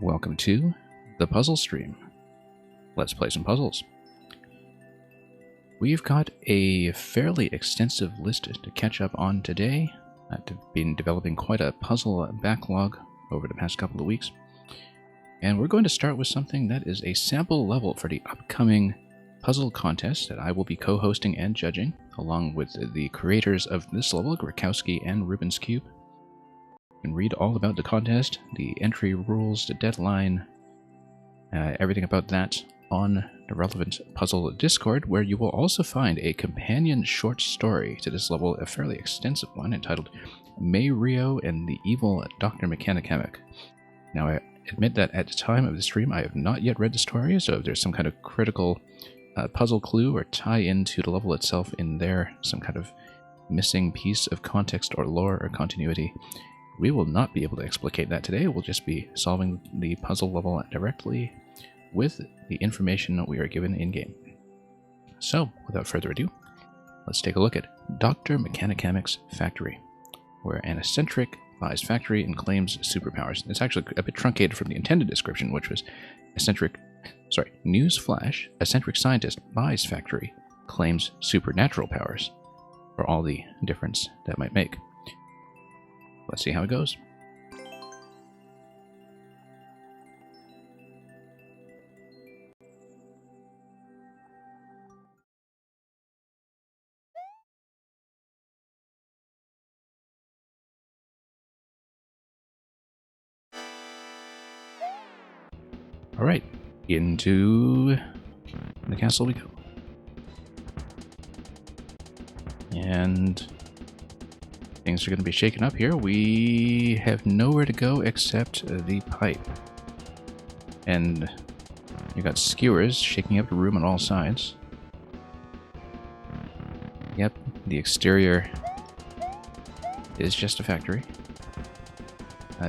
Welcome to the Puzzle Stream. Let's play some puzzles. We've got a fairly extensive list to catch up on today. I've been developing quite a puzzle backlog over the past couple of weeks. And we're going to start with something that is a sample level for the upcoming puzzle contest that I will be co-hosting and judging, along with the creators of this level, Grikowski and Rubik's Cube. You can read all about the contest, the entry rules, the deadline, everything about that on the relevant puzzle Discord, where you will also find a companion short story to this level, a fairly extensive one entitled Mayrio and the Evil Dr. Mechanicamic. Now, I admit that at the time of the stream, I have not yet read the story, so if there's some kind of critical puzzle clue or tie into the level itself in there, some kind of missing piece of context or lore or continuity, we will not be able to explicate that today. We'll just be solving the puzzle level directly with the information that we are given in-game. So, without further ado, let's take a look at Dr. Mechanicamic's factory, where an eccentric buys factory and claims superpowers. It's actually a bit truncated from the intended description, which was newsflash, eccentric scientist buys factory, claims supernatural powers, for all the difference that might make. Let's see how it goes. Alright, into the castle we go. And things are going to be shaken up here. We have nowhere to go except the pipe. And you got skewers shaking up the room on all sides. Yep, the exterior is just a factory.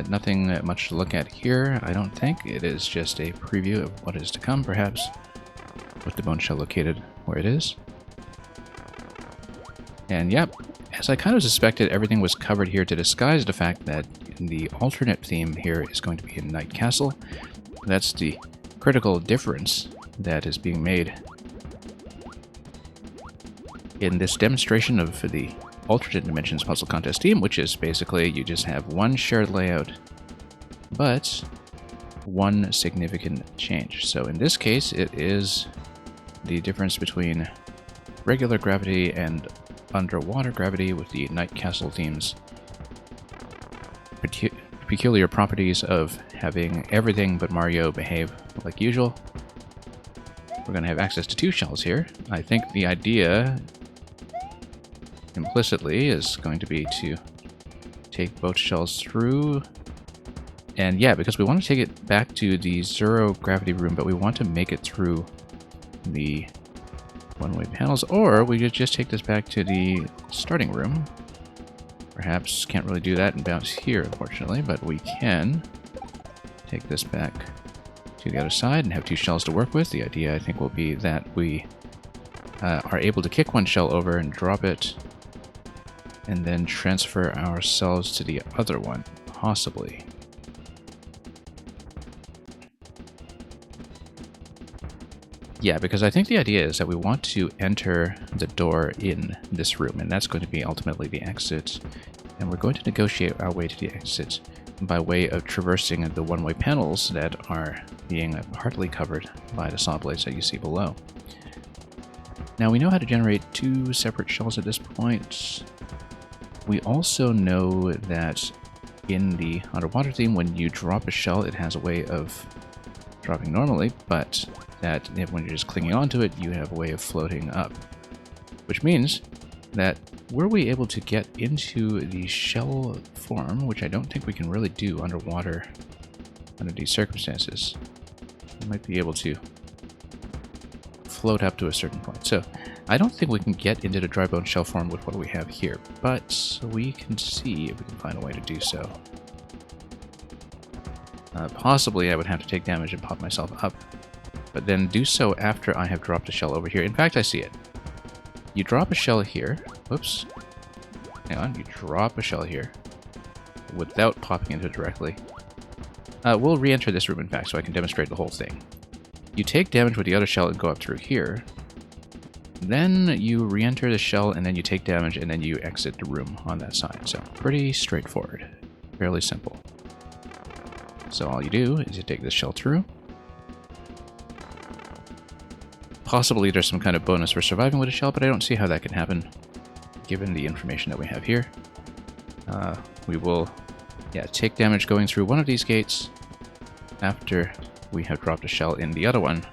Nothing much to look at here, I don't think. It is just a preview of what is to come, perhaps, with the bone shell located where it is. And yep, as I kind of suspected, everything was covered here to disguise the fact that the alternate theme here is going to be in Night Castle. That's the critical difference that is being made in this demonstration of the alternate dimensions puzzle contest theme, which is basically you just have one shared layout, but one significant change. So in this case, it is the difference between regular gravity and underwater gravity with the Night Castle theme's peculiar properties of having everything but Mario behave like usual. We're going to have access to two shells here. I think the idea implicitly is going to be to take both shells through. And yeah, because we want to take it back to the zero gravity room, but we want to make it through the one-way panels, or we could just take this back to the starting room. Perhaps can't really do that and bounce here, unfortunately, but we can take this back to the other side and have two shells to work with. The idea, I think, will be that we are able to kick one shell over and drop it, and then transfer ourselves to the other one, possibly. Yeah, because I think the idea is that we want to enter the door in this room, and that's going to be ultimately the exit. And we're going to negotiate our way to the exit by way of traversing the one-way panels that are being partly covered by the saw blades that you see below. Now, we know how to generate two separate shells at this point. We also know that in the underwater theme, when you drop a shell, it has a way of dropping normally, but that when you're just clinging onto it, you have a way of floating up. Which means that were we able to get into the shell form, which I don't think we can really do underwater under these circumstances, we might be able to float up to a certain point. So I don't think we can get into the dry bone shell form with what we have here, but we can see if we can find a way to do so. Possibly I would have to take damage and pop myself up, but then do so after I have dropped a shell over here. In fact, I see it. You drop a shell here. Whoops. Hang on. You drop a shell here without popping into it directly. We'll re-enter this room, in fact, so I can demonstrate the whole thing. You take damage with the other shell and go up through here. Then you re-enter the shell, and then you take damage, and then you exit the room on that side. So, pretty straightforward. Fairly simple. So all you do is you take this shell through. Possibly there's some kind of bonus for surviving with a shell, but I don't see how that can happen, given the information that we have here. We will, take damage going through one of these gates after we have dropped a shell in the other one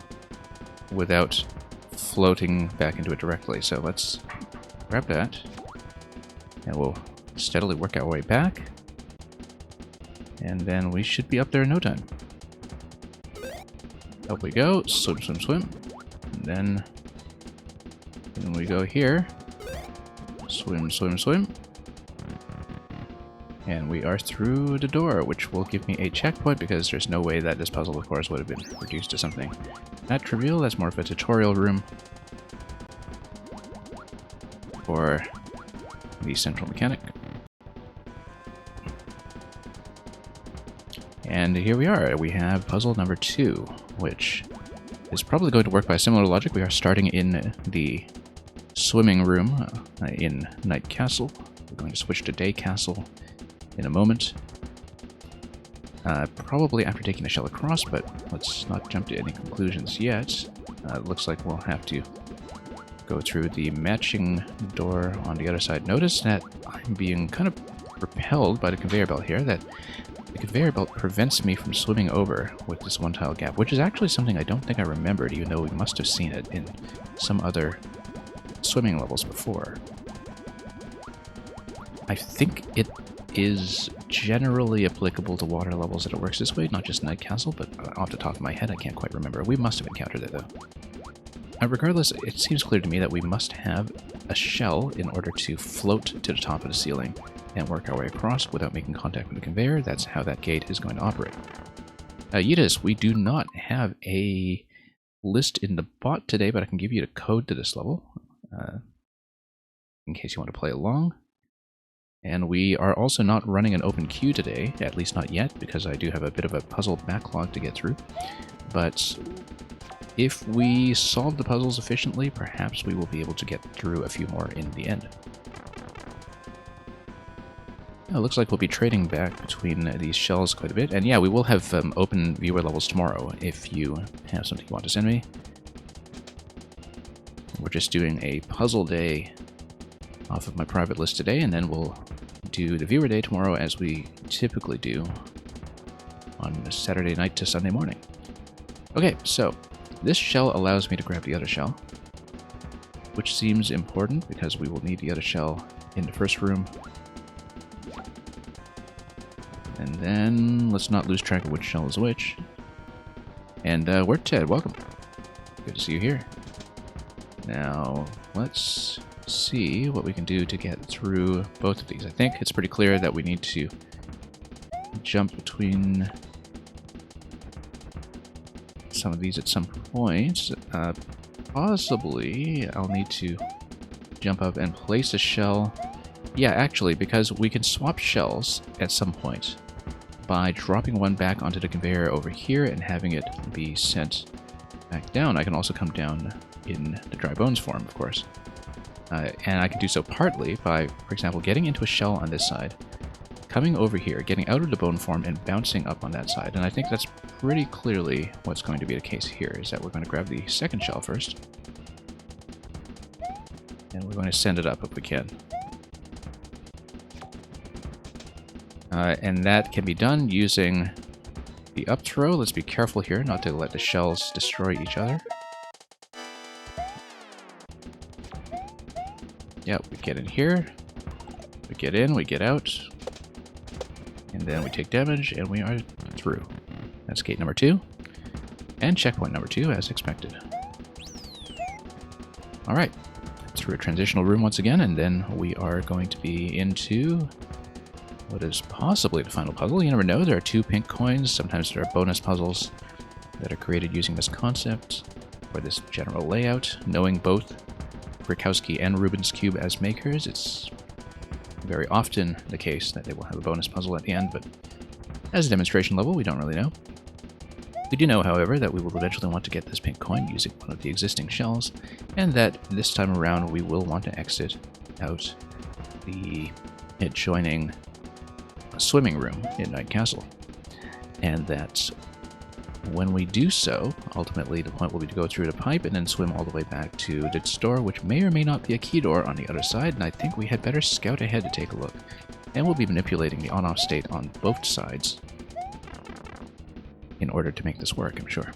without floating back into it directly. So let's grab that, and we'll steadily work our way back, and then we should be up there in no time. Up we go, swim, swim, swim, and then we go here, swim, swim, swim, and we are through the door, which will give me a checkpoint because there's no way that this puzzle, of course, would have been reduced to something that trivial. That's more of a tutorial room for the central mechanic. And here we are. We have puzzle number 2, which is probably going to work by similar logic. We are starting in the swimming room in Night Castle. We're going to switch to Day Castle in a moment. Probably after taking the shell across, but let's not jump to any conclusions yet. It looks like we'll have to go through the matching door on the other side. Notice that I'm being kind of repelled by the conveyor belt here, that the conveyor belt prevents me from swimming over with this one tile gap, which is actually something I don't think I remembered, even though we must have seen it in some other swimming levels before. I think it is generally applicable to water levels that it works this way, not just Night Castle, but off the top of my head I can't quite remember. We must have encountered it though. Regardless, it seems clear to me that we must have a shell in order to float to the top of the ceiling and work our way across without making contact with the conveyor. That's how that gate is going to operate. Yidis, we do not have a list in the bot today, but I can give you the code to this level in case you want to play along. And we are also not running an open queue today, at least not yet, because I do have a bit of a puzzle backlog to get through. But if we solve the puzzles efficiently, perhaps we will be able to get through a few more in the end. It looks like we'll be trading back between these shells quite a bit. And yeah, we will have open viewer levels tomorrow if you have something you want to send me. We're just doing a puzzle day off of my private list today, and then we'll do the viewer day tomorrow as we typically do on Saturday night to Sunday morning. Okay, so this shell allows me to grab the other shell, which seems important because we will need the other shell in the first room. And then let's not lose track of which shell is which. And we're Ted, welcome. Good to see you here. Now, let's see what we can do to get through both of these. I think it's pretty clear that we need to jump between some of these at some point. Possibly I'll need to jump up and place a shell. Yeah, actually, because we can swap shells at some point by dropping one back onto the conveyor over here and having it be sent back down. I can also come down in the dry bones form, of course. And I can do so partly by, for example, getting into a shell on this side, coming over here, getting out of the bone form, and bouncing up on that side. And I think that's pretty clearly what's going to be the case here, is that we're going to grab the second shell first, and we're going to send it up if we can. And that can be done using the up throw. Let's be careful here not to let the shells destroy each other. Yep, we get in here, we get in, we get out, and then we take damage, and we are through. That's gate number 2, and checkpoint number 2, as expected. Alright, through a transitional room once again, and then we are going to be into what is possibly the final puzzle. You never know, there are 2 pink coins, sometimes there are bonus puzzles that are created using this concept, or this general layout. Knowing both Brickowski and Rubik's Cube as makers, it's very often the case that they will have a bonus puzzle at the end, but As a demonstration level, we don't really know. We do know, however, that we will eventually want to get this pink coin using one of the existing shells, and that this time around we will want to exit out the adjoining swimming room in Night Castle. And that when we do so, ultimately the point will be to go through the pipe and then swim all the way back to the door, which may or may not be a key door on the other side, and I think we had better scout ahead to take a look. And we'll be manipulating the on-off state on both sides in order to make this work, I'm sure.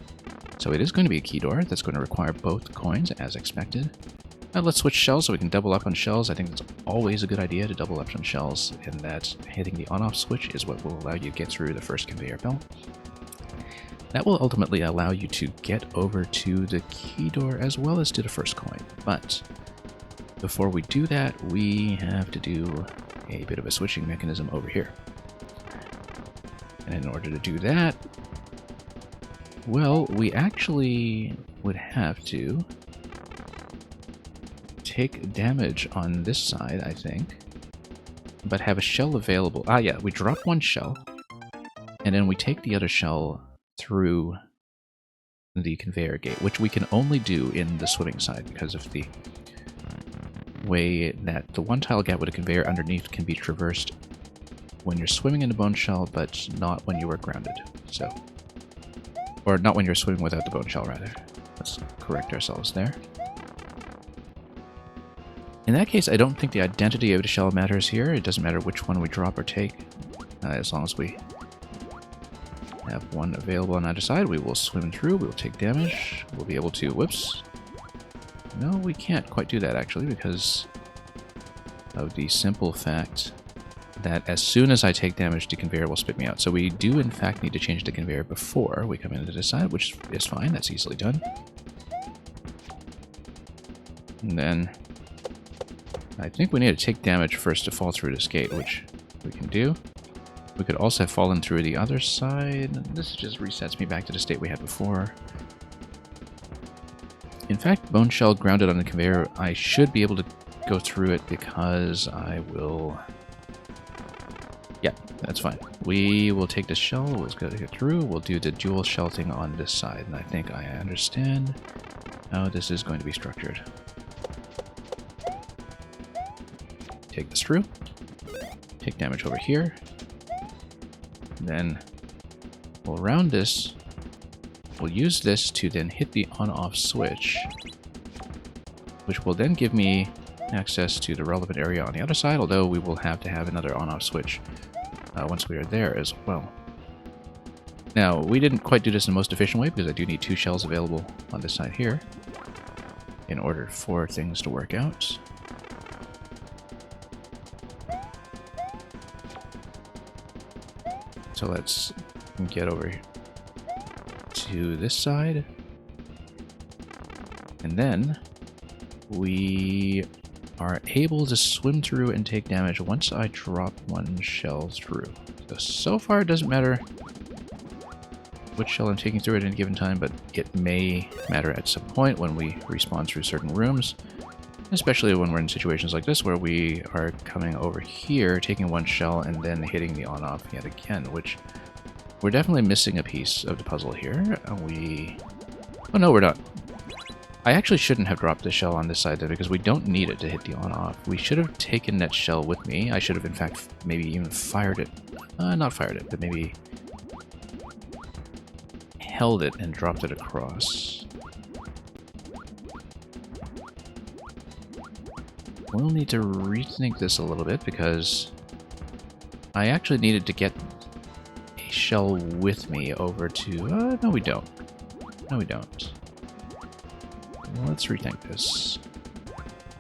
So it is going to be a key door that's going to require both coins, as expected. Now let's switch shells so we can double up on shells. I think it's always a good idea to double up on shells, and that hitting the on-off switch is what will allow you to get through the first conveyor belt. That will ultimately allow you to get over to the key door as well as to the first coin. But before we do that, we have to do a bit of a switching mechanism over here. And in order to do that, well, we actually would have to take damage on this side, I think, but have a shell available. Ah, yeah, we drop one shell, and then we take the other shell through the conveyor gate, which we can only do in the swimming side because of the way that the one tile gap with a conveyor underneath can be traversed when you're swimming in the bone shell, but not when you are grounded. So, or not when you're swimming without the bone shell, rather. Let's correct ourselves there. In that case, I don't think the identity of the shell matters here. It doesn't matter which one we drop or take. As long as we have one available on either side, we will swim through, we will take damage, we'll be able to... Whoops. No, we can't quite do that, actually, because of the simple fact that as soon as I take damage, the conveyor will spit me out. So we do, in fact, need to change the conveyor before we come into this side, which is fine. That's easily done. And then I think we need to take damage first to fall through this gate, which we can do. We could also have fallen through the other side. This just resets me back to the state we had before. In fact, bone shell grounded on the conveyor, I should be able to go through it because I will... Yeah, that's fine. We will take the shell, we'll go through, we'll do the dual shell thing on this side, and I think I understand how this is going to be structured. Take this through, take damage over here, then we'll round this, we'll use this to then hit the on-off switch, which will then give me access to the relevant area on the other side, although we will have to have another on-off switch once we are there as well. Now, we didn't quite do this in the most efficient way because I do need two shells available on this side here in order for things to work out. So let's get over to this side. And then we are able to swim through and take damage once I drop one shell through. So far it doesn't matter which shell I'm taking through at any given time, but it may matter at some point when we respawn through certain rooms, especially when we're in situations like this where we are coming over here, taking one shell, and then hitting the on-off yet again, which we're definitely missing a piece of the puzzle here. Oh no, we're not. I actually shouldn't have dropped the shell on this side, though, because we don't need it to hit the on-off. We should have taken that shell with me. I should have, in fact, maybe even fired it. Not fired it, but maybe held it and dropped it across. We'll need to rethink this a little bit, because I actually needed to get a shell with me over to... no, we don't. No, we don't. Let's rethink this.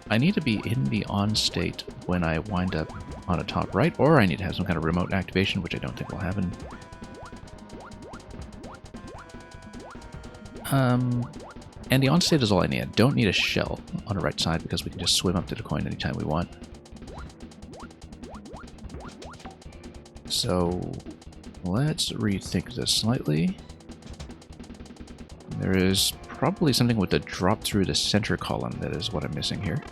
I need to be in the on state when I wind up on a top right, or I need to have some kind of remote activation, which I don't think will happen. And the on state is all I need. I don't need a shell on the right side because we can just swim up to the coin anytime we want. So let's rethink this slightly. There is probably something with the drop through the center column that is what I'm missing here.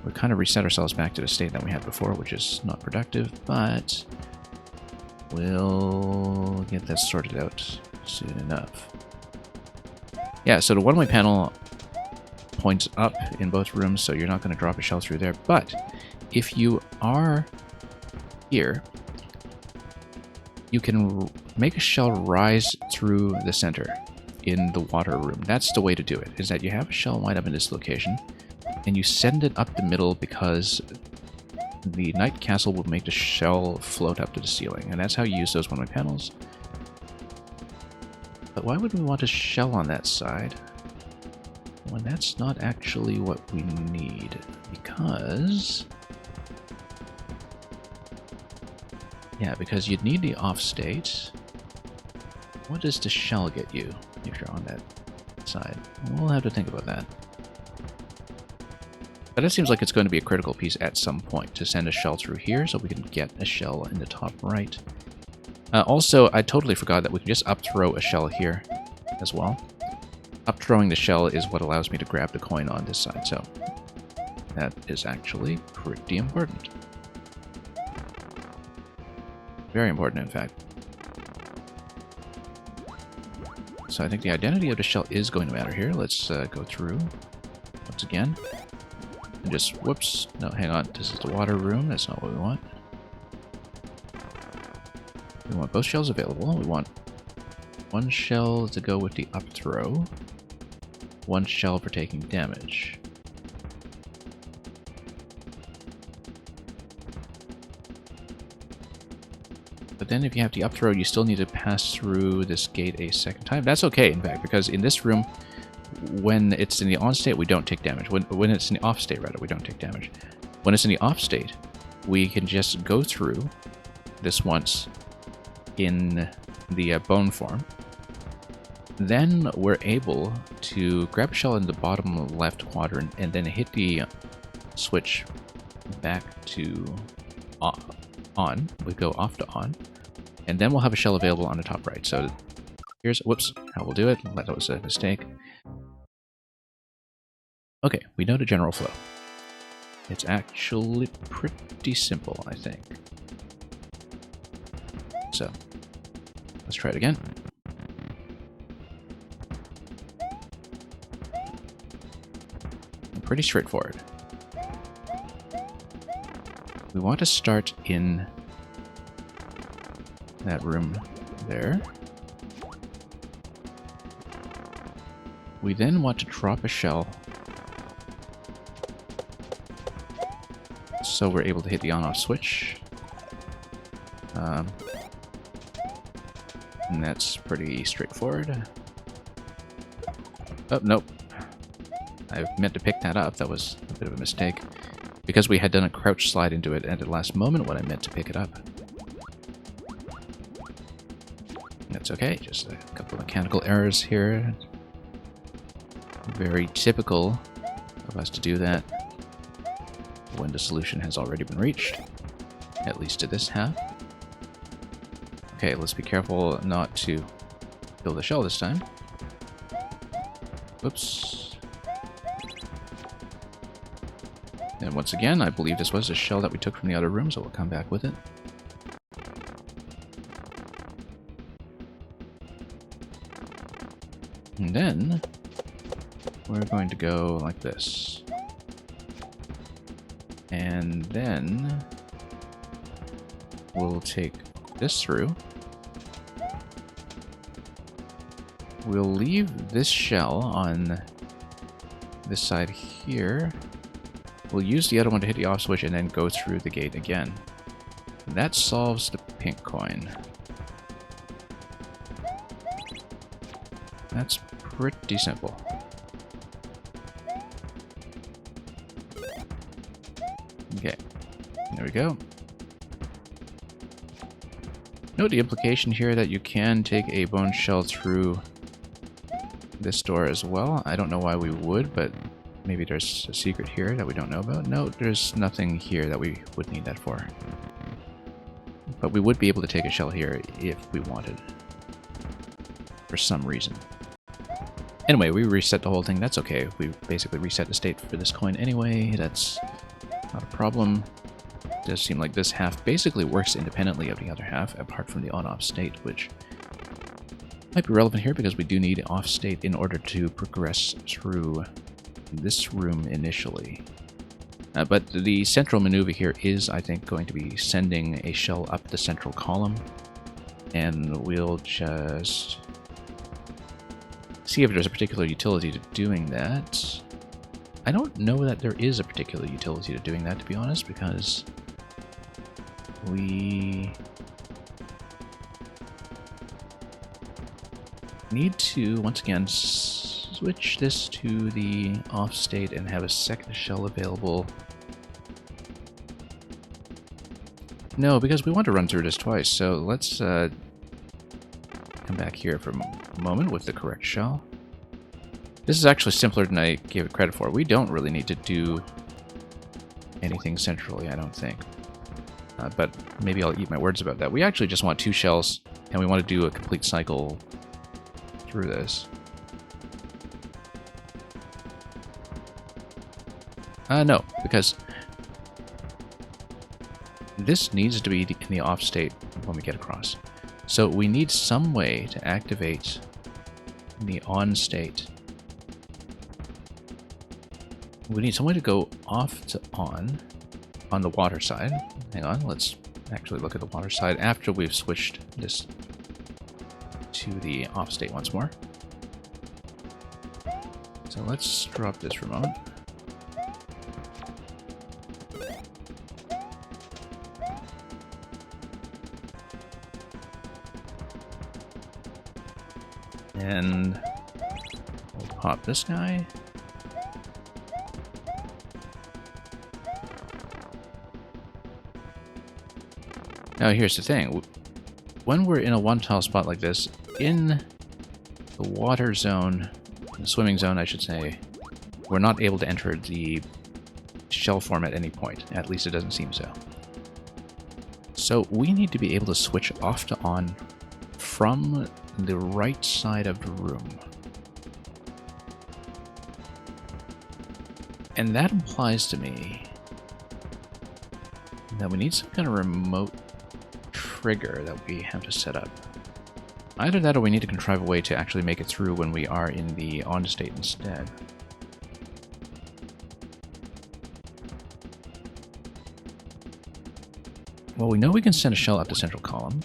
We kind of reset ourselves back to the state that we had before, which is not productive, but We'll get that sorted out soon enough. Yeah, so the one-way panel points up in both rooms, so you're not going to drop a shell through there. But if you are here, you can make a shell rise through the center in the water room. That's the way to do it, is that you have a shell wind up in this location, and you send it up the middle because the Night Castle will make the shell float up to the ceiling, and that's how you use those one-way panels. But why would we want a shell on that side when that's not actually what we need? Because... yeah, because you'd need the off state. What does the shell get you if you're on that side? We'll have to think about that. But it seems like it's going to be a critical piece at some point to send a shell through here so we can get a shell in the top right. Also, I totally forgot that we can just up throw a shell here as well. Up throwing the shell is what allows me to grab the coin on this side, so that is actually pretty important. Very important, in fact. So I think the identity of the shell is going to matter here. Let's go through once again. And just, whoops, no, hang on. This is the water room. That's not what we want. We want both shells available. We want one shell to go with the up throw. One shell for taking damage. But then if you have the up throw, you still need to pass through this gate a second time. That's okay, in fact, because in this room, when it's in the on state, we don't take damage. When it's in the off state, rather, we don't take damage. When it's in the off state, we can just go through this once in the bone form. Then we're able to grab a shell in the bottom left quadrant and then hit the switch back to on. We go off to on. And then we'll have a shell available on the top right. So here's, whoops, how we'll do it. That was a mistake. Okay, we know the general flow. It's actually pretty simple, I think. So, let's try it again. Pretty straightforward. We want to start in that room there. We then want to drop a shell so we're able to hit the on-off switch. And that's pretty straightforward. Oh, nope. I meant to pick that up. That was a bit of a mistake. Because we had done a crouch slide into it at the last moment when I meant to pick it up. That's okay. Just a couple of mechanical errors here. Very typical of us to do that when the solution has already been reached. At least to this half. Okay, let's be careful not to build a shell this time. Whoops. And once again, I believe this was a shell that we took from the other room, so we'll come back with it. And then we're going to go like this. And then we'll take this through. We'll leave this shell on this side here. We'll use the other one to hit the off switch and then go through the gate again. That solves the pink coin. That's pretty simple. Okay, there we go. Note the implication here that you can take a bone shell through this door as well. I don't know why we would, but maybe there's a secret here that we don't know about. No, there's nothing here that we would need that for. But we would be able to take a shell here if we wanted. For some reason. Anyway, we reset the whole thing. That's okay. We basically reset the state for this coin anyway. That's not a problem. does seem like this half basically works independently of the other half, apart from the on-off state, which might be relevant here because we do need off state in order to progress through this room initially. But the central maneuver here is, I think, going to be sending a shell up the central column, and we'll just see if there's a particular utility to doing that. I don't know that there is a particular utility to doing that, to be honest, because we need to, once again, switch this to the off state and have a second shell available. No, because we want to run through this twice, so let's come back here for a moment with the correct shell. This is actually simpler than I gave it credit for. We don't really need to do anything centrally, I don't think. But maybe I'll eat my words about that. We actually just want 2 shells, and we want to do a complete cycle through this. No, because this needs to be in the off state when we get across. So we need some way to activate the on state. We need some way to go off to on the water side. Hang on, let's actually look at the water side after we've switched this to the off state once more. So let's drop this for a moment. And we'll pop this guy. Now here's the thing. When we're in a one-tile spot like this, in the water zone, the swimming zone I should say, we're not able to enter the shell form at any point. At least it doesn't seem so. So we need to be able to switch off to on from the right side of the room. And that implies to me that we need some kind of remote trigger that we have to set up. Either that or we need to contrive a way to actually make it through when we are in the on state instead. Well, we know we can send a shell up the central column.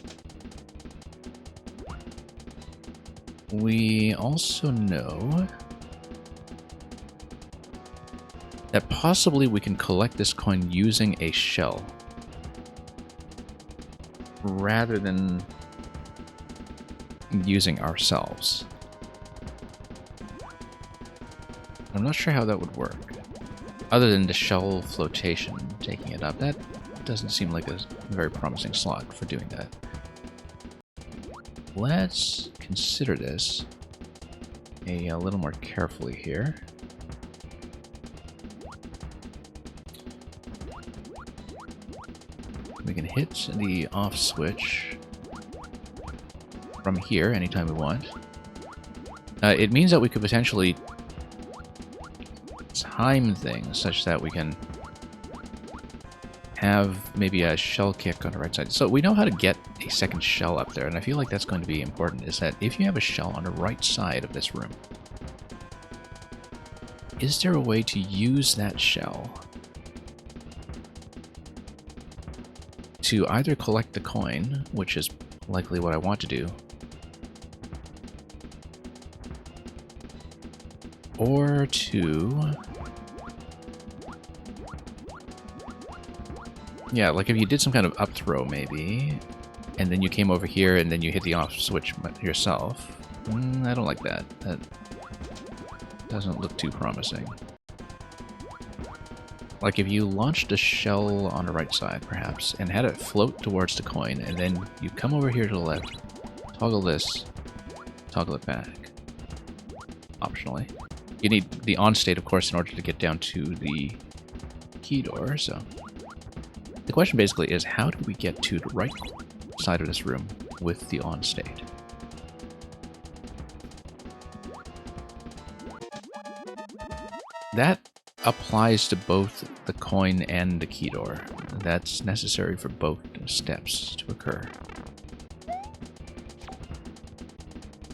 We also know that possibly we can collect this coin using a shell rather than using ourselves. I'm not sure how that would work. Other than the shell flotation taking it up, that doesn't seem like a very promising slot for doing that. Let's consider this a little more carefully here. We can hit the off switch from here anytime we want. It means that we could potentially time things such that we can have maybe a shell kick on the right side. So we know how to get a second shell up there, and I feel like that's going to be important, is that if you have a shell on the right side of this room, is there a way to use that shell to either collect the coin, which is likely what I want to do, or to... yeah, like if you did some kind of up throw maybe, and then you came over here and then you hit the off switch yourself. I don't like that. That doesn't look too promising. Like if you launched a shell on the right side, perhaps, and had it float towards the coin, and then you come over here to the left, toggle this, toggle it back, optionally. You need the on state, of course, in order to get down to the key door, so... the question basically is, how do we get to the right side of this room with the on state? That applies to both the coin and the key door. That's necessary for both steps to occur.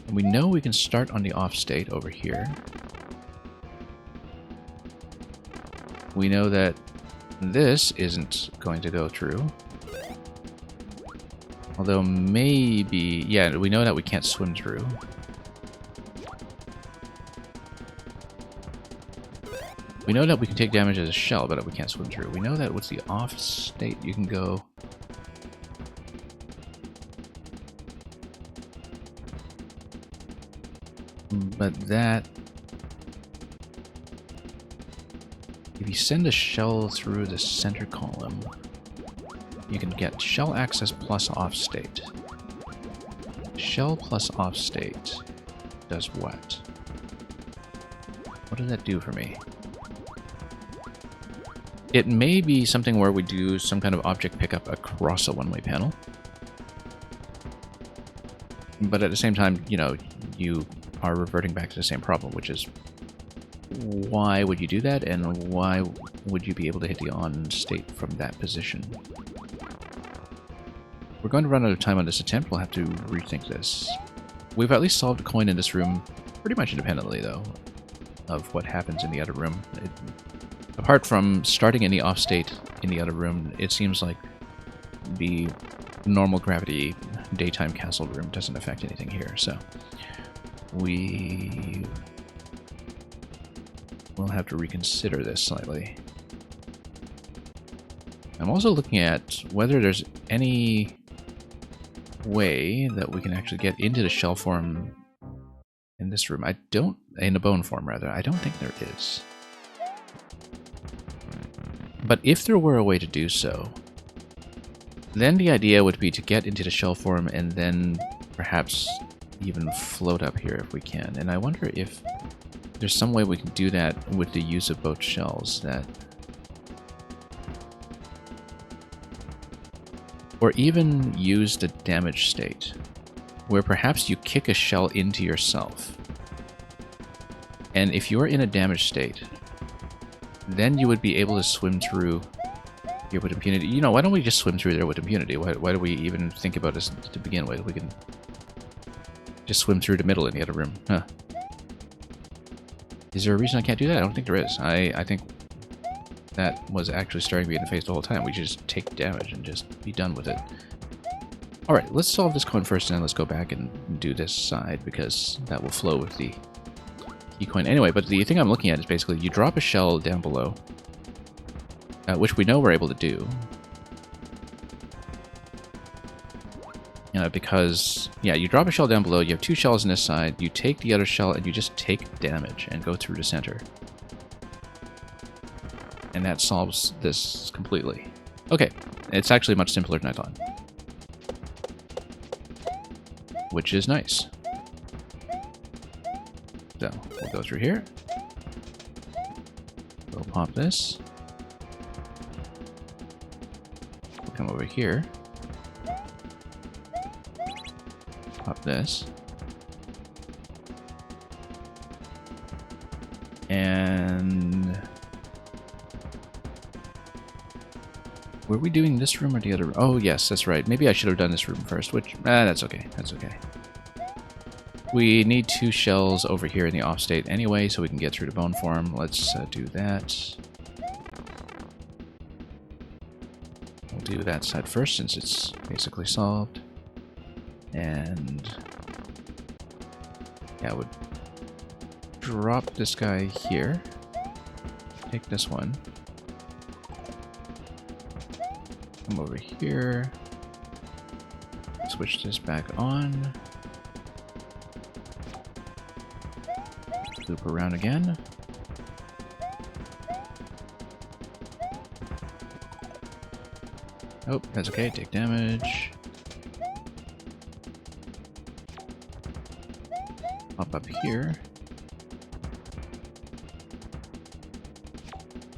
And we know we can start on the off state over here. We know that this isn't going to go through. Although maybe... yeah, we know that we can't swim through. We know that we can take damage as a shell, but we can't swim through. We know that with the off state, you can go... but that... if you send a shell through the center column, you can get shell access plus off state. Shell plus off state does what? What does that do for me? It may be something where we do some kind of object pickup across a one-way panel. But at the same time, you know, you are reverting back to the same problem, which is why would you do that, and why would you be able to hit the on state from that position? We're going to run out of time on this attempt. We'll have to rethink this. We've at least solved a coin in this room pretty much independently, though, of what happens in the other room. Apart from starting in the off state in the other room, it seems like the normal gravity daytime castle room doesn't affect anything here, so we will have to reconsider this slightly. I'm also looking at whether there's any way that we can actually get into the shell form in this room. In the bone form, rather. I don't think there is. But if there were a way to do so, then the idea would be to get into the shell form and then perhaps even float up here if we can. And I wonder if there's some way we can do that with the use of both shells. Or even use the damage state, where perhaps you kick a shell into yourself. And if you're in a damage state, then you would be able to swim through here with impunity. You know, why don't we just swim through there with impunity? Why do we even think about this to begin with? We can just swim through the middle in the other room. Huh. Is there a reason I can't do that? I don't think there is. I think that was actually staring me in the face the whole time. We should just take damage and just be done with it. Alright, let's solve this coin first, and then let's go back and do this side, because that will flow with the key coin. Anyway, but the thing I'm looking at is basically you drop a shell down below, which we know we're able to do. Because, yeah, you drop a shell down below, you have two shells on this side, you take the other shell, and you just take damage and go through the center. And that solves this completely. Okay, it's actually much simpler than I thought. Which is nice. So, we'll go through here. We'll pop this. We'll come over here. Pop this. And... were we doing this room or the other room? Oh, yes, that's right. Maybe I should have done this room first, which... that's okay. That's okay. We need two shells over here in the off state anyway, so we can get through the bone form. Let's do that. We'll do that side first, since it's basically solved. And... yeah, I would drop this guy here. Take this one. Come over here. Switch this back on. Loop around again. Oh, that's okay. Take damage. Hop up here.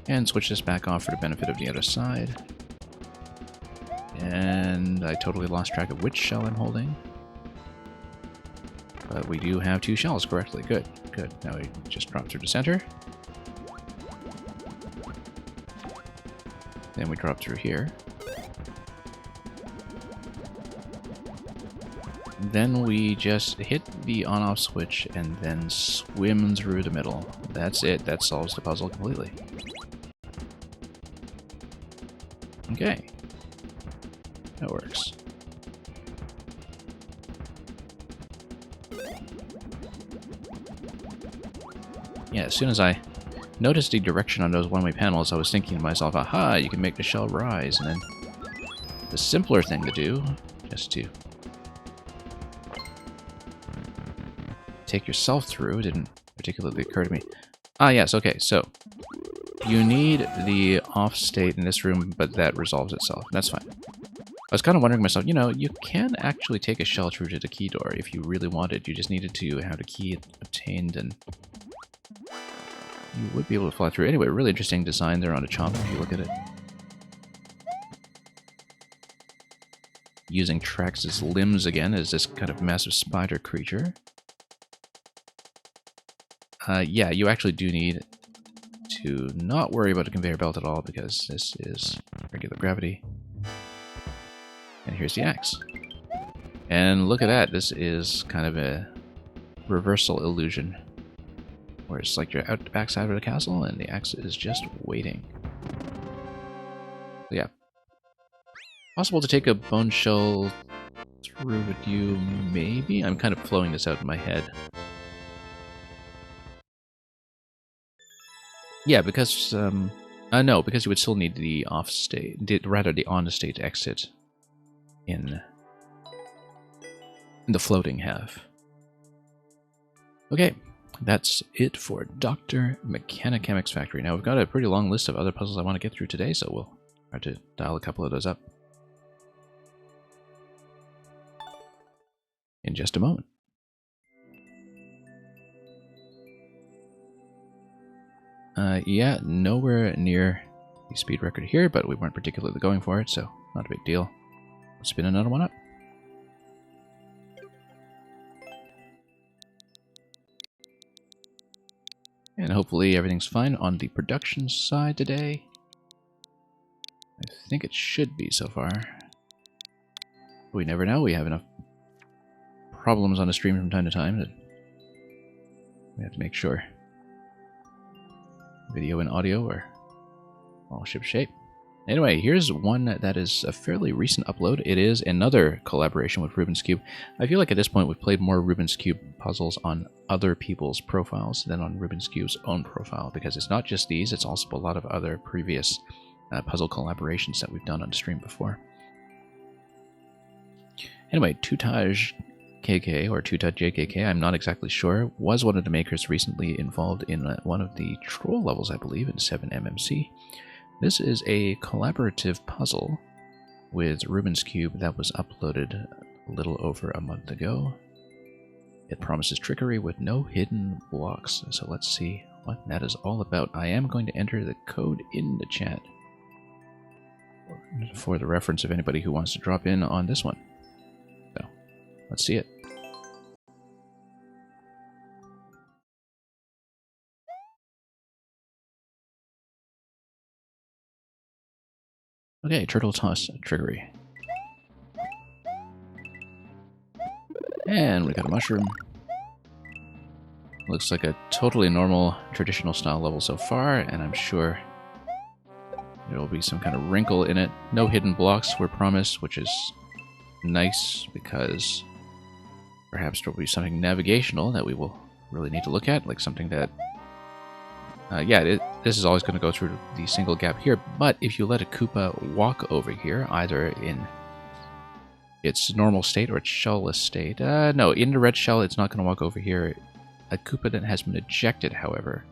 And switch this back off for the benefit of the other side. And I totally lost track of which shell I'm holding. But we do have two shells correctly. Good, good. Now we just drop through the center. Then we drop through here. Then we just hit the on-off switch and then swim through the middle. That's it. That solves the puzzle completely. Okay. That works. Yeah, as soon as I noticed the direction on those one-way panels, I was thinking to myself, aha, you can make the shell rise. And then the simpler thing to do, just to take yourself through, didn't particularly occur to me. Ah, yes, okay, so you need the off state in this room, but that resolves itself. That's fine. I was kind of wondering myself, you know, you can actually take a shell through to the key door if you really wanted. You just needed to have the key obtained, and you would be able to fly through. Anyway, really interesting design there on a chomp if you look at it. Using Trax's limbs again as this kind of massive spider creature. Yeah, you actually do need to not worry about a conveyor belt at all because this is regular gravity. And here's the axe. And look at that, this is kind of a reversal illusion. Where it's like you're out the backside of the castle and the axe is just waiting. So yeah. Possible to take a bone shell through with you, maybe? I'm kind of flowing this out in my head. Yeah, because, no, because you would still need the off state, rather the on state exit in the floating half. Okay, that's it for Dr. Mechanicamic's Factory. Now, we've got a pretty long list of other puzzles I want to get through today, so we'll try to dial a couple of those up in just a moment. Yeah, nowhere near the speed record here, but we weren't particularly going for it, so not a big deal. Let's spin another one up. And hopefully everything's fine on the production side today. I think it should be so far. We never know. We have enough problems on the stream from time to time that we have to make sure video and audio are all shipshape. Anyway, here's one that is a fairly recent upload. It is another collaboration with Rubik's Cube. I feel like at this point we've played more Rubik's Cube puzzles on other people's profiles than on Rubik's Cube's own profile, because it's not just these, it's also a lot of other previous puzzle collaborations that we've done on stream before. Anyway, Tutaj KK, or Tutaj JKK, I'm not exactly sure, was one of the makers recently involved in one of the troll levels, I believe, in 7MMC. This is a collaborative puzzle with Rubik's Cube that was uploaded a little over a month ago. It promises trickery with no hidden blocks, so let's see what that is all about. I am going to enter the code in the chat for the reference of anybody who wants to drop in on this one. So, let's see it. Okay, turtle toss trickery. And we got a mushroom. Looks like a totally normal, traditional style level so far, and I'm sure there will be some kind of wrinkle in it. No hidden blocks were promised, which is nice because perhaps there will be something navigational that we will really need to look at, like something that this is always going to go through the single gap here, but if you let a Koopa walk over here, either in its normal state or its shellless state, no, in the red shell it's not going to walk over here. A Koopa that has been ejected, however,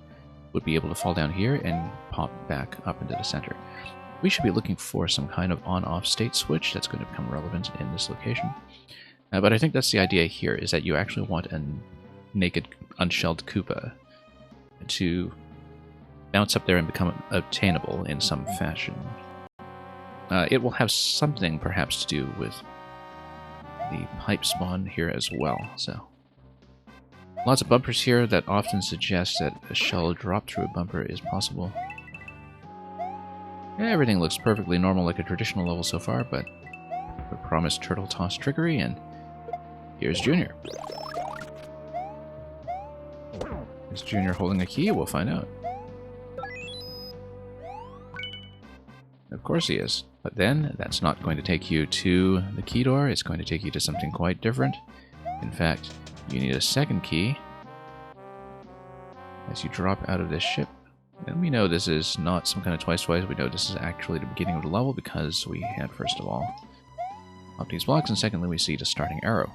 would be able to fall down here and pop back up into the center. We should be looking for some kind of on-off state switch that's going to become relevant in this location. But I think that's the idea here, is that you actually want a naked, unshelled Koopa to bounce up there and become obtainable in some fashion. It will have something perhaps to do with the pipe spawn here as well. So lots of bumpers here that often suggest that a shell drop through a bumper is possible. Everything looks perfectly normal like a traditional level so far, but we promised Turtle Toss trickery, and here's Junior. Is Junior holding a key? We'll find out. Of course he is. But then, that's not going to take you to the key door. It's going to take you to something quite different. In fact, you need a second key as you drop out of this ship. And we know this is not some kind of twice-twice. We know this is actually the beginning of the level because we had, first of all, up these blocks, and secondly, we see the starting arrow.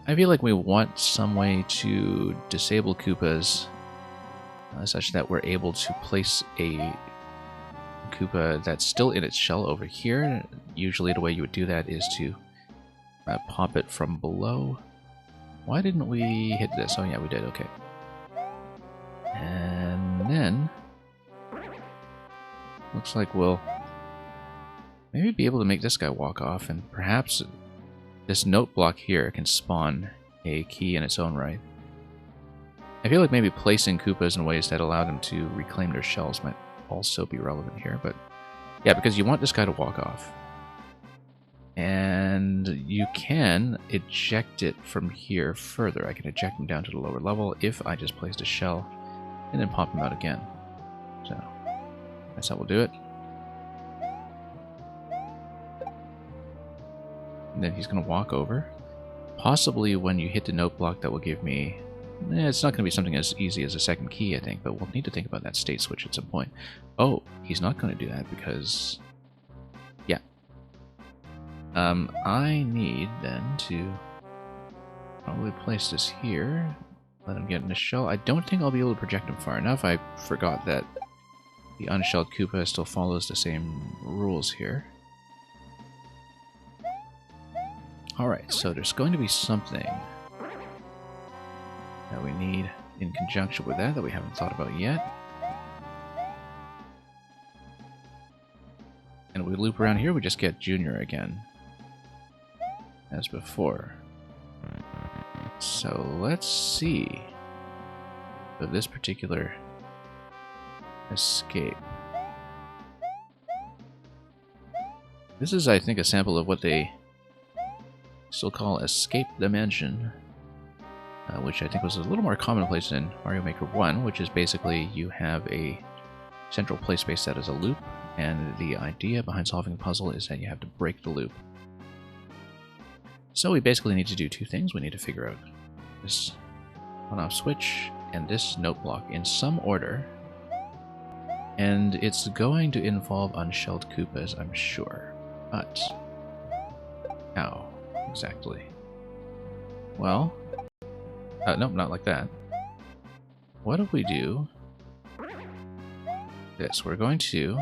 I feel like we want some way to disable Koopas such that we're able to place a Koopa that's still in its shell over here. Usually the way you would do that is to pop it from below. Why didn't we hit this? Oh yeah, we did, okay. And then, looks like we'll maybe be able to make this guy walk off, and perhaps this note block here can spawn a key in its own right. I feel like maybe placing Koopas in ways that allow them to reclaim their shells might also be relevant here, but yeah, because you want this guy to walk off. And you can eject it from here further. I can eject him down to the lower level if I just placed a shell and then pop him out again. So, that's how we'll do it. And then he's going to walk over. Possibly when you hit the note block, that will give me... it's not going to be something as easy as a second key, I think, but we'll need to think about that state switch at some point. Oh, he's not going to do that because... yeah. I need then to probably place this here. Let him get in the shell. I don't think I'll be able to project him far enough. I forgot that the unshelled Koopa still follows the same rules here. Alright, so there's going to be something that we need in conjunction with that we haven't thought about yet. And we loop around here, we just get Junior again, as before. So let's see of this particular escape. This is, I think, a sample of what they still call Escape the Mansion, which I think was a little more commonplace in Mario Maker 1, which is basically you have a central play space that is a loop, and the idea behind solving the puzzle is that you have to break the loop. So we basically need to do two things. We need to figure out this on-off switch and this note block in some order, and it's going to involve unshelled Koopas, I'm sure. But how exactly? Well, nope, not like that. What if we do this? We're going to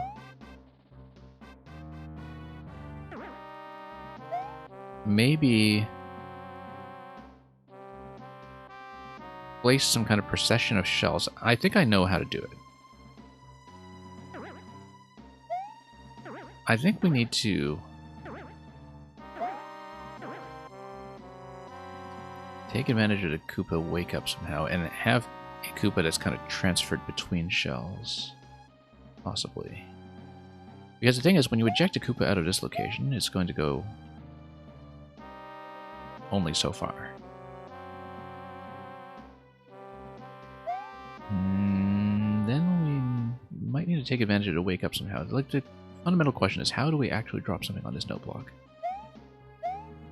maybe place some kind of procession of shells. I think I know how to do it. I think we need to take advantage of the Koopa wake up somehow and have a Koopa that's kind of transferred between shells. Possibly. Because the thing is, when you eject a Koopa out of this location, it's going to go only so far. Then we might need to take advantage of the wake up somehow. Like, the fundamental question is, how do we actually drop something on this note block?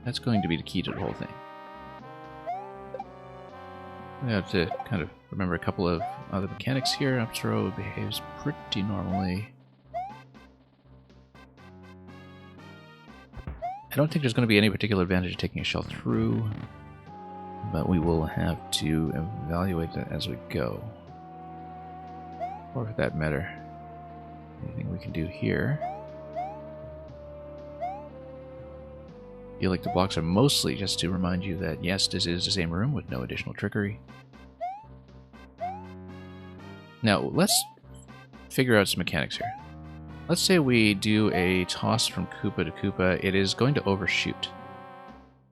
That's going to be the key to the whole thing. We have to kind of remember a couple of other mechanics here. Up throw behaves pretty normally. I don't think there's going to be any particular advantage of taking a shell through, but we will have to evaluate that as we go. Or for that matter, anything we can do here. I feel like the blocks are mostly just to remind you that yes, this is the same room with no additional trickery. Now, let's figure out some mechanics here. Let's say we do a toss from Koopa to Koopa. It is going to overshoot.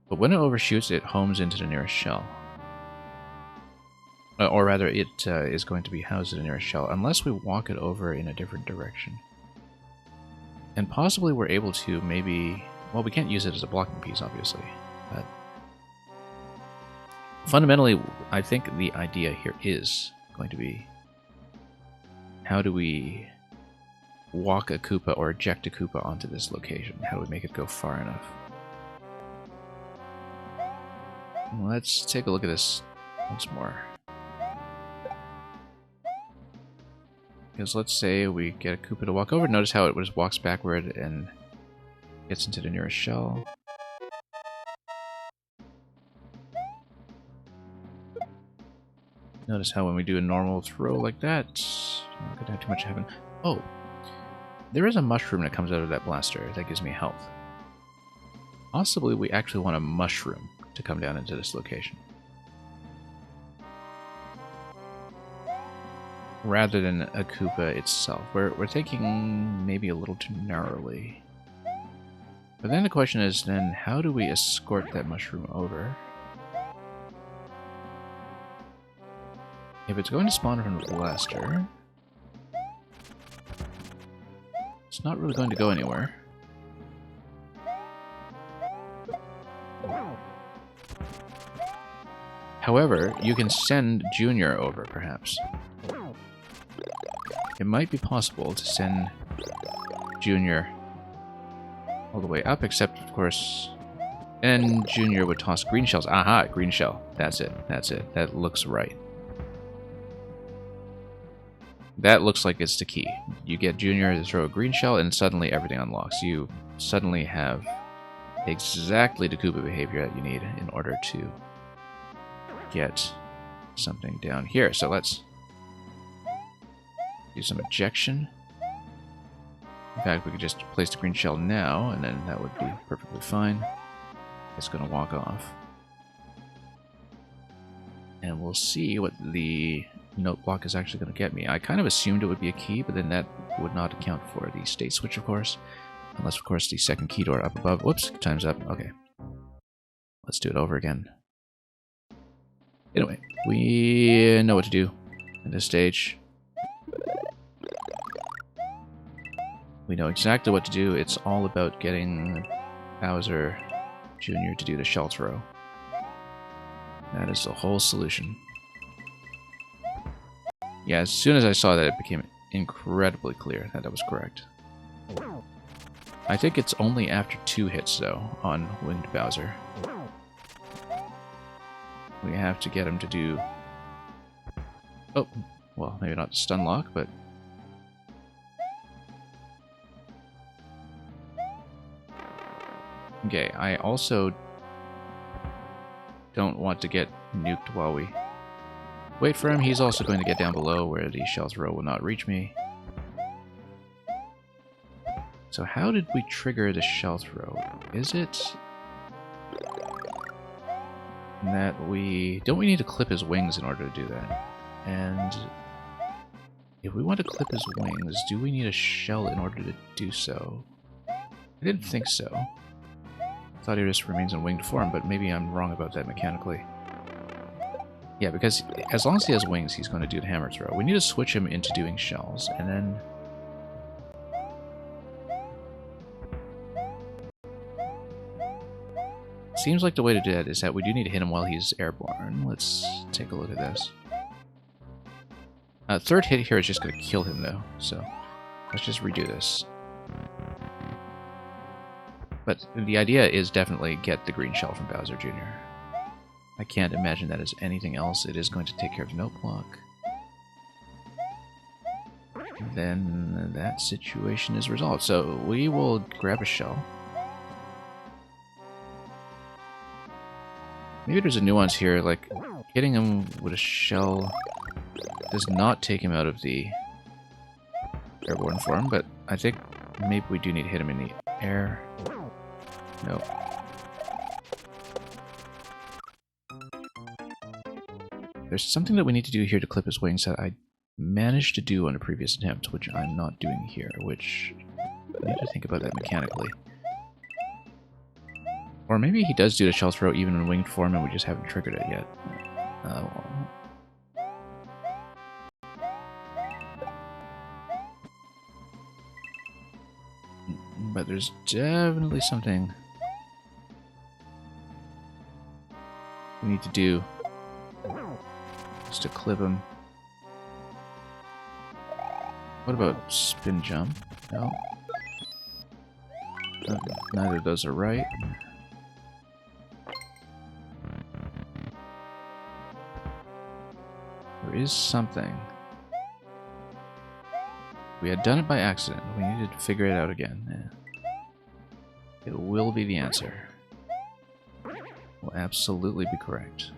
But when it overshoots, it homes into the nearest shell. Or rather, it is going to be housed in a nearest shell, unless we walk it over in a different direction. And possibly we're able to maybe... Well, we can't use it as a blocking piece, obviously. But fundamentally, I think the idea here is going to be... How do we walk a Koopa or eject a Koopa onto this location? How do we make it go far enough? Let's take a look at this once more. Because let's say we get a Koopa to walk over. Notice how it just walks backward and gets into the nearest shell. Notice how when we do a normal throw like that, I'm not going to have too much happen. Oh, there is a mushroom that comes out of that blaster that gives me health. Possibly we actually want a mushroom to come down into this location, rather than a Koopa itself. We're thinking maybe a little too narrowly. But then the question is, then how do we escort that mushroom over? If it's going to spawn from the blaster, it's not really going to go anywhere. However, you can send Junior over, perhaps. It might be possible to send Junior all the way up, except, of course... And Junior would toss green shells. Aha, green shell. That's it. That's it. That looks right. That looks like it's the key. You get Junior to throw a green shell, and suddenly everything unlocks. You suddenly have exactly the Koopa behavior that you need in order to get something down here. So let's do some ejection. In fact, we could just place the green shell now, and then that would be perfectly fine. It's going to walk off. And we'll see what the note block is actually going to get me. I kind of assumed it would be a key, but then that would not account for the state switch, of course. Unless, of course, the second key door up above... Whoops, time's up. Okay. Let's do it over again. Anyway, we know what to do at this stage. We know exactly what to do. It's all about getting Bowser Jr. to do the shell throw. That is the whole solution. Yeah, as soon as I saw that, it became incredibly clear that that was correct. I think it's only after 2 hits, though, on Winged Bowser. We have to get him to do... Oh, well, maybe not stun lock, but... Okay, I also don't want to get nuked while we wait for him. He's also going to get down below where the shell throw will not reach me. So how did we trigger the shell throw? Is it that we... Don't we need to clip his wings in order to do that? And if we want to clip his wings, do we need a shell in order to do so? I didn't think so. I thought he just remains in winged form, but maybe I'm wrong about that mechanically. Yeah, because as long as he has wings, he's going to do the hammer throw. We need to switch him into doing shells, and then... Seems like the way to do that is that we do need to hit him while he's airborne. Let's take a look at this. Third hit here is just going to kill him, though, so let's just redo this. But the idea is definitely get the green shell from Bowser Jr. I can't imagine that as anything else. It is going to take care of the note block. Then that situation is resolved. So we will grab a shell. Maybe there's a nuance here, like hitting him with a shell does not take him out of the airborne form, but I think maybe we do need to hit him in the air. Nope. There's something that we need to do here to clip his wings that I managed to do on a previous attempt, which I'm not doing here, which I need to think about that mechanically. Or maybe he does do the shell throw even in winged form and we just haven't triggered it yet. But there's definitely something we need to do just to clip him. What about spin jump? No. Neither of those are right. There is something. We had done it by accident. We needed to figure it out again. Yeah. It will be the answer. Will absolutely be correct.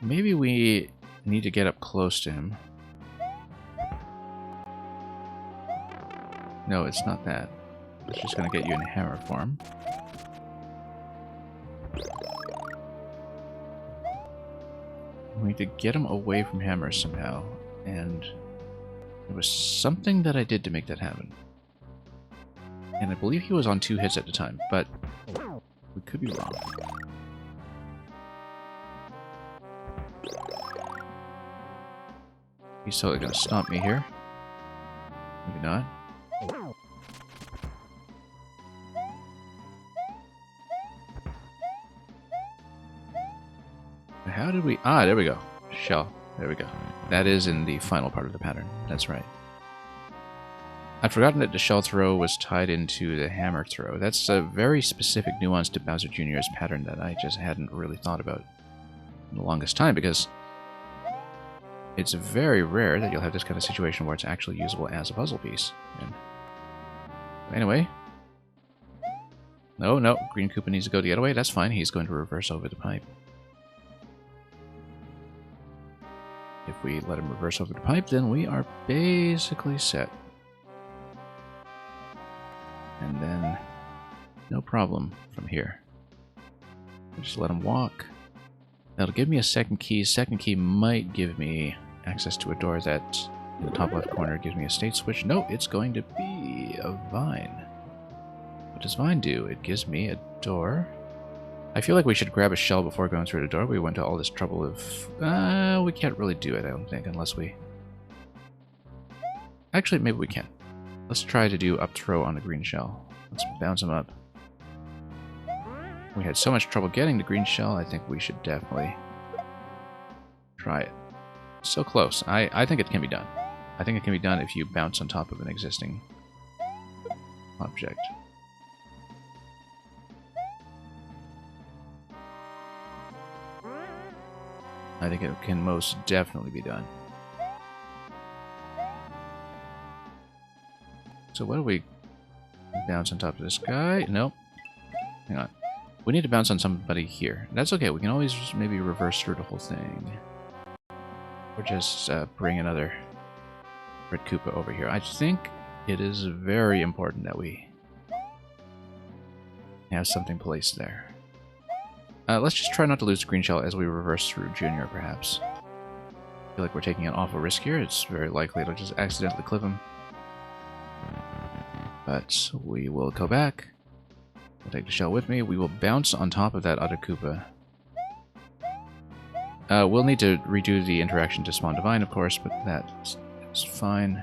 Maybe we need to get up close to him. No, it's not that. It's just going to get you in hammer form. We need to get him away from hammers somehow, and there was something that I did to make that happen. And I believe he was on 2 hits at the time, but we could be wrong. He's totally going to stomp me here. Maybe not. How did we... Ah, there we go. Shell. There we go. That is in the final part of the pattern. That's right. I'd forgotten that the shell throw was tied into the hammer throw. That's a very specific nuance to Bowser Jr.'s pattern that I just hadn't really thought about in the longest time, because it's very rare that you'll have this kind of situation where it's actually usable as a puzzle piece. And anyway. No. Green Koopa needs to go the other way. That's fine. He's going to reverse over the pipe. If we let him reverse over the pipe, then we are basically set. And then, no problem from here. Just let him walk. That'll give me a second key. Second key might give me access to a door that, in the top left corner, gives me a state switch. No, it's going to be a vine. What does vine do? It gives me a door. I feel like we should grab a shell before going through the door. We went to all this trouble of... we can't really do it, I don't think, unless we... Actually, maybe we can. Let's try to do up throw on the green shell. Let's bounce him up. We had so much trouble getting the green shell, I think we should definitely try it. So close. I think it can be done. I think it can be done if you bounce on top of an existing object. I think it can most definitely be done. So what do we bounce on top of this guy? Nope. Hang on. We need to bounce on somebody here. That's okay. We can always just maybe reverse through the whole thing. Or just bring another Red Koopa over here. I think it is very important that we have something placed there. Let's just try not to lose the green shell as we reverse through Junior, perhaps. I feel like we're taking an awful risk here. It's very likely to just accidentally clip him. But we will go back. I'll take the shell with me. We will bounce on top of that other Koopa. We'll need to redo the interaction to spawn Divine, of course, but that is fine.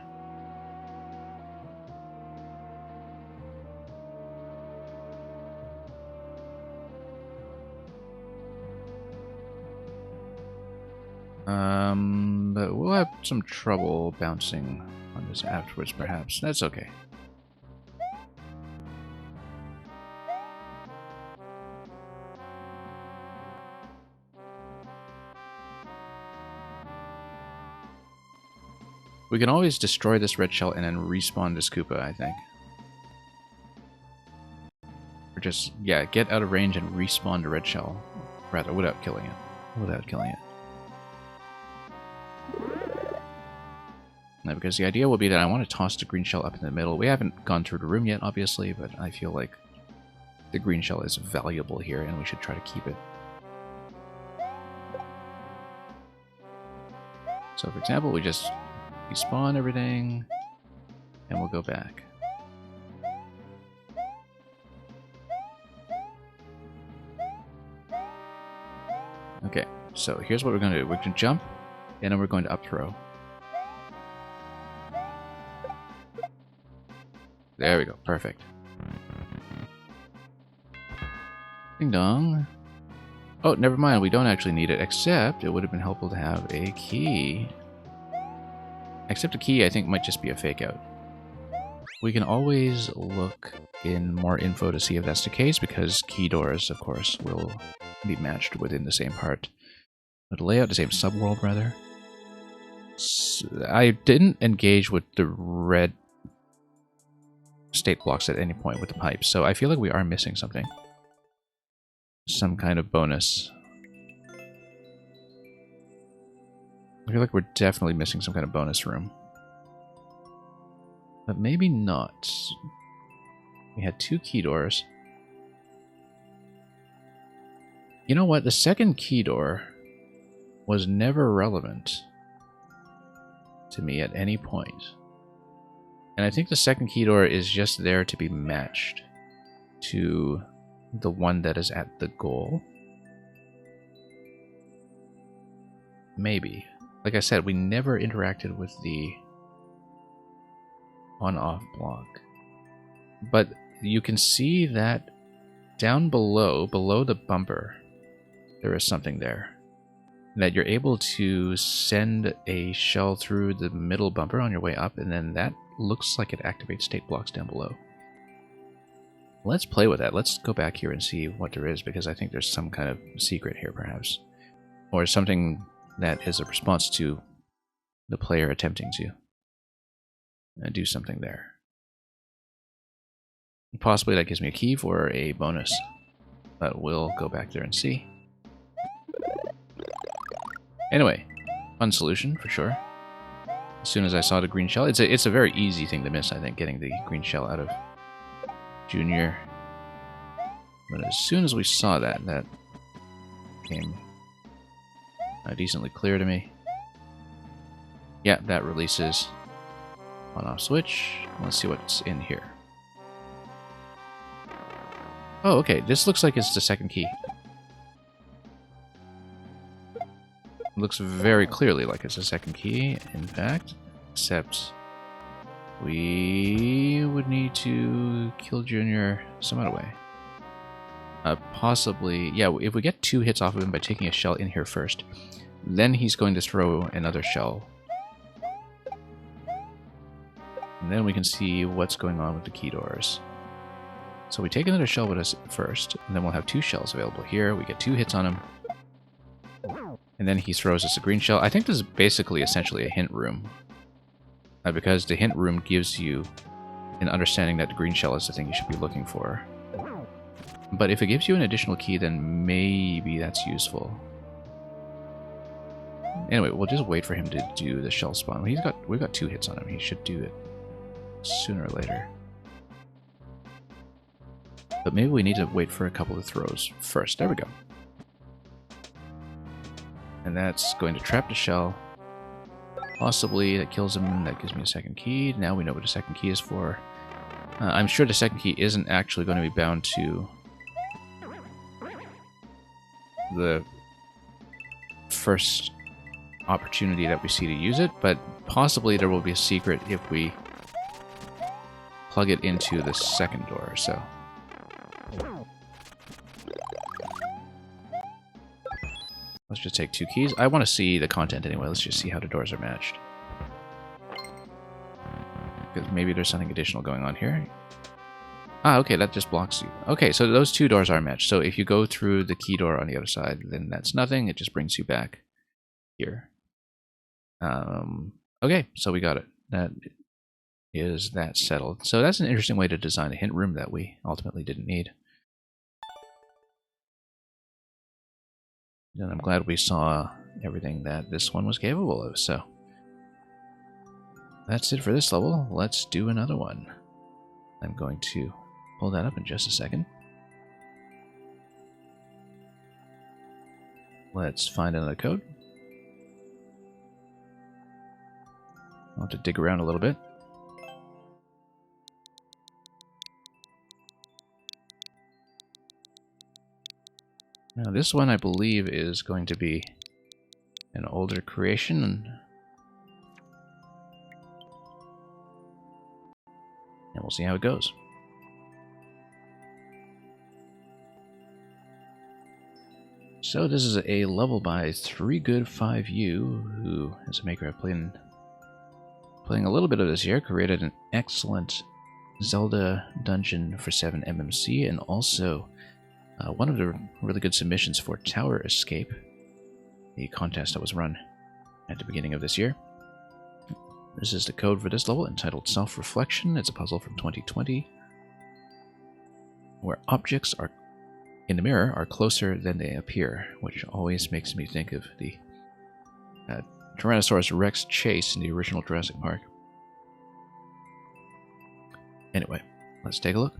But we'll have some trouble bouncing on this afterwards, perhaps. That's okay. We can always destroy this red shell and then respawn this Koopa, I think. Or just, yeah, get out of range and respawn the red shell. Rather, without killing it. Without killing it. Now, because the idea will be that I want to toss the green shell up in the middle. We haven't gone through the room yet, obviously, but I feel like the green shell is valuable here, and we should try to keep it. So, for example, we just respawn everything, and we'll go back. Okay, so here's what we're going to do. We're going to jump, and then we're going to up throw. There we go. Perfect. Ding dong. Oh, never mind. We don't actually need it, except it would have been helpful to have a key. Except a key, I think, might just be a fake out. We can always look in more info to see if that's the case, because key doors, of course, will be matched within the same part. But layout, the same subworld, rather. So I didn't engage with the red state blocks at any point with the pipes, so I feel like we are missing something. Some kind of bonus. I feel like we're definitely missing some kind of bonus room. But maybe not. We had 2 key doors. You know what? The second key door was never relevant to me at any point. And I think the second key door is just there to be matched to the one that is at the goal. Maybe. Like I said, we never interacted with the on-off block. But you can see that down below the bumper, there is something there. That you're able to send a shell through the middle bumper on your way up, and then that looks like it activates state blocks down below. Let's play with that. Let's go back here and see what there is, because I think there's some kind of secret here, perhaps. Or something that is a response to the player attempting to do something there. Possibly that gives me a key for a bonus, but we'll go back there and see. Anyway, fun solution for sure. As soon as I saw the green shell, it's a very easy thing to miss, I think, getting the green shell out of Junior. But as soon as we saw that, that became decently clear to me. Yeah, that releases on-off switch. Let's see what's in here. Oh, okay. This looks like it's the second key. It looks very clearly like it's the second key, in fact, except we would need to kill Junior some other way. Possibly, yeah, if we get 2 hits off of him by taking a shell in here first, then he's going to throw another shell. And then we can see what's going on with the key doors. So we take another shell with us first, and then we'll have 2 shells available here. We get 2 hits on him. And then he throws us a green shell. I think this is basically essentially a hint room. Because the hint room gives you an understanding that the green shell is the thing you should be looking for. But if it gives you an additional key, then maybe that's useful. Anyway, we'll just wait for him to do the shell spawn. We've got 2 hits on him. He should do it sooner or later. But maybe we need to wait for a couple of throws first. There we go. And that's going to trap the shell. Possibly that kills him. That gives me a second key. Now we know what the second key is for. I'm sure the second key isn't actually going to be bound to the first opportunity that we see to use it, but possibly there will be a secret if we plug it into the second door, so. Let's just take 2 keys. I want to see the content anyway. Let's just see how the doors are matched. Because maybe there's something additional going on here. Ah, okay, that just blocks you. Okay, so those 2 doors are matched. So if you go through the key door on the other side, then that's nothing. It just brings you back here. Okay, so we got it. That is that settled. So that's an interesting way to design a hint room that we ultimately didn't need. And I'm glad we saw everything that this one was capable of, so. That's it for this level. Let's do another one. I'm going to pull that up in just a second. Let's find another code. I'll have to dig around a little bit. Now this one I believe is going to be an older creation, and we'll see how it goes. So this is a level by 3good5u, who, as a maker, I've playing a little bit of this year, created an excellent Zelda dungeon for 7MMC, and also one of the really good submissions for Tower Escape, the contest that was run at the beginning of this year. This is the code for this level, entitled Self-Reflection. It's a puzzle from 2020, where objects are in the mirror are closer than they appear, which always makes me think of the Tyrannosaurus Rex chase in the original Jurassic Park. Anyway, let's take a look.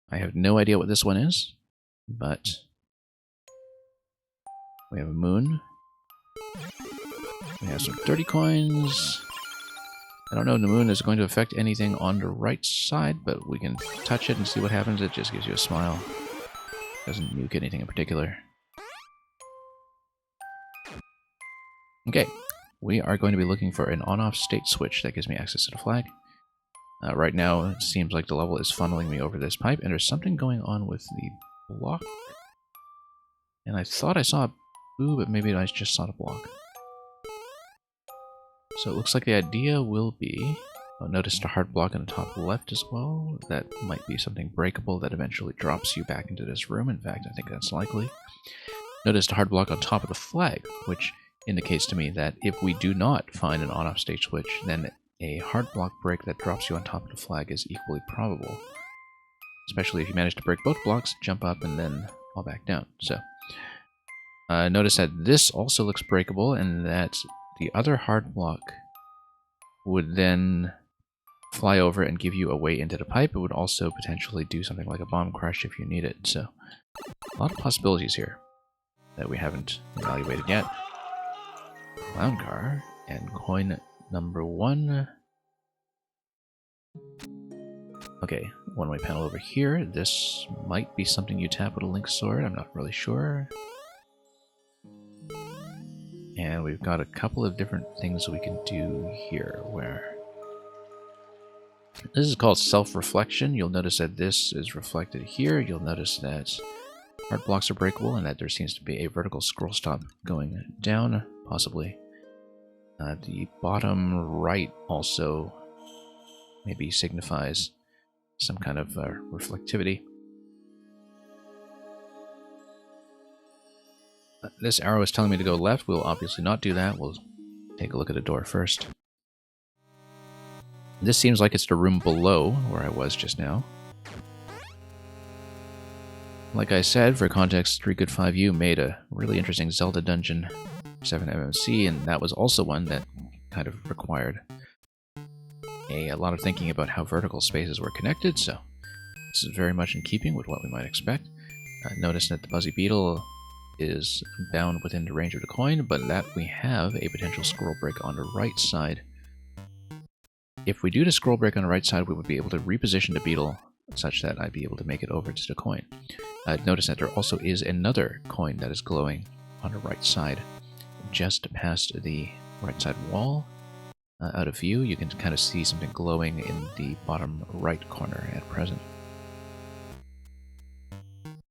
I have no idea what this one is, but we have a moon. We have some 30 coins. I don't know if the moon is going to affect anything on the right side, but we can touch it and see what happens. It just gives you a smile. Doesn't nuke anything in particular. Okay, we are going to be looking for an on-off state switch that gives me access to the flag. Right now, it seems like the level is funneling me over this pipe, and there's something going on with the block. And I thought I saw a boo, but maybe I just saw the block. So it looks like the idea will be... Oh, notice the hard block in the top left as well. That might be something breakable that eventually drops you back into this room. In fact, I think that's likely. Notice the hard block on top of the flag, which indicates to me that if we do not find an on-off state switch, then a hard block break that drops you on top of the flag is equally probable. Especially if you manage to break both blocks, jump up, and then fall back down. So, notice that this also looks breakable, and that the other hard block would then fly over and give you a way into the pipe. It would also potentially do something like a bomb crush if you need it. So, a lot of possibilities here that we haven't evaluated yet. Clown car and coin number 1. Okay, one-way panel over here. This might be something you tap with a link sword. I'm not really sure. And we've got a couple of different things we can do here, where... This is called Self-Reflection. You'll notice that this is reflected here. You'll notice that hard blocks are breakable, and that there seems to be a vertical scroll stop going down, possibly. The bottom right also maybe signifies some kind of reflectivity. This arrow is telling me to go left. We'll obviously not do that. We'll take a look at the door first. This seems like it's the room below where I was just now. Like I said, for context, 3good5u made a really interesting Zelda dungeon 7MMC, and that was also one that kind of required a lot of thinking about how vertical spaces were connected, so this is very much in keeping with what we might expect. Notice that the Buzzy Beetle is bound within the range of the coin, but that we have a potential scroll break on the right side. If we do the scroll break on the right side, we would be able to reposition the beetle such that I'd be able to make it over to the coin. Notice that there also is another coin that is glowing on the right side, just past the right side wall. Out of view, you can kind of see something glowing in the bottom right corner at present.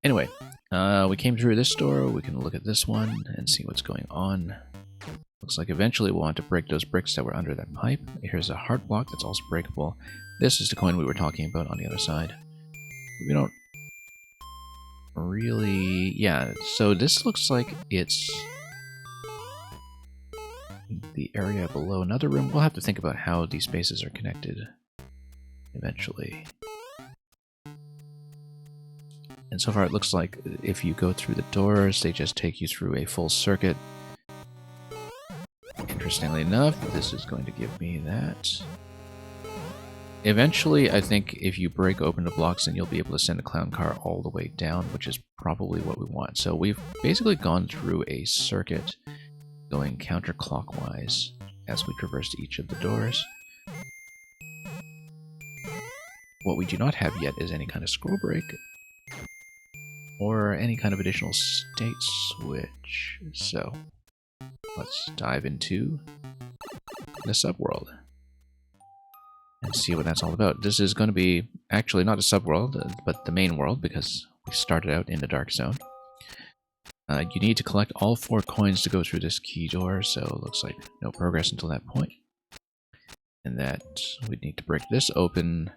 Anyway, we came through this door. We can look at this one and see what's going on. Looks like eventually we'll want to break those bricks that were under that pipe. Here's a heart block that's also breakable. This is the coin we were talking about on the other side. We don't really... Yeah, so this looks like it's the area below another room. We'll have to think about how these spaces are connected eventually. And so far it looks like if you go through the doors, they just take you through a full circuit. Interestingly enough, this is going to give me that. Eventually, I think if you break open the blocks, then you'll be able to send the clown car all the way down, which is probably what we want. So we've basically gone through a circuit going counterclockwise as we traversed each of the doors. What we do not have yet is any kind of scroll break or any kind of additional state switch. So let's dive into the subworld and see what that's all about. This is going to be actually not a subworld, but the main world, because we started out in the Dark Zone. You need to collect all 4 coins to go through this key door, so it looks like no progress until that point. And that we need to break this open,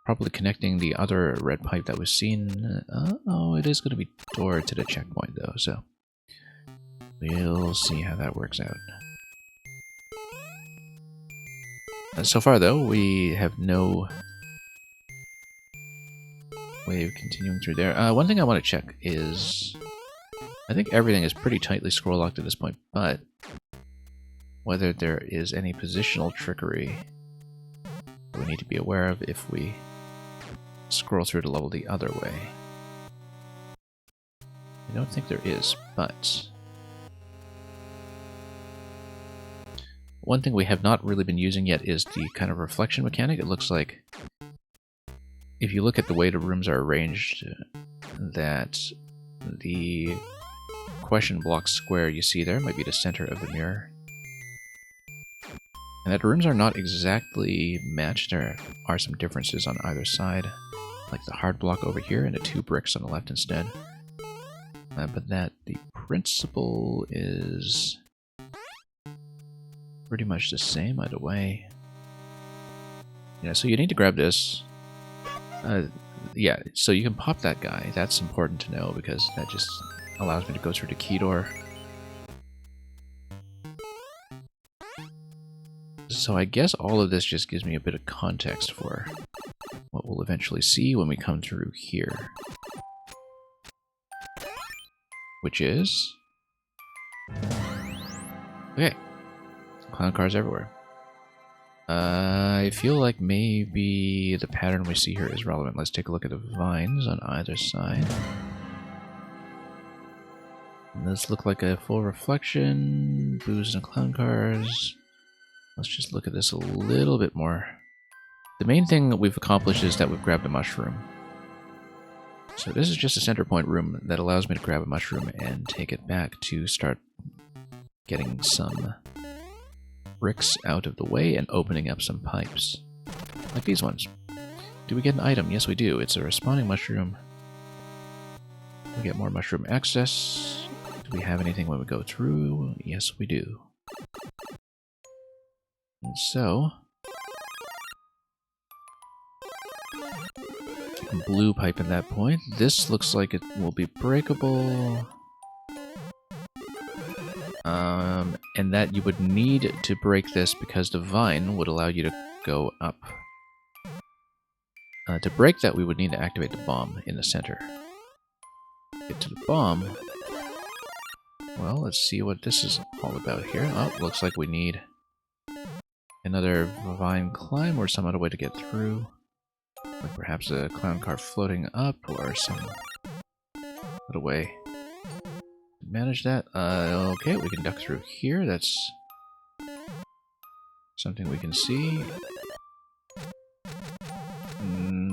probably connecting the other red pipe that was seen. Oh, it is going to be door to the checkpoint though, so we'll see how that works out. So far though, we have no way of continuing through there. One thing I want to check is, I think everything is pretty tightly scroll locked at this point, but whether there is any positional trickery that we need to be aware of if we scroll through the level the other way. I don't think there is, but one thing we have not really been using yet is the kind of reflection mechanic. It looks like if you look at the way the rooms are arranged, that the question block square you see there might be the center of the mirror. And that the rooms are not exactly matched. There are some differences on either side, like the hard block over here and the 2 bricks on the left instead. But that the principle is pretty much the same either way. Yeah, so you need to grab this. Yeah, so you can pop that guy. That's important to know because that just allows me to go through the key door. So I guess all of this just gives me a bit of context for what we'll eventually see when we come through here. Which is... okay. Clown cars everywhere. I feel like maybe the pattern we see here is relevant. Let's take a look at the vines on either side. And those look like a full reflection. Booze and clown cars. Let's just look at this a little bit more. The main thing that we've accomplished is that we've grabbed a mushroom. So this is just a center point room that allows me to grab a mushroom and take it back to start getting some bricks out of the way and opening up some pipes. Like these ones. Do we get an item? Yes, we do. It's a respawning mushroom. We get more mushroom access. Do we have anything when we go through? Yes, we do. And so... blue pipe at that point. This looks like it will be breakable. And that you would need to break this because the vine would allow you to go up. To break that, we would need to activate the bomb in the center. Get to the bomb. Well, let's see what this is all about here. Oh, looks like we need another vine climb or some other way to get through. Like perhaps a clown car floating up or some other way to manage that. Okay, we can duck through here. That's something we can see.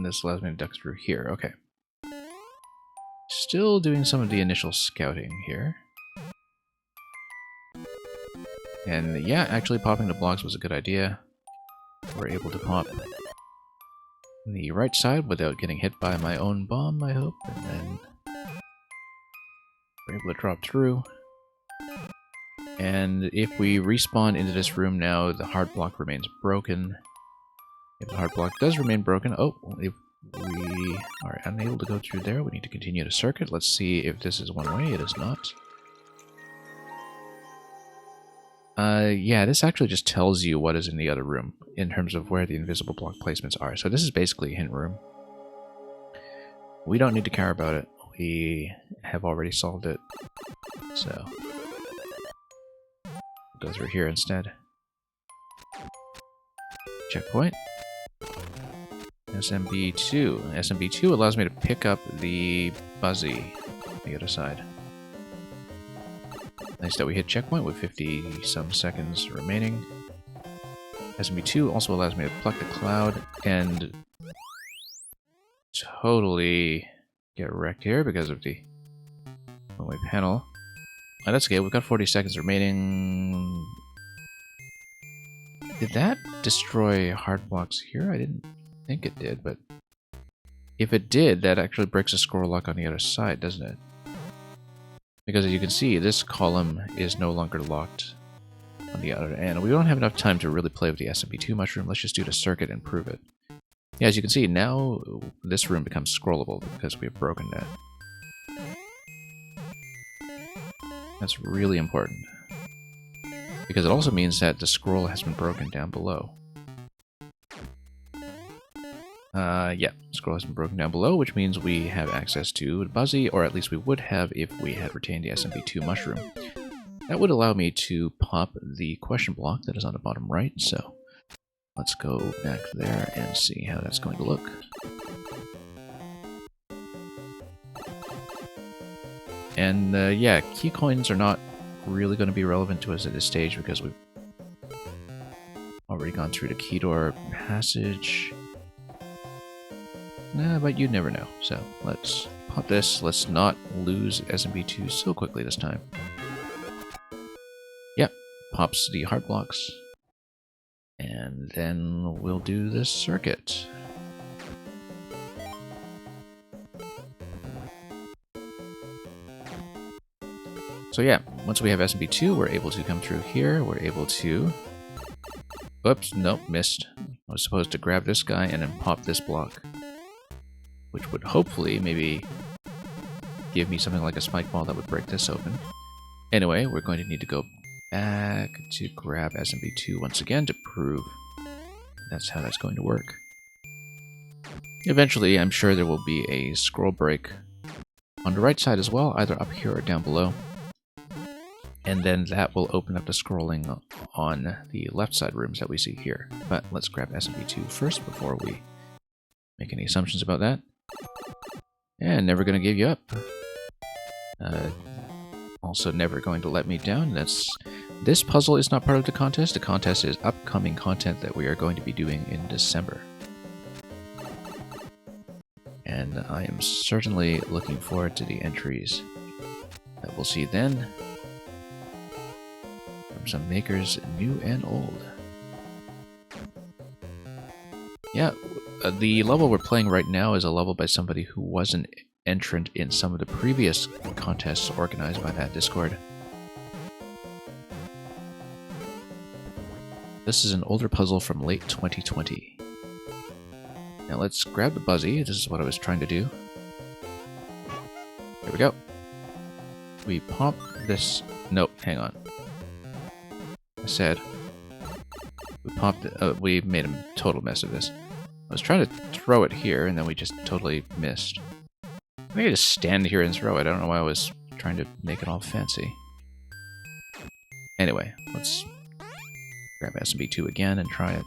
This allows me to duck through here. Okay. Still doing some of the initial scouting here. And yeah, actually popping the blocks was a good idea. We're able to pop the right side without getting hit by my own bomb, I hope, and then we're able to drop through. And if we respawn into this room now, the hard block remains broken. If the hard block does remain broken, oh, if we are unable to go through there, we need to continue the circuit. Let's see if this is one way. It is not. Yeah, this actually just tells you what is in the other room in terms of where the invisible block placements are. So this is basically a hint room. We don't need to care about it. We have already solved it. So go through here instead. Checkpoint. SMB2. SMB2 allows me to pick up the Buzzy on the other side. Nice that we hit checkpoint with 50-some seconds remaining. SMB2 also allows me to pluck the cloud, and totally get wrecked here because of the one-way panel. Oh, that's okay. We've got 40 seconds remaining. Did that destroy hard blocks here? I didn't think it did, but if it did, that actually breaks a scroll lock on the other side, doesn't it? Because as you can see, this column is no longer locked on the other end. We don't have enough time to really play with the SMP2 mushroom. Let's just do the circuit and prove it. Yeah, as you can see, now this room becomes scrollable because we have broken that. That's really important. Because it also means that the scroll has been broken down below. Yeah, scroll has been broken down below, which means we have access to the Buzzy, or at least we would have if we had retained the SMP2 mushroom. That would allow me to pop the question block that is on the bottom right, so let's go back there and see how that's going to look. And yeah, key coins are not really going to be relevant to us at this stage because we've already gone through the key door passage. But you never know. So let's pop this. Let's not lose SMP2 so quickly this time. Yep, pops the heart blocks. And then we'll do this circuit. So yeah, once we have SMP2, we're able to come through here. We're able to... Oops, nope, missed. I was supposed to grab this guy and then pop this block, which would hopefully maybe give me something like a spike ball that would break this open. Anyway, we're going to need to go back to grab SMP2 once again to prove that's how that's going to work. Eventually, I'm sure there will be a scroll break on the right side as well, either up here or down below. And then that will open up the scrolling on the left side rooms that we see here. But let's grab SMP2 first before we make any assumptions about that. And never going to give you up. Also never going to let me down. This puzzle is not part of the contest. The contest is upcoming content that we are going to be doing in December. And I am certainly looking forward to the entries that we'll see then. From some makers new and old. Yeah, the level we're playing right now is a level by somebody who was an entrant in some of the previous contests organized by that Discord. This is an older puzzle from late 2020. Now let's grab the Buzzy. This is what I was trying to do. Here we go. We pop this... Nope, hang on. I said we popped it. We made a total mess of this. I was trying to throw it here, and then we just totally missed. Maybe just stand here and throw it. I don't know why I was trying to make it all fancy. Anyway, let's grab SMP2 again and try it.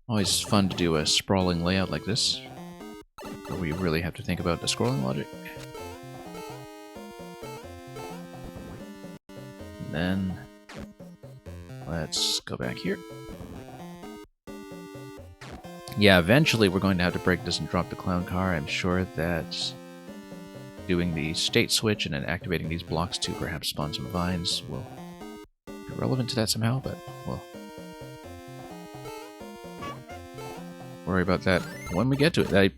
Always fun to do a sprawling layout like this, where we really have to think about the scrolling logic. And then let's go back here. Yeah, eventually we're going to have to break this and drop the clown car. I'm sure that doing the state switch and then activating these blocks to perhaps spawn some vines will be relevant to that somehow, but we'll worry about that when we get to it.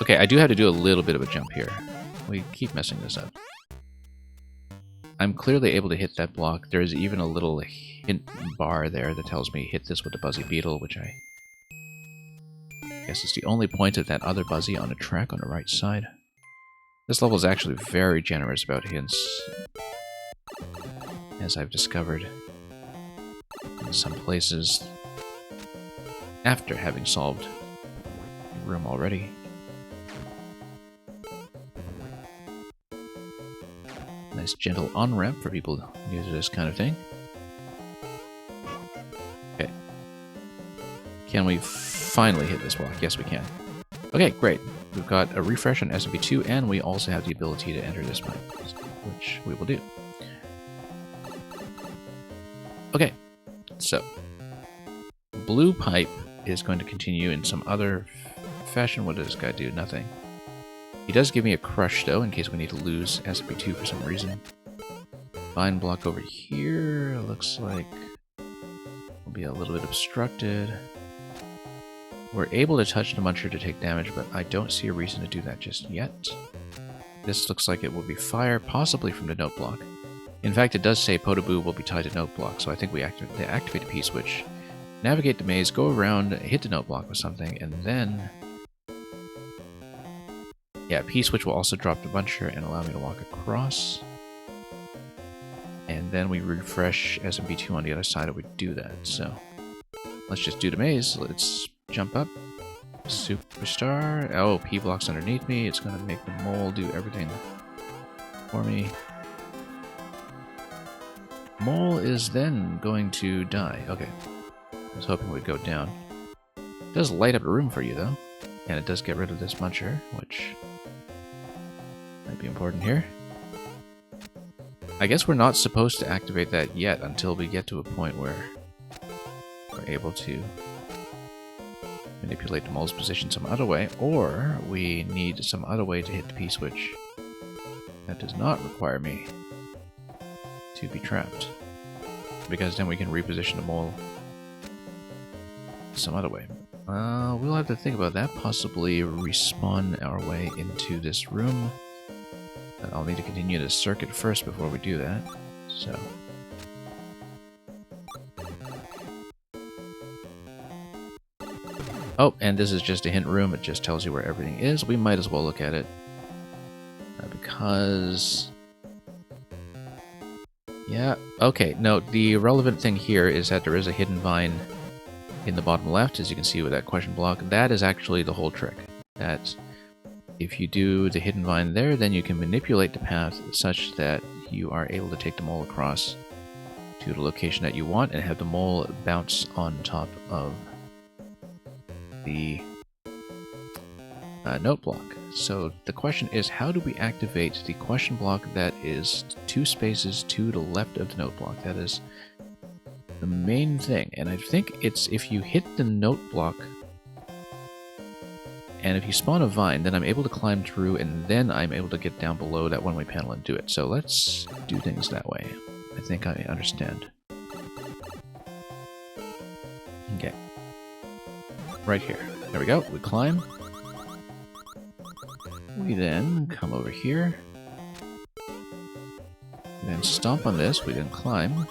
Okay, I do have to do a little bit of a jump here. We keep messing this up. I'm clearly able to hit that block. There's even a little hint bar there that tells me hit this with the Buzzy Beetle, which I guess is the only point of that other Buzzy on a track on the right side. This level is actually very generous about hints, as I've discovered in some places after having solved the room already. Nice gentle on-ramp for people new to this kind of thing. Okay. Can we finally hit this block? Yes, we can. Okay, great. We've got a refresh on SMP2, and we also have the ability to enter this pipe, which we will do. Okay, so blue pipe is going to continue in some other fashion. What does this guy do? Nothing. He does give me a crush, though, in case we need to lose SMP2 for some reason. Vine block over here looks like will be a little bit obstructed. We're able to touch the Muncher to take damage, but I don't see a reason to do that just yet. This looks like it will be fire, possibly from the note block. In fact, it does say Podoboo will be tied to note block, so I think we activate a P-switch, navigate the maze, go around, hit the note block with something, and then... yeah, P-switch will also drop the Muncher and allow me to walk across. And then we refresh SMP2 on the other side, and we do that, so... let's just do the maze. Let's jump up. Superstar. Oh, P block's underneath me. It's going to make the mole do everything for me. Mole is then going to die. Okay. I was hoping it would go down. It does light up a room for you, though. And it does get rid of this Muncher, which might be important here. I guess we're not supposed to activate that yet until we get to a point where we're able to manipulate the mole's position some other way, or we need some other way to hit the P-switch that does not require me to be trapped, because then we can reposition the mole some other way. We'll have to think about that, possibly respawn our way into this room. I'll need to continue the circuit first before we do that, so... oh, and this is just a hint room. It just tells you where everything is. We might as well look at it. Because... yeah, okay. No, the relevant thing here is that there is a hidden vine in the bottom left, as you can see with that question block. That is actually the whole trick. That if you do the hidden vine there, then you can manipulate the path such that you are able to take the mole across to the location that you want and have the mole bounce on top of the note block. So the question is, how do we activate the question block that is 2 spaces to the left of the note block? That is the main thing, and I think it's if you hit the note block and if you spawn a vine, then I'm able to climb through, and then I'm able to get down below that one-way panel and do it. So let's do things that way. I think I understand. Okay. Right here. There we go. We climb. We then come over here. We then stomp on this. We then climb.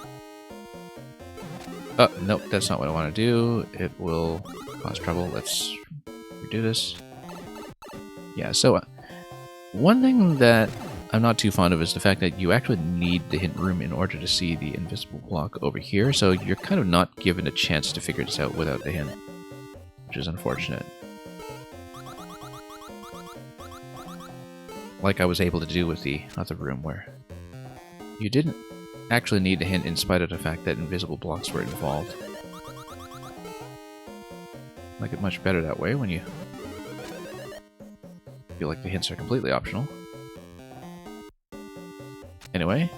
Oh, nope, that's not what I want to do. It will cause trouble. Let's redo this. Yeah, so one thing that I'm not too fond of is the fact that you actually need the hint room in order to see the invisible block over here, so you're kind of not given a chance to figure this out without the hint, which is unfortunate. Like I was able to do with the other room, where you didn't actually need the hint in spite of the fact that invisible blocks were involved. I like it much better that way when you feel like the hints are completely optional. Anyway,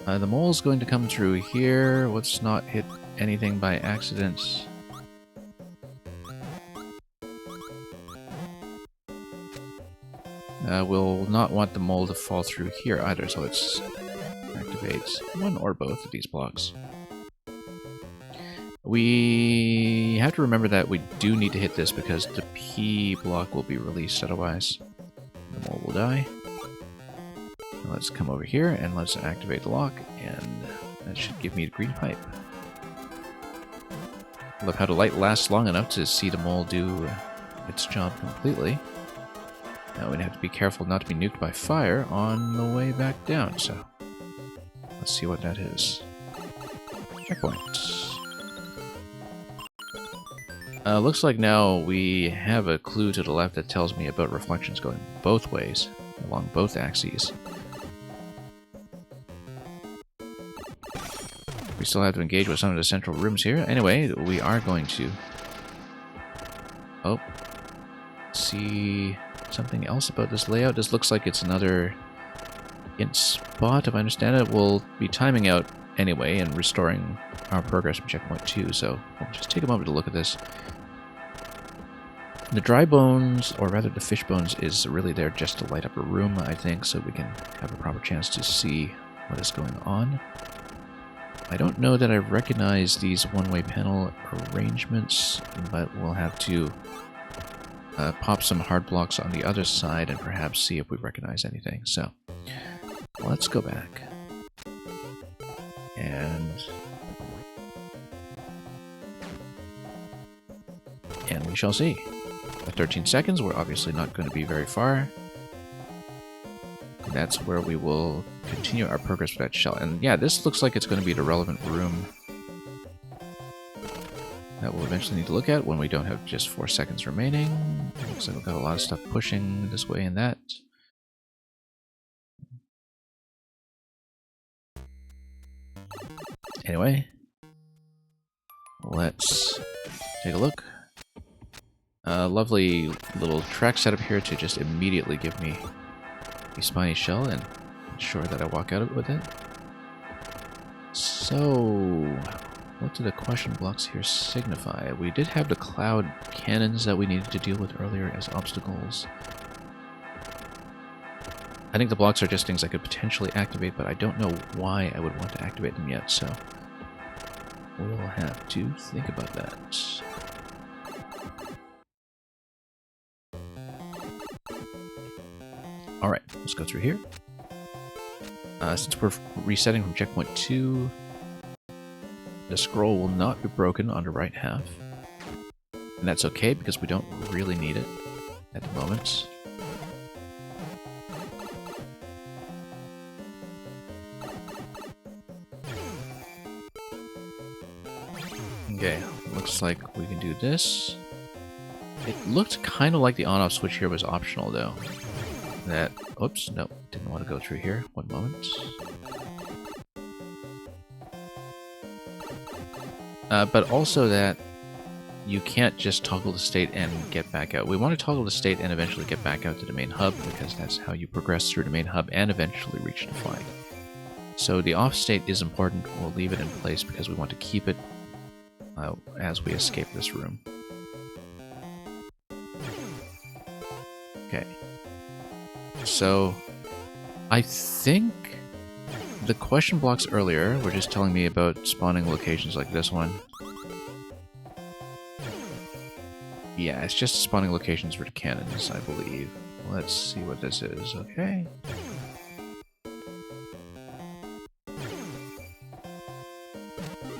the mole's going to come through here. Let's not hit anything by accident. We'll not want the mole to fall through here either, so let's activate one or both of these blocks. We have to remember that we do need to hit this because the P block will be released, otherwise the mole will die. Now let's come over here and let's activate the lock, and that should give me the green pipe. Look how the light lasts long enough to see the mole do its job completely. Now we'd have to be careful not to be nuked by fire on the way back down, so let's see what that is. Checkpoint. Looks like now we have a clue to the left that tells me about reflections going both ways, along both axes. We still have to engage with some of the central rooms here. Anyway, we are going to... oh. See something else about this layout. This looks like it's another hint spot, if I understand it. We'll be timing out anyway and restoring our progress from checkpoint 2, so we'll just take a moment to look at this. The dry bones, or rather the fish bones, is really there just to light up a room, I think, so we can have a proper chance to see what is going on. I don't know that I recognize these one-way panel arrangements, but we'll have to pop some hard blocks on the other side and perhaps see if we recognize anything. So, let's go back. And we shall see. At 13 seconds, we're obviously not going to be very far. That's where we will continue our progress with that shell. And yeah, this looks like it's going to be the relevant room that we'll eventually need to look at when we don't have just 4 seconds remaining. Looks like we've got a lot of stuff pushing this way and that. Anyway, let's take a look. Lovely little track setup here to just immediately give me a spiny shell and ensure that I walk out of it with it. So, what do the question blocks here signify? We did have the cloud cannons that we needed to deal with earlier as obstacles. I think the blocks are just things I could potentially activate, but I don't know why I would want to activate them yet, so we'll have to think about that. Alright, let's go through here. Since we're resetting from checkpoint 2, the scroll will not be broken on the right half. And that's okay, because we don't really need it at the moment. Okay, looks like we can do this. It looked kind of like the on-off switch here was optional, though. That, oops, no, didn't want to go through here. One moment. But also that you can't just toggle the state and get back out. We want to toggle the state and eventually get back out to the main hub, because that's how you progress through the main hub and eventually reach the flag. So the off state is important. We'll leave it in place because we want to keep it as we escape this room. Okay. So, I think the question blocks earlier were just telling me about spawning locations like this one. Yeah, it's just spawning locations for the cannons, I believe. Let's see what this is, okay?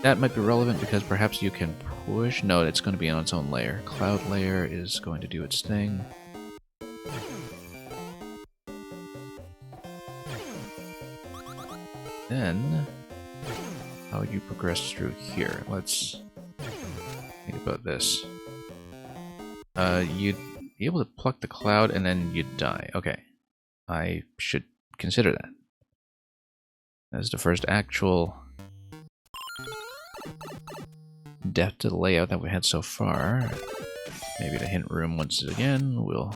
That might be relevant because perhaps you can push... No, it's going to be on its own layer. Cloud layer is going to do its thing. Then, how would you progress through here? Let's think about this. You'd be able to pluck the cloud and then you'd die. Okay. I should consider that. As the first actual death to the layout that we had so far. Maybe the hint room once again will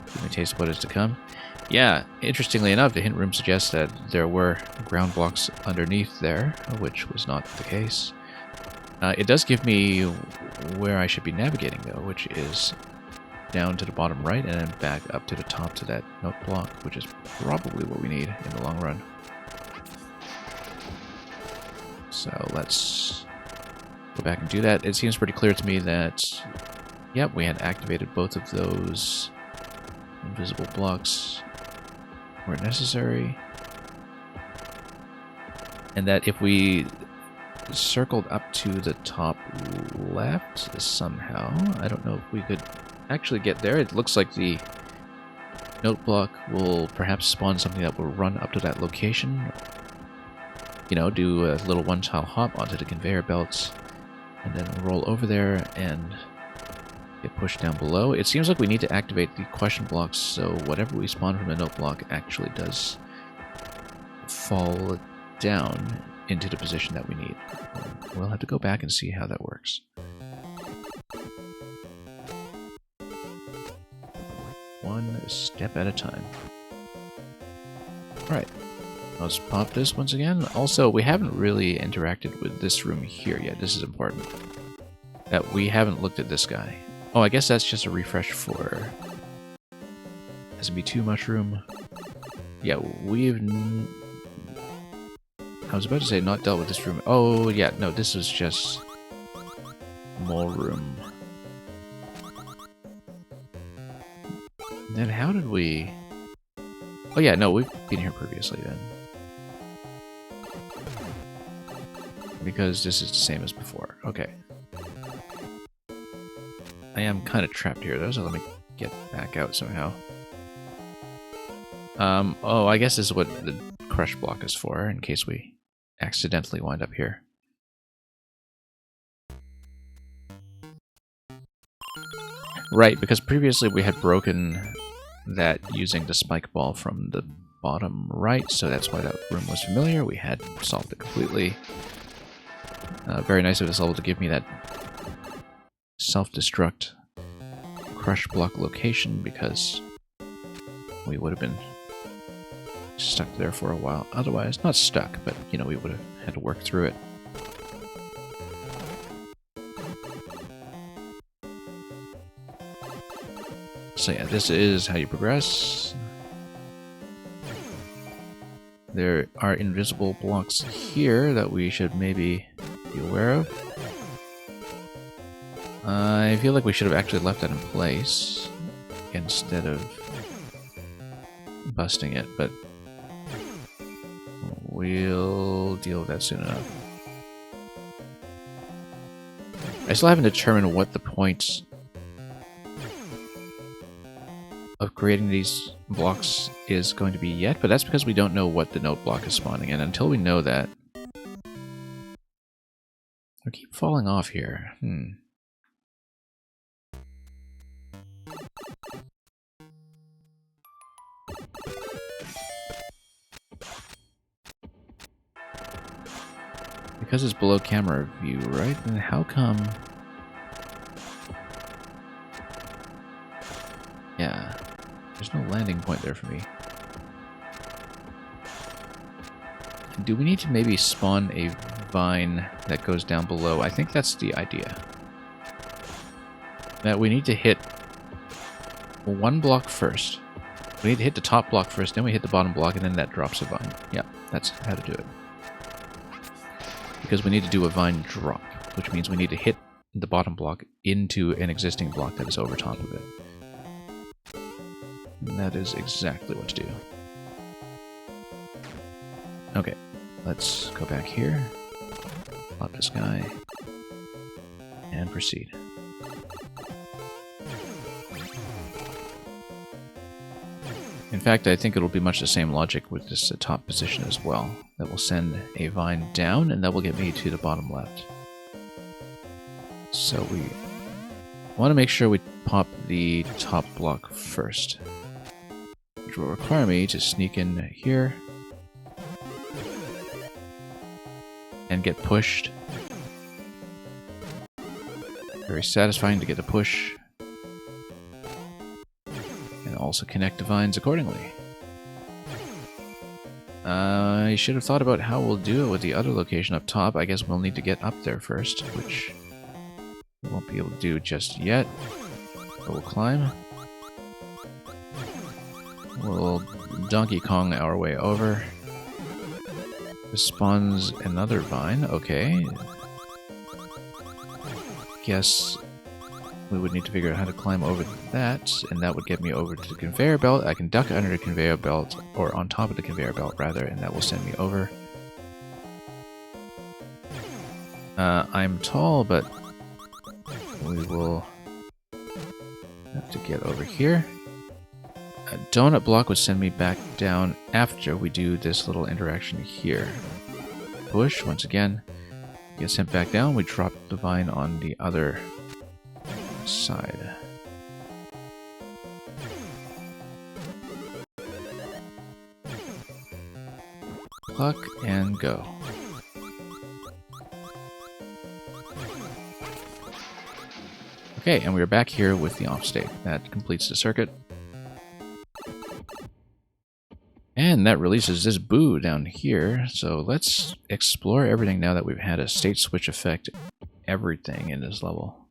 give me a taste of what is to come. Yeah, interestingly enough, the hint room suggests that there were ground blocks underneath there, which was not the case. It does give me where I should be navigating, though, which is down to the bottom right and then back up to the top to that note block, which is probably what we need in the long run. So let's go back and do that. It seems pretty clear to me that, yep, we had activated both of those invisible blocks where necessary. And that if we circled up to the top left somehow, I don't know if we could actually get there. It looks like the note block will perhaps spawn something that will run up to that location. You know, do a little one-tile hop onto the conveyor belts, and then roll over there and get pushed down below. It seems like we need to activate the question blocks, so whatever we spawn from the note block actually does fall down into the position that we need. We'll have to go back and see how that works. One step at a time. Alright. Let's pop this once again. Also, we haven't really interacted with this room here yet. This is important. That we haven't looked at this guy. Oh, I guess that's just a refresh for SMB2 mushroom. Yeah, I was about to say not dealt with this room. Oh, yeah, no, this was just mole room. Then how did we... Oh, yeah, no, we've been here previously then. Because this is the same as before. Okay. I am kind of trapped here, though, so let me get back out somehow. Oh, I guess this is what the crush block is for, in case we accidentally wind up here. Right, because previously we had broken that using the spike ball from the bottom right, so that's why that room was familiar. We had solved it completely. Very nice of this level to give me that self-destruct crush block location, because we would have been stuck there for a while. Otherwise, not stuck, but, you know, we would have had to work through it. So yeah, this is how you progress. There are invisible blocks here that we should maybe be aware of. I feel like we should have actually left that in place instead of busting it, but we'll deal with that soon enough. I still haven't determined what the point of creating these blocks is going to be yet, but that's because we don't know what the note block is spawning, and until we know that... I keep falling off here. Because it's below camera view, right? And how come... Yeah, there's no landing point there for me. Do we need to maybe spawn a vine that goes down below? I think that's the idea. That we need to hit one block first. We need to hit the top block first, then we hit the bottom block, and then that drops a vine. Yeah, that's how to do it. Because we need to do a vine drop, which means we need to hit the bottom block into an existing block that is over top of it. And that is exactly what to do. Okay, let's go back here, pop this guy, and proceed. In fact, I think it'll be much the same logic with this top position as well. That will send a vine down, and that will get me to the bottom left. So we want to make sure we pop the top block first, which will require me to sneak in here and get pushed. Very satisfying to get a push. And also connect the vines accordingly. I should have thought about how we'll do it with the other location up top. I guess we'll need to get up there first, which we won't be able to do just yet. But we'll climb. We'll Donkey Kong our way over. This spawns another vine. Okay. Guess we would need to figure out how to climb over that, and that would get me over to the conveyor belt. I can duck under the conveyor belt, or on top of the conveyor belt rather, and that will send me over. I'm tall, but we will have to get over here. A donut block would send me back down after we do this little interaction here. Push, once again, get sent back down. We drop the vine on the other side. Pluck and go. Okay, and we're back here with the off state. That completes the circuit. And that releases this boo down here. So let's explore everything now that we've had a state switch effect everything in this level,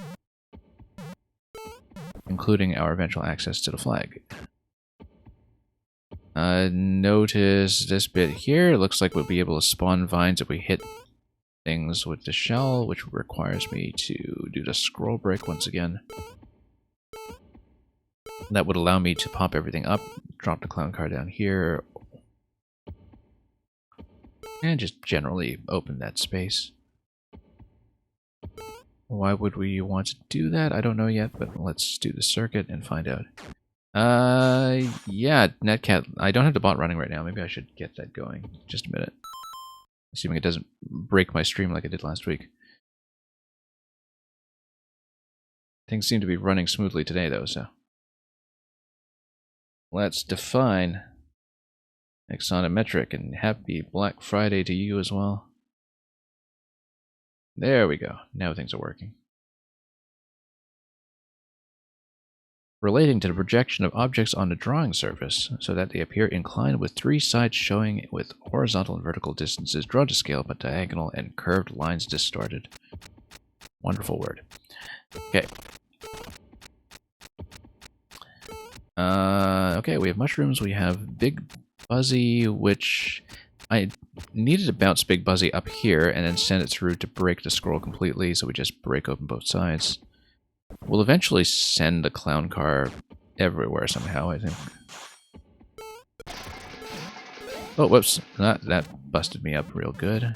including our eventual access to the flag. Notice this bit here. It looks like we'll be able to spawn vines if we hit things with the shell, which requires me to do the scroll break once again. That would allow me to pop everything up, drop the clown car down here, and just generally open that space. Why would we want to do that? I don't know yet, but let's do the circuit and find out. Yeah, Netcat. I don't have the bot running right now. Maybe I should get that going. Just a minute. Assuming it doesn't break my stream like it did last week. Things seem to be running smoothly today, though, so. Let's define Exonometric, and happy Black Friday to you as well. There we go. Now things are working. Relating to the projection of objects on the drawing surface so that they appear inclined with 3 sides showing with horizontal and vertical distances drawn to scale but diagonal and curved lines distorted. Wonderful word. Okay. Okay, we have mushrooms, we have Big Buzzy, which I needed to bounce Big Buzzy up here and then send it through to break the scroll completely, so we just break open both sides. We'll eventually send the clown car everywhere somehow, I think. Oh, whoops. That busted me up real good.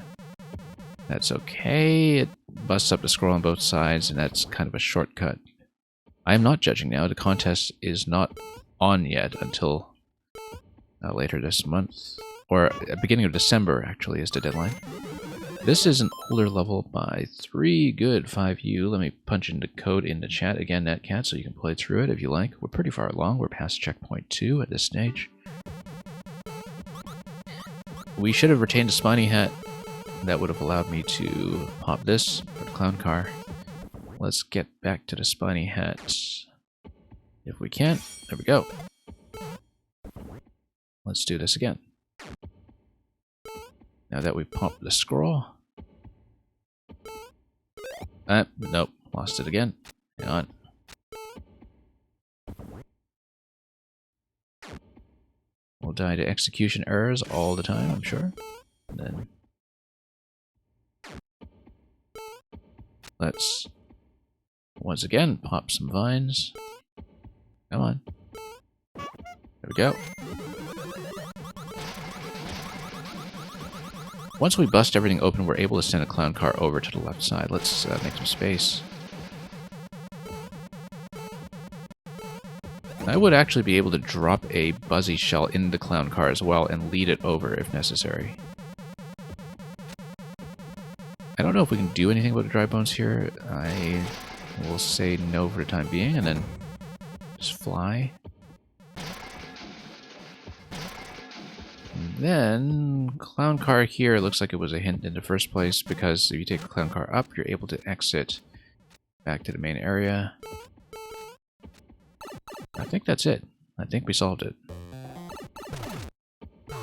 That's okay. It busts up the scroll on both sides, and that's kind of a shortcut. I am not judging now. The contest is not on yet until later this month. Or beginning of December, actually, is the deadline. This is an older level by 3 good 5U. Let me punch in the code in the chat again, Netcat, so you can play through it if you like. We're pretty far along. We're past checkpoint 2 at this stage. We should have retained a spiny hat. That would have allowed me to pop this for the clown car. Let's get back to the spiny hat. If we can. There we go. Let's do this again. Now that we popped the scroll. Nope. Lost it again. Hang on. We'll die to execution errors all the time, I'm sure. And then let's once again pop some vines. Come on. There we go. Once we bust everything open, we're able to send a clown car over to the left side. Let's make some space. I would actually be able to drop a Buzzy shell in the clown car as well and lead it over if necessary. I don't know if we can do anything about the dry bones here. I will say no for the time being and then just fly. And then clown car here looks like it was a hint in the first place because if you take the clown car up, you're able to exit back to the main area. I think that's it. I think we solved it.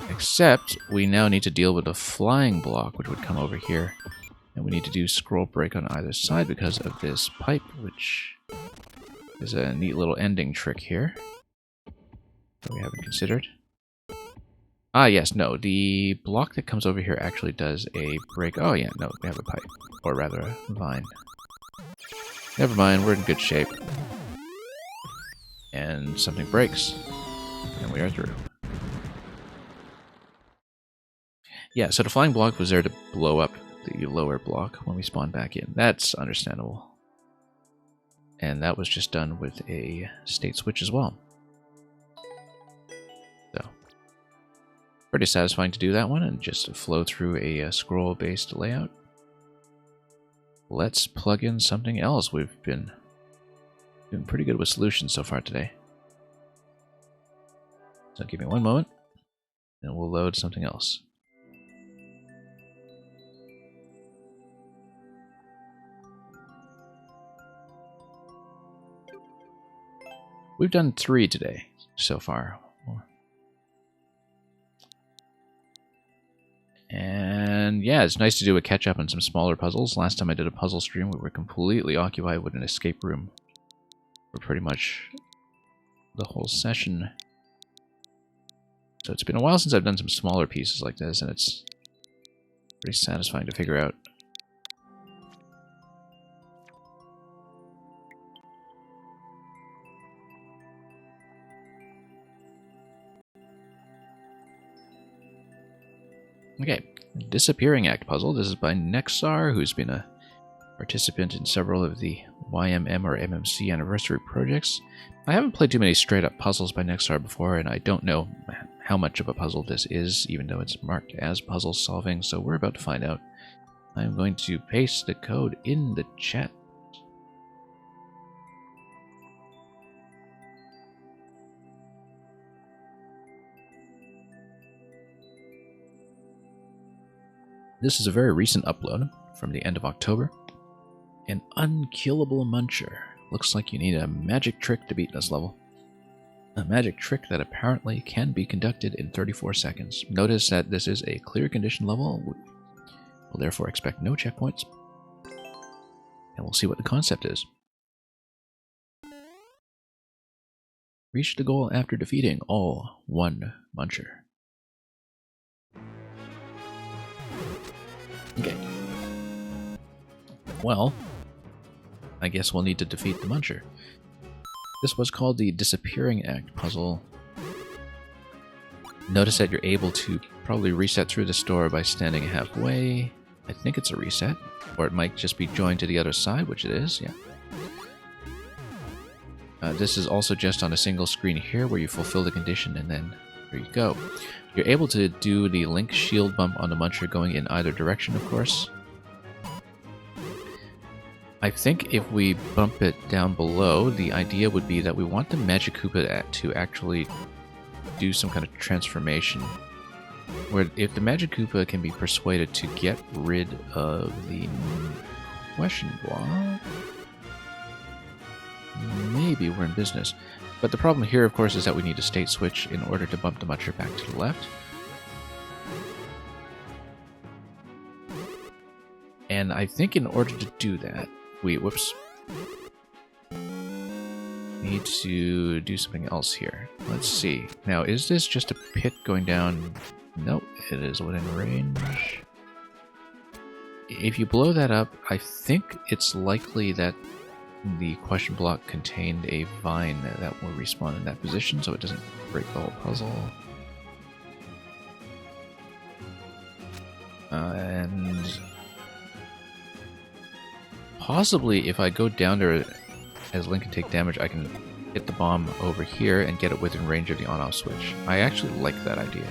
Except we now need to deal with a flying block, which would come over here. And we need to do scroll break on either side because of this pipe, which is a neat little ending trick here that we haven't considered. Ah, yes, no. The block that comes over here actually does a break. Oh, yeah, no, we have a pipe. Or rather, a vine. Never mind, we're in good shape. And something breaks. And we are through. Yeah, so the flying block was there to blow up the lower block when we spawn back in. That's understandable. And that was just done with a state switch as well. So, pretty satisfying to do that one and just flow through a scroll-based layout. Let's plug in something else. We've been doing pretty good with solutions so far today. So give me one moment, and we'll load something else. We've done 3 today so far. yeah, it's nice to do a catch-up on some smaller puzzles. Last time I did a puzzle stream, we were completely occupied with an escape room for pretty much the whole session. So it's been a while since I've done some smaller pieces like this, and it's pretty satisfying to figure out. Okay, Disappearing Act puzzle. This is by Nexar, who's been a participant in several of the YMM or MMC anniversary projects. I haven't played too many straight-up puzzles by Nexar before, and I don't know how much of a puzzle this is, even though it's marked as puzzle solving, so we're about to find out. I'm going to paste the code in the chat. This is a very recent upload from the end of October. An unkillable muncher. Looks like you need a magic trick to beat this level. A magic trick that apparently can be conducted in 34 seconds. Notice that this is a clear condition level. We'll therefore expect no checkpoints. And we'll see what the concept is. Reach the goal after defeating all one muncher. Okay. Well, I guess we'll need to defeat the muncher. This was called the Disappearing Act puzzle. Notice that you're able to probably reset through the store by standing halfway. I think it's a reset. Or it might just be joined to the other side, which it is, yeah. This is also just on a single screen here where you fulfill the condition and then there you go. You're able to do the Link shield bump on the muncher going in either direction, of course. I think if we bump it down below, the idea would be that we want the Magic Koopa to actually do some kind of transformation. Where if the Magic Koopa can be persuaded to get rid of the question block, maybe we're in business. But the problem here, of course, is that we need a state switch in order to bump the muncher back to the left. And I think in order to do that, we need to do something else here. Let's see. Now, is this just a pit going down? Nope, it is within range. If you blow that up, I think it's likely that the question block contained a vine that will respawn in that position, so it doesn't break the whole puzzle. And possibly if I go down there as Link can take damage, I can hit the bomb over here and get it within range of the on-off switch. I actually like that idea.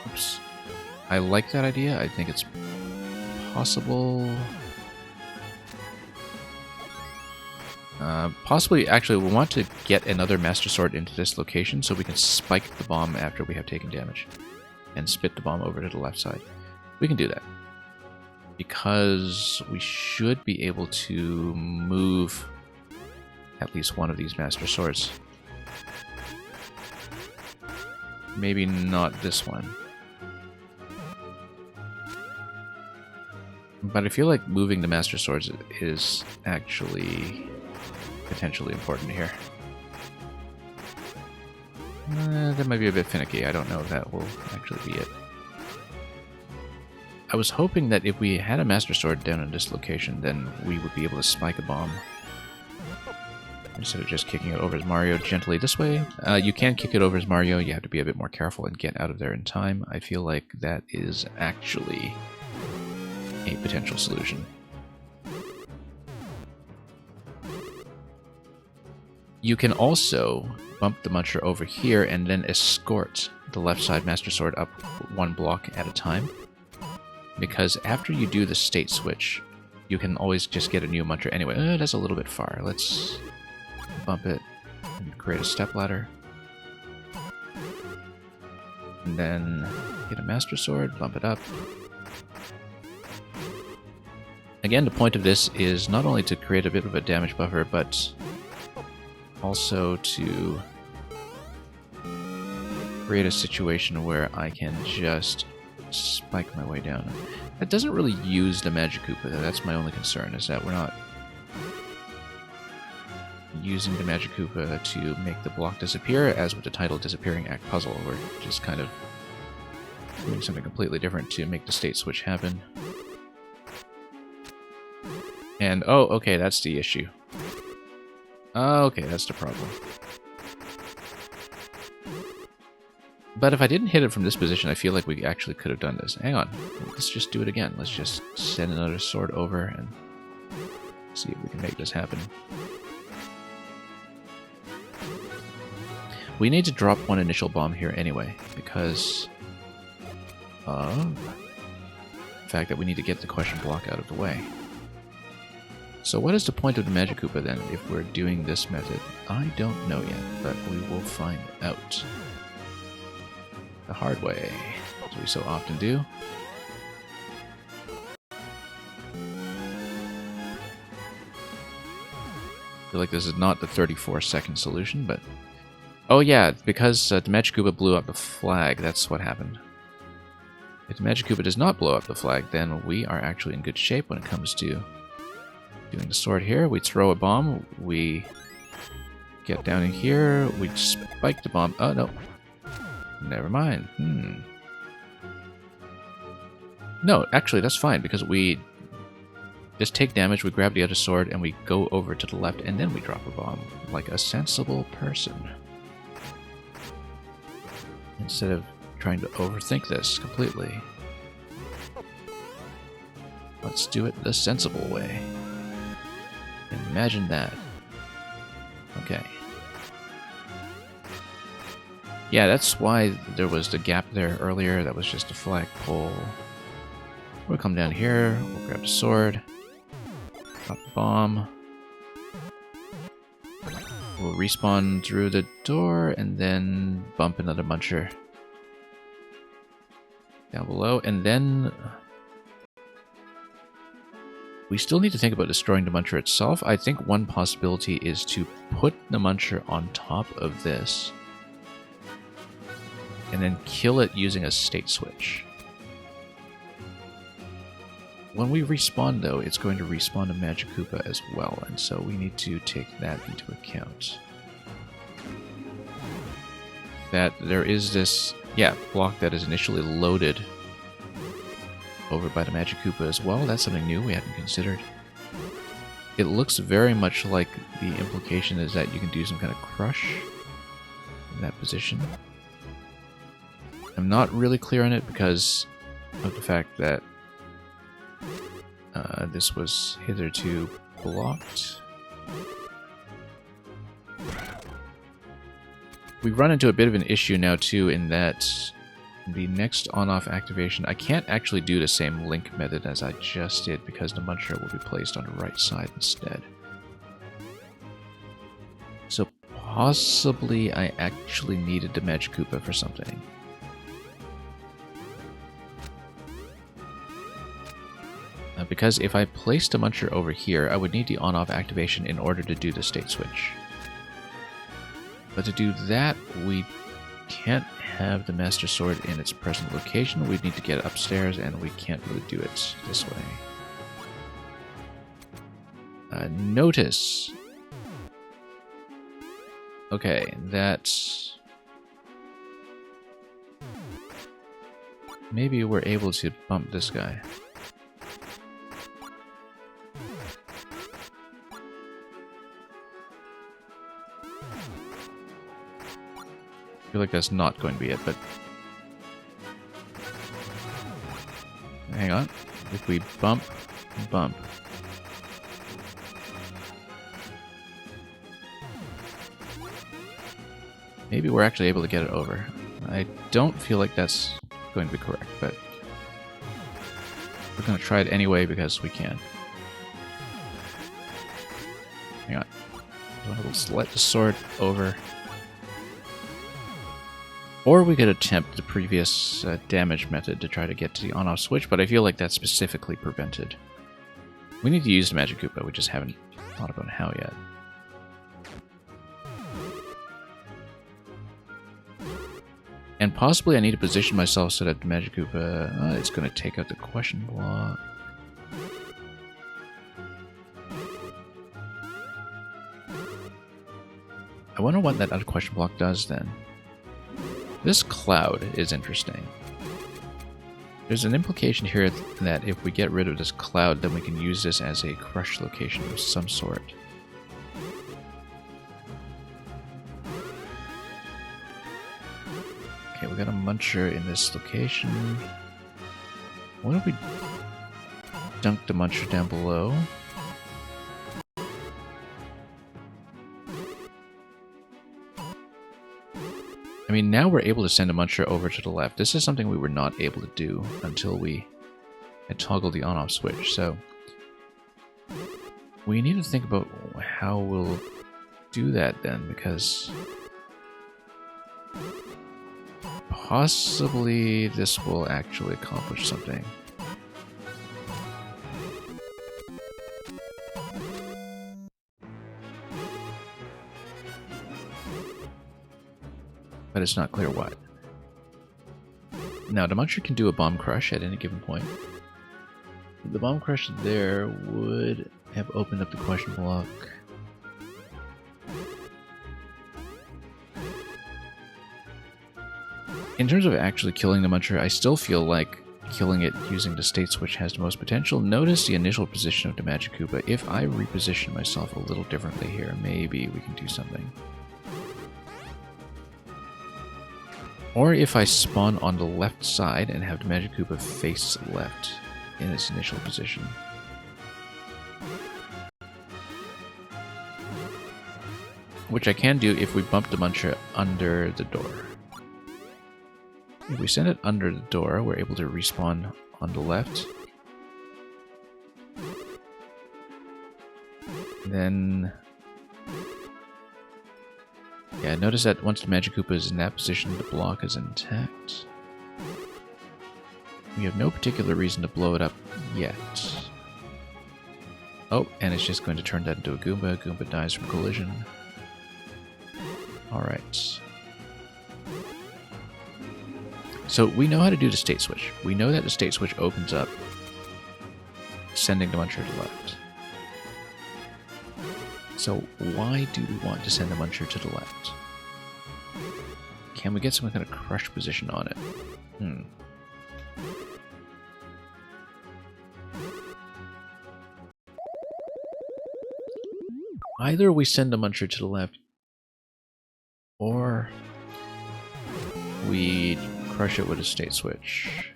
Oops. I like that idea. I think it's possible. Possibly, actually, we want to get another Master Sword into this location so we can spike the bomb after we have taken damage and spit the bomb over to the left side. We can do that because we should be able to move at least one of these Master Swords. Maybe not this one. But I feel like moving the Master Swords is actually potentially important here. That might be a bit finicky. I don't know if that will actually be it. I was hoping that if we had a Master Sword down in this location, then we would be able to spike a bomb. Instead of just kicking it over as Mario gently this way. You can kick it over as Mario, you have to be a bit more careful and get out of there in time. I feel like that is actually a potential solution. You can also bump the muncher over here and then escort the left side Master Sword up one block at a time. Because after you do the state switch, you can always just get a new muncher anyway. That's a little bit far. Let's bump it and create a step ladder. And then get a Master Sword, bump it up. Again, the point of this is not only to create a bit of a damage buffer, but also to create a situation where I can just spike my way down. That doesn't really use the Magic Koopa, though. That's my only concern, is that we're not using the Magic Koopa to make the block disappear, as with the title Disappearing Act Puzzle. We're just kind of doing something completely different to make the state switch happen. And, oh, okay, that's the issue. Okay, that's the problem. But if I didn't hit it from this position, I feel like we actually could have done this. Hang on, let's just do it again. Let's just send another sword over and see if we can make this happen. We need to drop one initial bomb here anyway, because of the fact that we need to get the question block out of the way. So what is the point of the Magic Koopa then, if we're doing this method? I don't know yet, but we will find out. The hard way, as we so often do. I feel like this is not the 34-second solution, but... Oh yeah, because the Magic Koopa blew up the flag, that's what happened. If the Magic Koopa does not blow up the flag, then we are actually in good shape when it comes to doing the sword here. We throw a bomb, we get down in here, we spike the bomb. Oh no. Never mind. No, actually that's fine, because we just take damage, we grab the other sword, and we go over to the left, and then we drop a bomb, like a sensible person. Instead of trying to overthink this completely. Let's do it the sensible way. Imagine that. Okay. Yeah, that's why there was the gap there earlier. That was just a flagpole. We'll come down here, we'll grab the sword, drop the bomb. We'll respawn through the door and then bump another muncher down below, and then we still need to think about destroying the muncher itself. I think one possibility is to put the muncher on top of this and then kill it using a state switch. When we respawn, though, it's going to respawn a Magic Koopa as well, and so we need to take that into account. That there is this, block that is initially loaded over by the Magic Koopa as well. That's something new we hadn't considered. It looks very much like the implication is that you can do some kind of crush in that position. I'm not really clear on it because of the fact that this was hitherto blocked. We run into a bit of an issue now too, in that the next on-off activation, I can't actually do the same link method as I just did because the muncher will be placed on the right side instead. So possibly I actually needed the Magic Koopa for something. Because if I placed a muncher over here, I would need the on-off activation in order to do the state switch. But to do that, we can't have the Master Sword in its present location. We'd need to get upstairs, and we can't really do it this way. Notice. Okay, that's... Maybe we're able to bump this guy. I feel like that's not going to be it, but... Hang on. If we bump, bump. Maybe we're actually able to get it over. I don't feel like that's going to be correct, but... we're going to try it anyway because we can. Hang on. Let's let the sword over. Or we could attempt the previous damage method to try to get to the on-off switch, but I feel like that's specifically prevented. We need to use the Magic Koopa, we just haven't thought about how yet. And possibly I need to position myself so that the Magic Koopa... it's going to take out the question block. I wonder what that other question block does then. This cloud is interesting. There's an implication here that if we get rid of this cloud, then we can use this as a crush location of some sort. Okay, we got a Muncher in this location. What if we dunk the Muncher down below? I mean, now we're able to send a Muncher over to the left. This is something we were not able to do until we had toggled the on-off switch, so we need to think about how we'll do that then, because possibly this will actually accomplish something. But it's not clear what. Now, the Muncher can do a Bomb Crush at any given point. The Bomb Crush there would have opened up the question block. In terms of actually killing the Muncher, I still feel like killing it using the State Switch has the most potential. Notice the initial position of the Magic Koopa. If I reposition myself a little differently here, maybe we can do something. Or if I spawn on the left side and have the Magic Koopa face left in its initial position. Which I can do if we bump the Muncher under the door. If we send it under the door, we're able to respawn on the left. Then... yeah, notice that once the Magic Koopa is in that position, the block is intact. We have no particular reason to blow it up yet. Oh, and it's just going to turn that into a Goomba. Goomba dies from collision. Alright. So we know how to do the State Switch. We know that the State Switch opens up, sending the Muncher to the left. So why do we want to send the Muncher to the left? Can we get some kind of crush position on it? Either we send the Muncher to the left, or we crush it with a State Switch.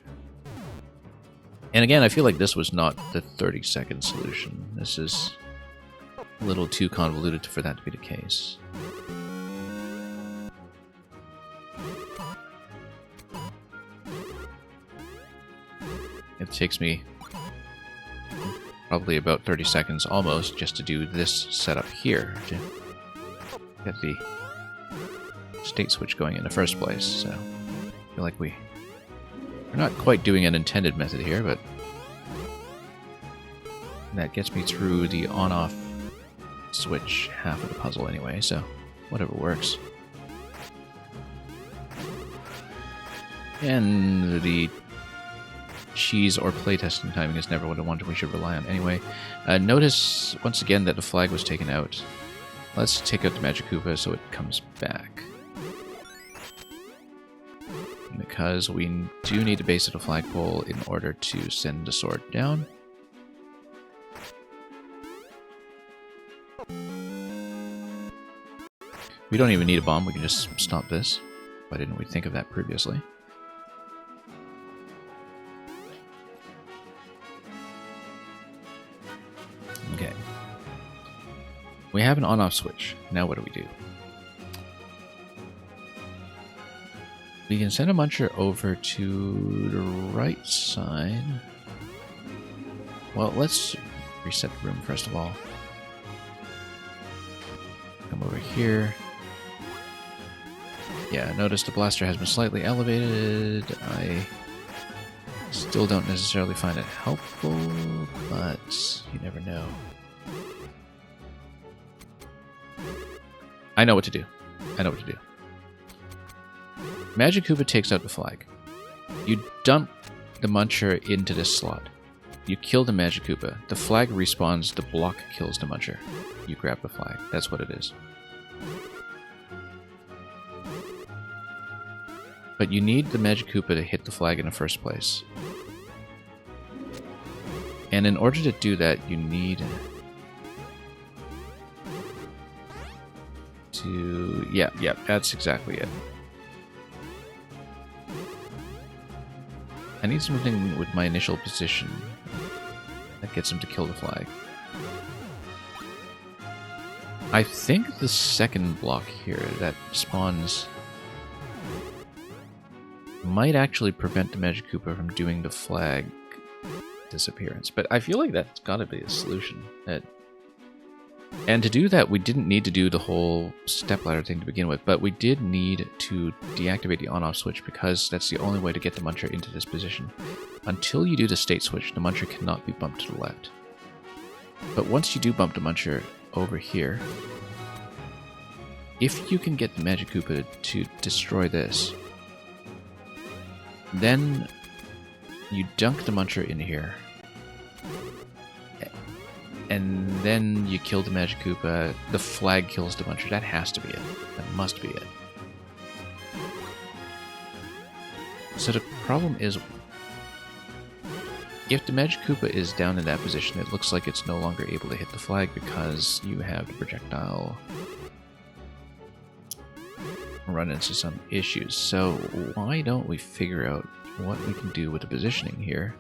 And again, I feel like this was not the 30-second solution. This is a little too convoluted for that to be the case. It takes me probably about 30 seconds almost just to do this setup here to get the State Switch going in the first place. So I feel like we're not quite doing an intended method here, but that gets me through the on-off switch half of the puzzle anyway, so whatever works. And the cheese or playtesting timing is never what I wanted we should rely on anyway. Notice once again that the flag was taken out. Let's take out the Magic Koopa so it comes back. Because we do need to base at a flagpole in order to send the sword down. We don't even need a bomb, we can just stop this. Why didn't we think of that previously? Okay. We have an on-off switch. Now what do we do? We can send a Muncher over to the right side. Well, let's reset the room first of all. Come over here. Yeah, notice the blaster has been slightly elevated. I still don't necessarily find it helpful, but you never know. I know what to do. I know what to do. Magikoopa takes out the flag. You dump the Muncher into this slot. You kill the Magikoopa. The flag respawns. The block kills the Muncher. You grab the flag. That's what it is. But you need the Magikoopa to hit the flag in the first place. And in order to do that, you need to... Yeah, that's exactly it. I need something with my initial position that gets him to kill the flag. I think the second block here that spawns might actually prevent the Magikoopa from doing the flag disappearance, but I feel like that's gotta be a solution. And to do that, we didn't need to do the whole stepladder thing to begin with, but we did need to deactivate the on-off switch because that's the only way to get the Muncher into this position. Until you do the state switch, the Muncher cannot be bumped to the left. But once you do bump the Muncher over here, if you can get the Magikoopa to destroy this, then you dunk the Muncher in here, and then you kill the Magikoopa, the flag kills the Muncher. That has to be it. That must be it. So the problem is, if the Magikoopa is down in that position, it looks like it's no longer able to hit the flag because you have the projectile run into some issues. So why don't we figure out what we can do with the positioning here?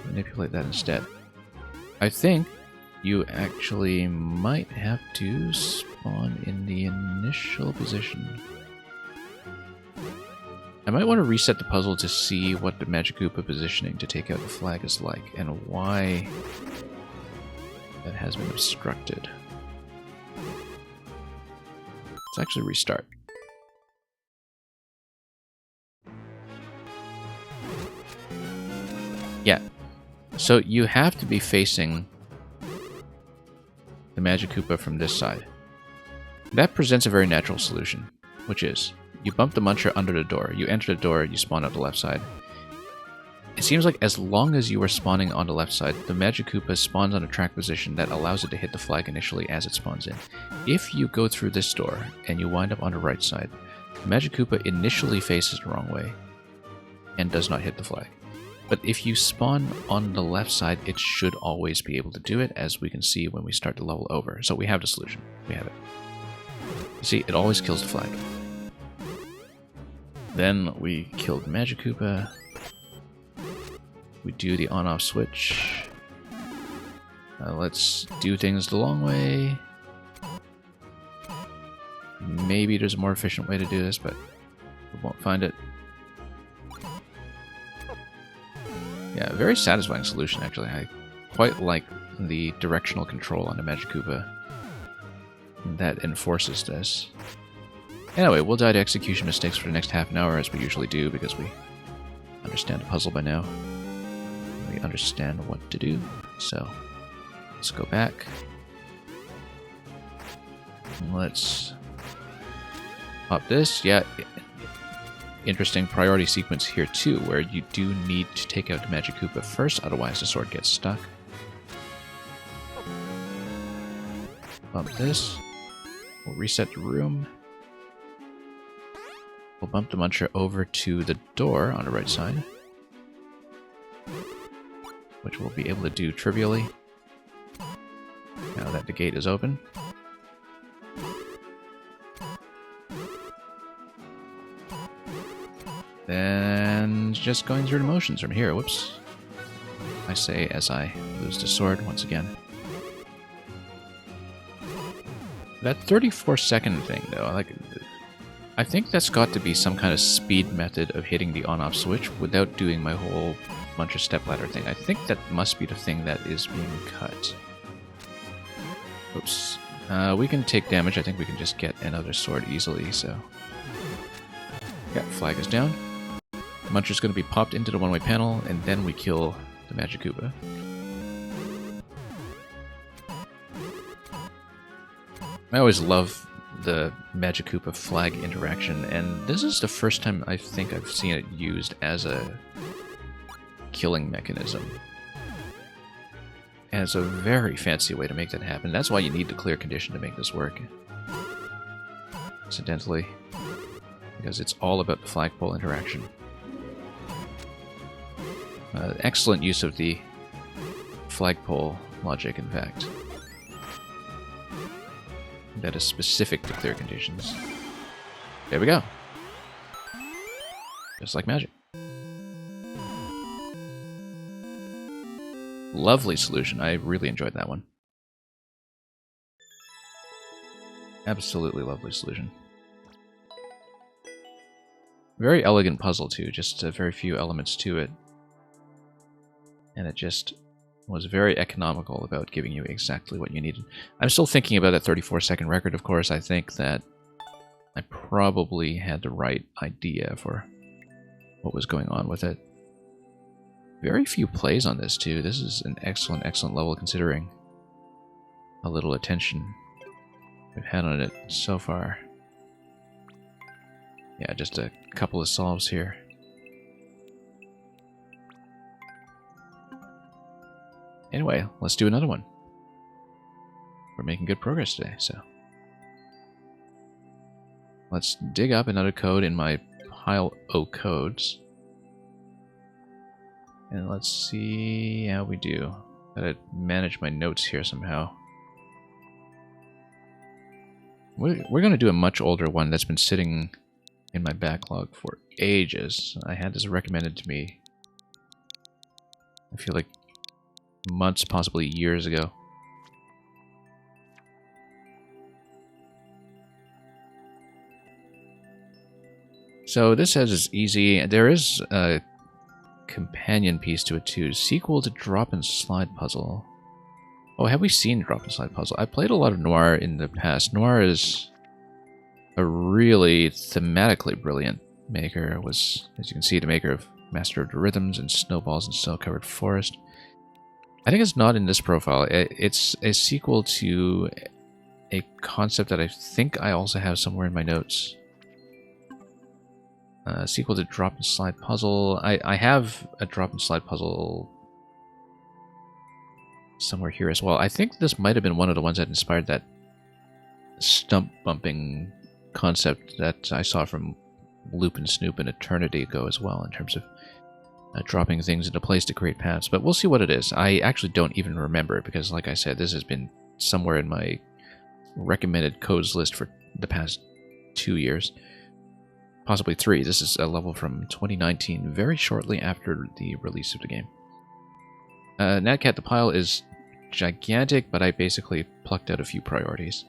Manipulate that instead. I think you actually might have to spawn in the initial position. I might want to reset the puzzle to see what the Magikoopa positioning to take out the flag is like and why that has been obstructed. Let's actually restart. Yeah, so you have to be facing the Magikoopa from this side. That presents a very natural solution, which is you bump the Muncher under the door, you enter the door, you spawn out the left side. It seems like as long as you are spawning on the left side, the Magikoopa spawns on a track position that allows it to hit the flag initially as it spawns in. If you go through this door and you wind up on the right side, the Magikoopa initially faces the wrong way and does not hit the flag. But if you spawn on the left side, it should always be able to do it, as we can see when we start to level over. So we have the solution. We have it. You see, it always kills the flag. Then we kill the Magikoopa. We do the on-off switch. Let's do things the long way. Maybe there's a more efficient way to do this, but we won't find it. Yeah, very satisfying solution, actually. I quite like the directional control on the Magikoopa that enforces this. Anyway, we'll die to execution mistakes for the next half an hour, as we usually do, because we understand the puzzle by now. We understand what to do. So, let's go back. Let's pop this. Yeah, interesting priority sequence here too, where you do need to take out the Magikoopa first, otherwise the sword gets stuck. Bump this. We'll reset the room. We'll bump the Muncher over to the door on the right side, which we'll be able to do trivially now that the gate is open. Then just going through the motions from here. Whoops. I say as I lose the sword once again. That 34-second thing, though, I think that's got to be some kind of speed method of hitting the on-off switch without doing my whole Muncher stepladder thing. I think that must be the thing that is being cut. Oops. We can take damage. I think we can just get another sword easily, so... Yeah, flag is down. Muncher's going to be popped into the one-way panel, and then we kill the Magikoopa. I always love the Magikoopa flag interaction, and this is the first time I think I've seen it used as a killing mechanism. And it's a very fancy way to make that happen. That's why you need the clear condition to make this work. Incidentally, because it's all about the flagpole interaction. Excellent use of the flagpole logic, in fact. That is specific to clear conditions. There we go. Just like magic. Lovely solution. I really enjoyed that one. Absolutely lovely solution. Very elegant puzzle, too. Just very few elements to it. And it just was very economical about giving you exactly what you needed. I'm still thinking about that 34-second record, of course. I think that I probably had the right idea for what was going on with it. Very few plays on this, too. This is an excellent, excellent level considering how little attention we've had on it so far. Yeah, just a couple of solves here. Anyway, let's do another one. We're making good progress today, so... Let's dig up another code in my pile of codes. And let's see how we do. Gotta manage my notes here somehow. We're gonna do a much older one that's been sitting in my backlog for ages. I had this recommended to me, I feel like months, possibly years ago. So this says it's easy. There is a companion piece to it too. Sequel to Drop and Slide Puzzle. Oh, have we seen Drop and Slide Puzzle? I played a lot of Noir in the past. Noir is a really thematically brilliant maker. Was, as you can see, the maker of Master of the Rhythms and Snowballs and Snow-Covered Forest. I think it's not in this profile. It's a sequel to a concept that I think I also have somewhere in my notes. Sequel to Drop and Slide Puzzle. I have a Drop and Slide Puzzle somewhere here as well. I think this might have been one of the ones that inspired that stump bumping concept that I saw from Loop and Snoop an eternity ago as well, in terms of dropping things into place to create paths. But we'll see what it is. I actually don't even remember it because, like I said, this has been somewhere in my recommended codes list for the past 2 years. Possibly 3. This is a level from 2019, very shortly after the release of the game. Natcat the Pile is gigantic, but I basically plucked out a few priorities.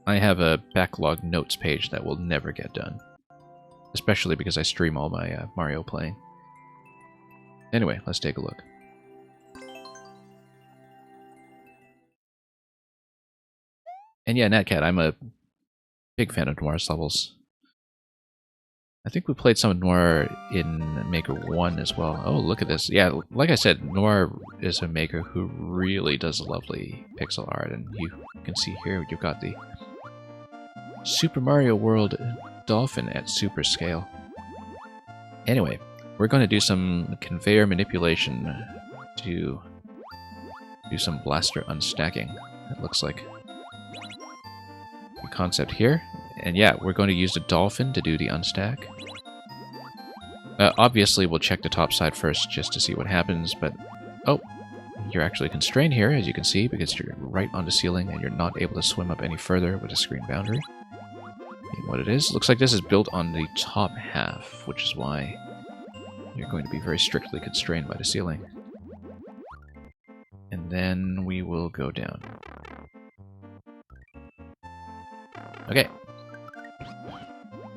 I have a backlog notes page that will never get done. Especially because I stream all my Mario playing. Anyway, let's take a look. And yeah, Natcat, I'm a big fan of Noir's levels. I think we played some of Noir in Maker 1 as well. Oh, look at this. Yeah, like I said, Noir is a maker who really does lovely pixel art. And you can see here, you've got the Super Mario World dolphin at super scale. Anyway, we're going to do some conveyor manipulation to do some blaster unstacking, it looks like. The concept here. And yeah, we're going to use the dolphin to do the unstack. Obviously, we'll check the top side first just to see what happens, but... Oh, you're actually constrained here, as you can see, because you're right on the ceiling and you're not able to swim up any further with a screen boundary. What it is. Looks like this is built on the top half, which is why you're going to be very strictly constrained by the ceiling. And then we will go down. Okay.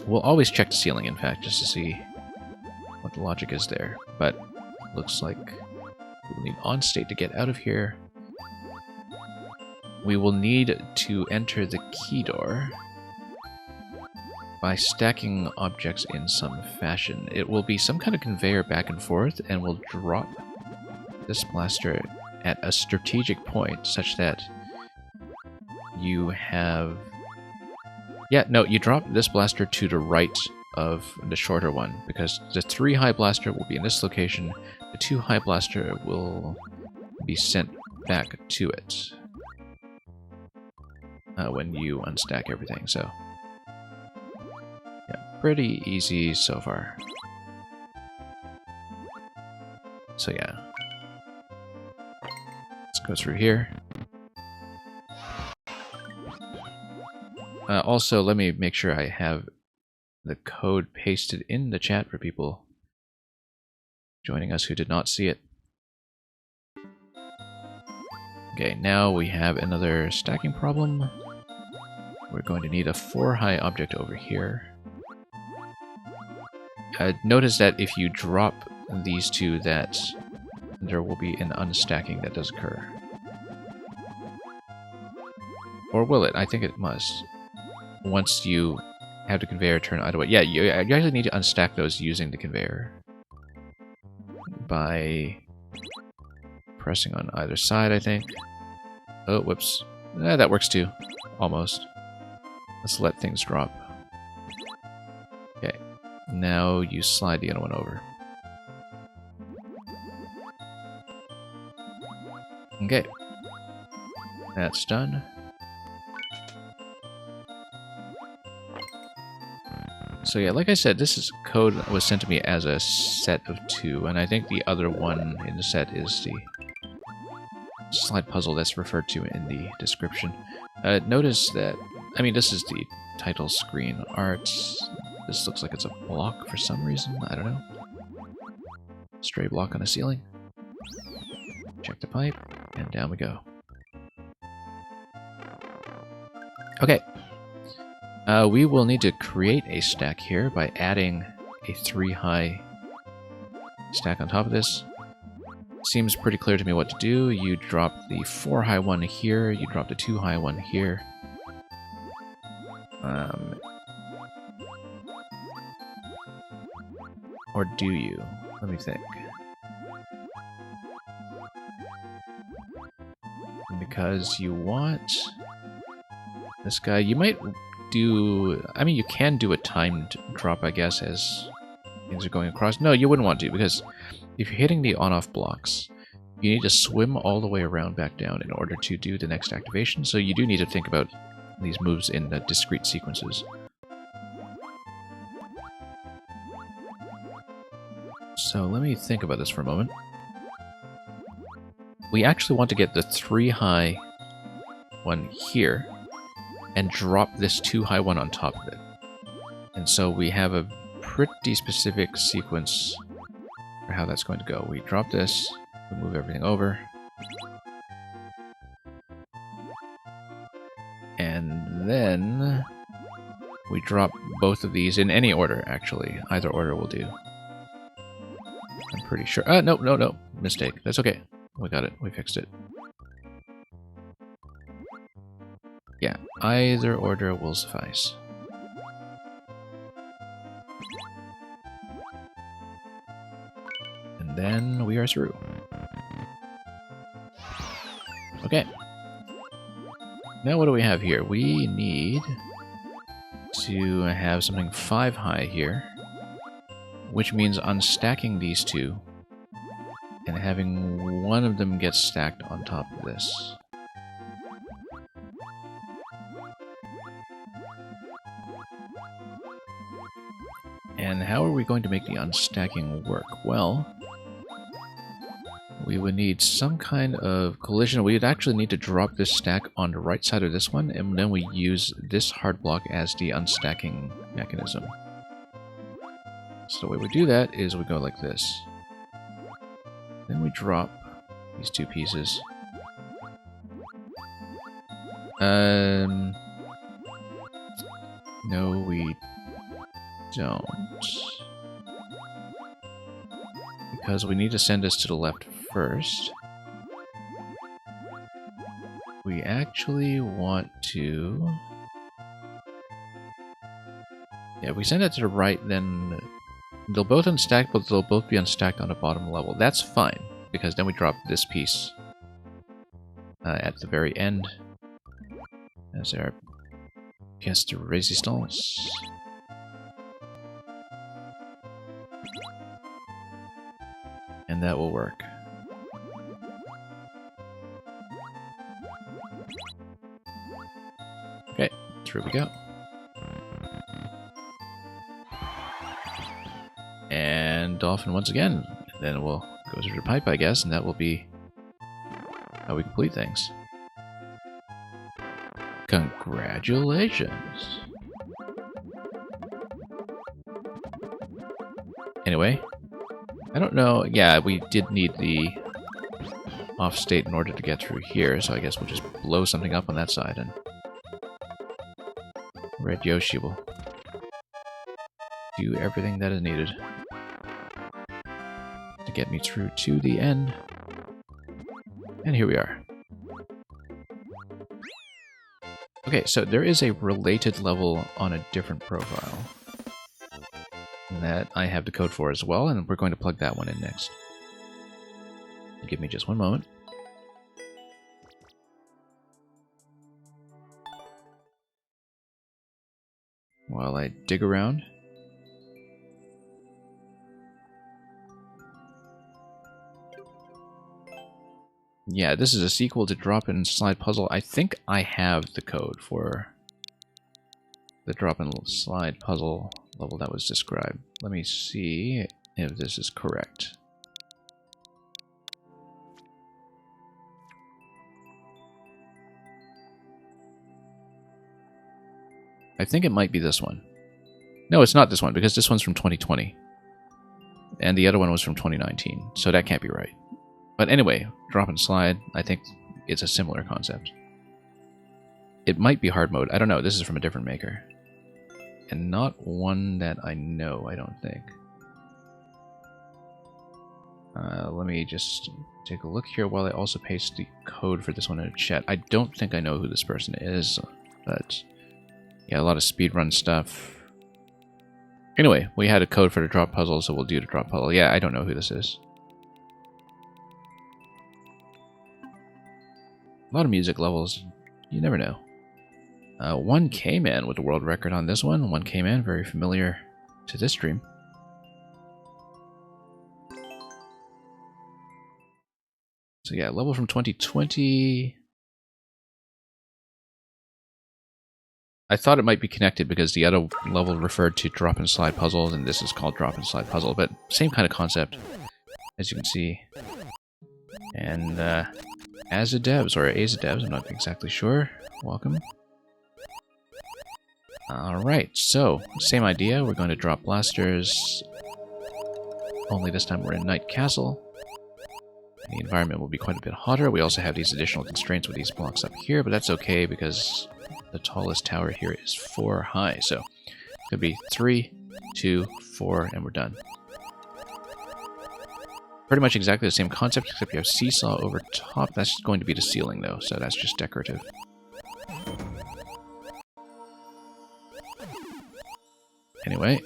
We'll always check the ceiling, in fact, just to see what the logic is there. But looks like we'll need on state to get out of here. We will need to enter the key door by stacking objects in some fashion. It will be some kind of conveyor back and forth, and we'll drop this blaster at a strategic point such that you have... Yeah, no, you drop this blaster to the right of the shorter one, because the 3 high blaster will be in this location, the 2 high blaster will be sent back to it when you unstack everything, so... Yeah, pretty easy so far. So yeah. Let's go through here. Also, let me make sure I have the code pasted in the chat for people joining us who did not see it. Okay, now we have another stacking problem. We're going to need a 4 high object over here. Notice that if you drop these two, that there will be an unstacking that does occur. Or will it? I think it must. Once you have the conveyor turn either way. Yeah, you actually need to unstack those using the conveyor. By pressing on either side, I think. Oh, whoops. That works too. Almost. Let's let things drop. Okay. Now you slide the other one over. Okay. That's done. So yeah, like I said, this is code that was sent to me as a set of 2, and I think the other one in the set is the slide puzzle that's referred to in the description. Notice that, I mean, this is the title screen art. This looks like it's a block for some reason, I don't know. Stray block on the ceiling. Check the pipe, and down we go. Okay. We will need to create a stack here by adding a 3 high stack on top of this. Seems pretty clear to me what to do. You drop the 4 high one here, you drop the 2 high one here. Or do you? Let me think. Because you want this guy, you might do... I mean, you can do a timed drop, I guess, as things are going across. No, you wouldn't want to, because if you're hitting the on-off blocks, you need to swim all the way around back down in order to do the next activation, so you do need to think about these moves in discrete sequences. So let me think about this for a moment. We actually want to get the 3 high one here, and drop this 2 high one on top of it. And so we have a pretty specific sequence for how that's going to go. We drop this, we move everything over, and then we drop both of these in any order, actually. Either order will do. I'm pretty sure. No. Mistake. That's okay. We got it. We fixed it. Yeah, either order will suffice. And then we are through. Okay. Now what do we have here? We need to have something 5 high here, which means unstacking these two and having one of them get stacked on top of this. And how are we going to make the unstacking work? Well, we would need some kind of collision. We would actually need to drop this stack on the right side of this one, and then we use this hard block as the unstacking mechanism. So the way we do that is we go like this. Then we drop these 2 pieces. No, we don't. Because we need to send this to the left first. We actually want to... Yeah, if we send it to the right, then they'll both unstack, but they'll both be unstacked on the bottom level. That's fine, because then we drop this piece at the very end. As our guest resistance. And that will work. Okay, through we go. And dolphin once again. And then we'll go through the pipe, I guess, and that will be how we complete things. Congratulations! Anyway, I don't know. Yeah, we did need the off-state in order to get through here, so I guess we'll just blow something up on that side, and Red Yoshi will do everything that is needed to get me through to the end. And here we are. Okay, so there is a related level on a different profile that I have the code for as well, and we're going to plug that one in next. Give me just one moment. While I dig around. Yeah, this is a sequel to Drop and Slide Puzzle. I think I have the code for the Drop and Slide Puzzle level that was described. Let me see if this is correct. I think it might be this one. No, it's not this one, because this one's from 2020. And the other one was from 2019, so that can't be right. But anyway, Drop and Slide, I think it's a similar concept. It might be hard mode. I don't know. This is from a different maker. And not one that I know, I don't think. Let me just take a look here while I also paste the code for this one in the chat. I don't think I know who this person is, but yeah, a lot of speedrun stuff. Anyway, we had a code for the drop puzzle, so we'll do the drop puzzle. Yeah, I don't know who this is. A lot of music levels. You never know. 1K-Man with the world record on this one. 1K-Man, very familiar to this stream. So yeah, level from 2020. I thought it might be connected because the other level referred to drop and slide puzzles, and this is called drop and slide puzzle, but same kind of concept, as you can see. And Azadevs, or Azadevs, I'm not exactly sure. Welcome. Alright, so, same idea. We're going to drop blasters, only this time we're in Night Castle. And the environment will be quite a bit hotter. We also have these additional constraints with these blocks up here, but that's okay because the tallest tower here is 4 high. So, it could be 3, 2, 4, and we're done. Pretty much exactly the same concept, except you have seesaw over top. That's going to be the ceiling, though, so that's just decorative. Anyway,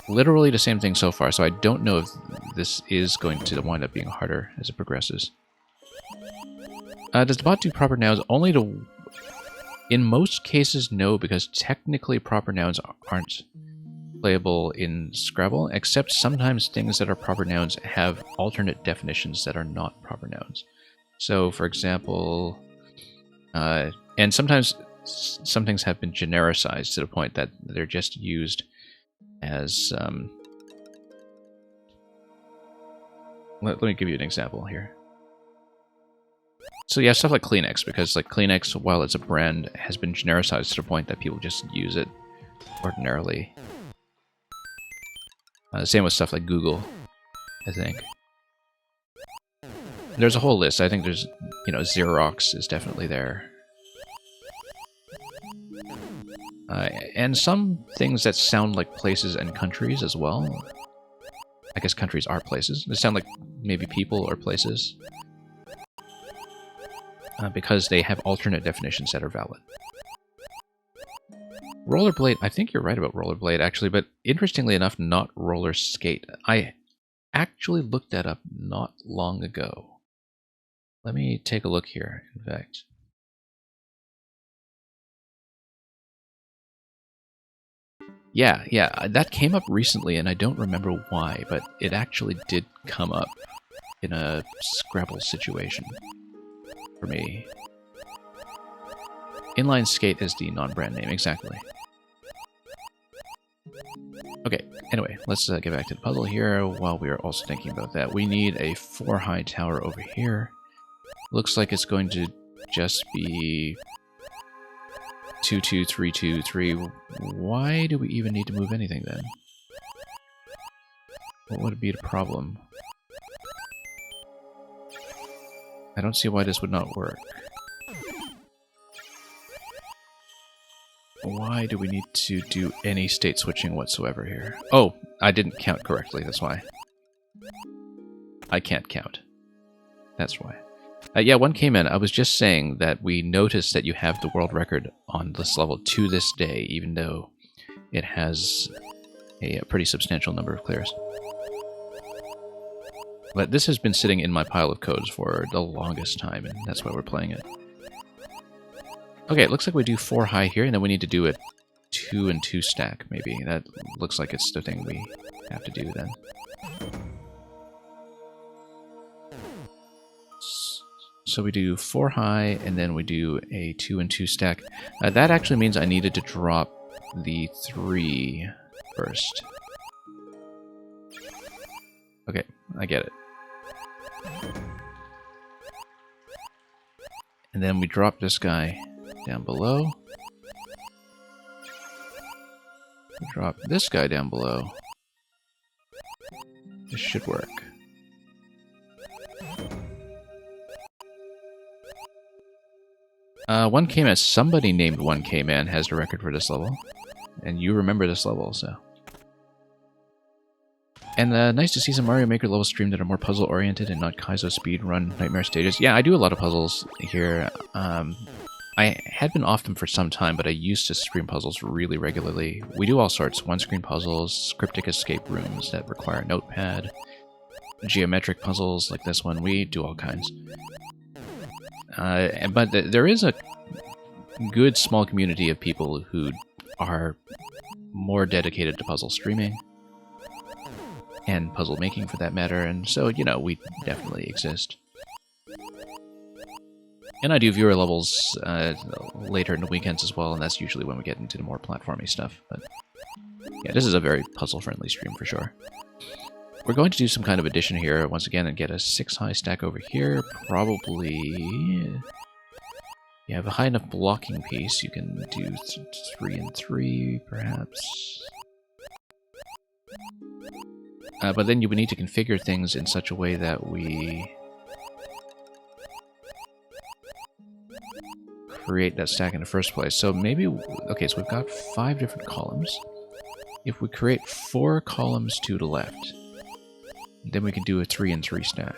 literally the same thing so far, so I don't know if this is going to wind up being harder as it progresses. Does the bot do proper nouns only to... In most cases, no, because technically proper nouns aren't playable in Scrabble, except sometimes things that are proper nouns have alternate definitions that are not proper nouns. So, for example, and sometimes some things have been genericized to the point that they're just used as... let me give you an example here. So yeah, stuff like Kleenex, because like Kleenex, while it's a brand, has been genericized to the point that people just use it ordinarily. Same with stuff like Google, I think. There's a whole list. I think there's, you know, Xerox is definitely there. And some things that sound like places and countries as well. I guess countries are places. They sound like maybe people or places. Because they have alternate definitions that are valid. Rollerblade, I think you're right about rollerblade, actually, but interestingly enough, not roller skate. I actually looked that up not long ago. Let me take a look here, in fact. Yeah, that came up recently, and I don't remember why, but it actually did come up in a Scrabble situation for me. Inline skate is the non-brand name, exactly. Okay, anyway, let's get back to the puzzle here while we are also thinking about that. We need a 4-high tower over here. Looks like it's going to just be 2, 2, 3, 2, 3. Why do we even need to move anything then? What would be the problem? I don't see why this would not work. Why do we need to do any state switching whatsoever here? Oh, I didn't count correctly, that's why. I can't count. That's why. Yeah, one came in. I was just saying that we noticed that you have the world record on this level to this day, even though it has a pretty substantial number of clears. But this has been sitting in my pile of codes for the longest time, and that's why we're playing it. Okay, it looks like we do 4 high here, and then we need to do a 2 and 2 stack, maybe. That looks like it's the thing we have to do then. So we do 4 high, and then we do a 2 and 2 stack. That actually means I needed to drop the 3 first. Okay, I get it. And then we drop this guy down below. We drop this guy down below. This should work. One K-Man, somebody named One K-Man has the record for this level. And you remember this level, so. And nice to see some Mario Maker levels streamed that are more puzzle-oriented and not Kaizo speedrun nightmare stages. Yeah, I do a lot of puzzles here. I had been off them for some time, but I used to stream puzzles really regularly. We do all sorts. One-screen puzzles, cryptic escape rooms that require a notepad, geometric puzzles like this one. We do all kinds. But there is a good small community of people who are more dedicated to puzzle streaming. And puzzle making, for that matter, and so, you know, we definitely exist. And I do viewer levels later in the weekends as well, and that's usually when we get into the more platformy stuff. But yeah, this is a very puzzle-friendly stream for sure. We're going to do some kind of addition here once again and get a 6 high stack over here. Probably... You have a high enough blocking piece, you can do 3 and 3, perhaps. But then you would need to configure things in such a way that we create that stack in the first place. So maybe... Okay, so we've got 5 different columns. If we create 4 columns to the left, then we can do a 3 and 3 stack.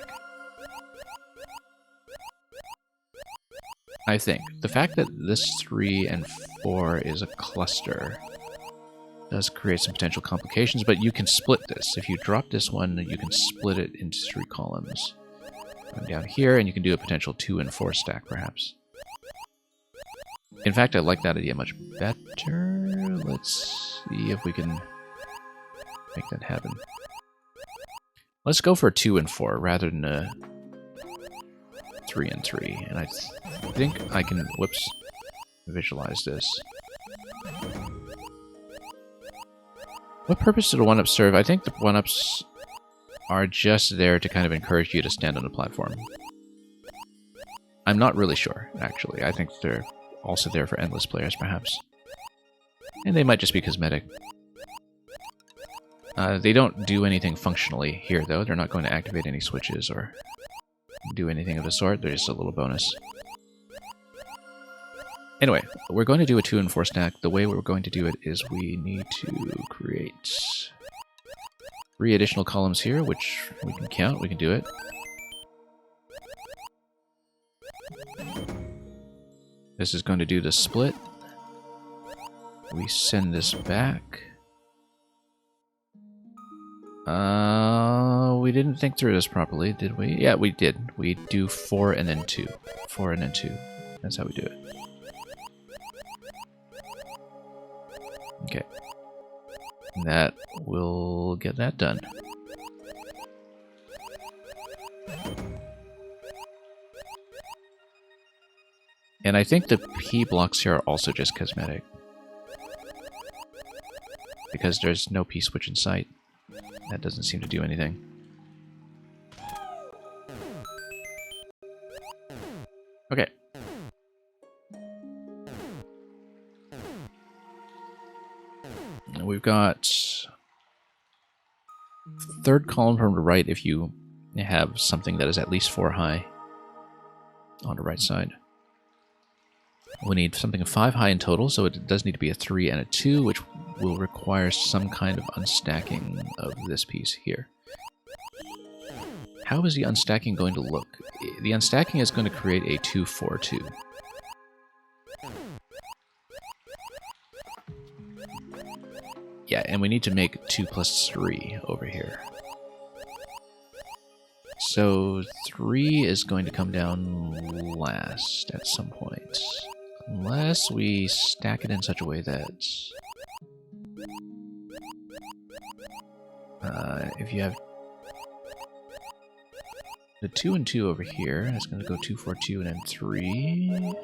I think. The fact that this 3 and 4 is a cluster does create some potential complications, but you can split this. If you drop this one, you can split it into 3 columns. Come down here, and you can do a potential 2 and 4 stack, perhaps. In fact, I like that idea much better. Let's see if we can make that happen. Let's go for 2 and 4 rather than a 3 and 3. And I think I can, whoops, visualize this. What purpose do the 1-ups serve? I think the 1-ups are just there to kind of encourage you to stand on the platform. I'm not really sure, actually. I think they're also there for endless players, perhaps. And they might just be cosmetic. They don't do anything functionally here, though. They're not going to activate any switches or do anything of the sort. They're just a little bonus. Anyway, we're going to do a 2 and 4 stack. The way we're going to do it is we need to create 3 additional columns here, which we can count. We can do it. This is going to do the split. We send this back. We didn't think through this properly, did we? Yeah, we did. We do 4 and then 2. 4 and then 2. That's how we do it. Okay. That will get that done. And I think the P blocks here are also just cosmetic. Because there's no P switch in sight. That doesn't seem to do anything. Okay. We've got third column from the right if you have something that is at least 4 high on the right side. We need something 5 high in total, so it does need to be a 3 and a 2, which will require some kind of unstacking of this piece here. How is the unstacking going to look? The unstacking is going to create a 2-4-2. Yeah, and we need to make 2 plus 3 over here. So 3 is going to come down last at some point. Unless we stack it in such a way that... if you have the 2 and 2 over here, it's going to go 2, 4, 2, and then 3.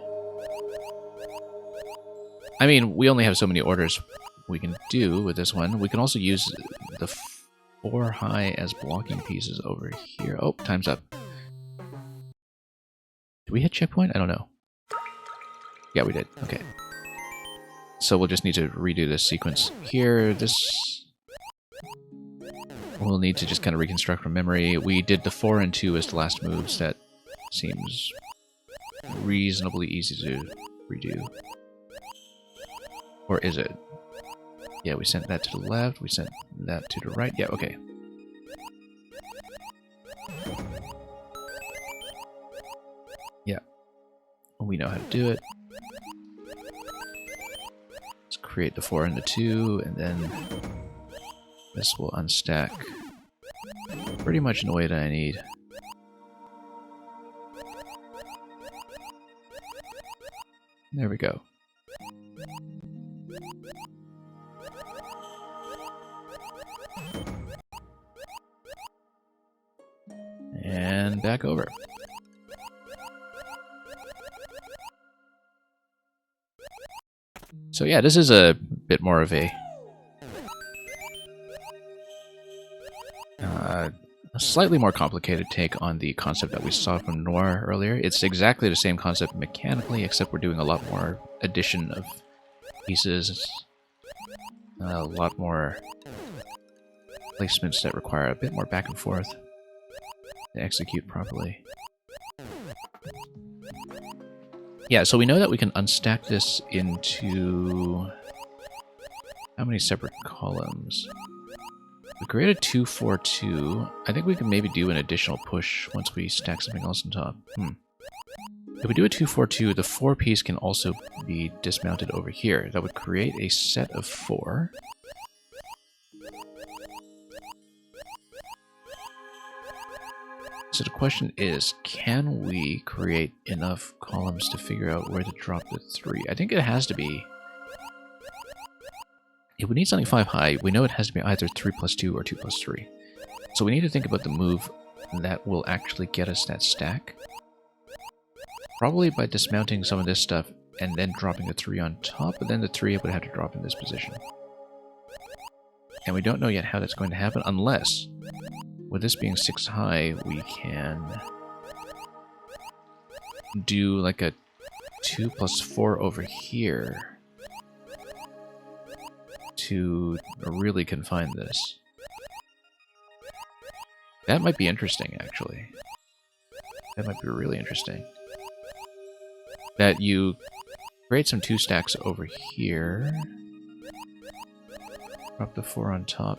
I mean, we only have so many orders we can do with this one. We can also use the 4 high as blocking pieces over here. Oh, time's up. Did we hit checkpoint? I don't know. Yeah, we did. Okay. So we'll just need to redo this sequence here. This... we'll need to just kind of reconstruct from memory. We did the 4 and 2 as the last moves. That seems reasonably easy to redo. Or is it? Yeah, we sent that to the left, we sent that to the right. Yeah, okay. Yeah. We know how to do it. Let's create the 4 and the 2, and then this will unstack pretty much in the way that I need. There we go. And back over. So yeah, this is a bit more of a slightly more complicated take on the concept that we saw from Noir earlier. It's exactly the same concept mechanically, except we're doing a lot more addition of pieces, a lot more placements that require a bit more back and forth to execute properly. Yeah, so we know that we can unstack this into... how many separate columns? We created 2, 4, 2. I think we can maybe do an additional push once we stack something else on top. If we do a 2, 4, 2, the 4 piece can also be dismounted over here. That would create a set of 4. So the question is, can we create enough columns to figure out where to drop the 3? I think it has to be... if we need something 5 high, we know it has to be either 3 plus 2 or 2 plus 3. So we need to think about the move that will actually get us that stack. Probably by dismounting some of this stuff and then dropping the 3 on top, but then the 3 would have to drop in this position. And we don't know yet how that's going to happen, unless, with this being 6 high, we can do like a 2 plus 4 over here to really confine this. That might be interesting, actually. That might be really interesting. That you create some 2 stacks over here. Drop the 4 on top.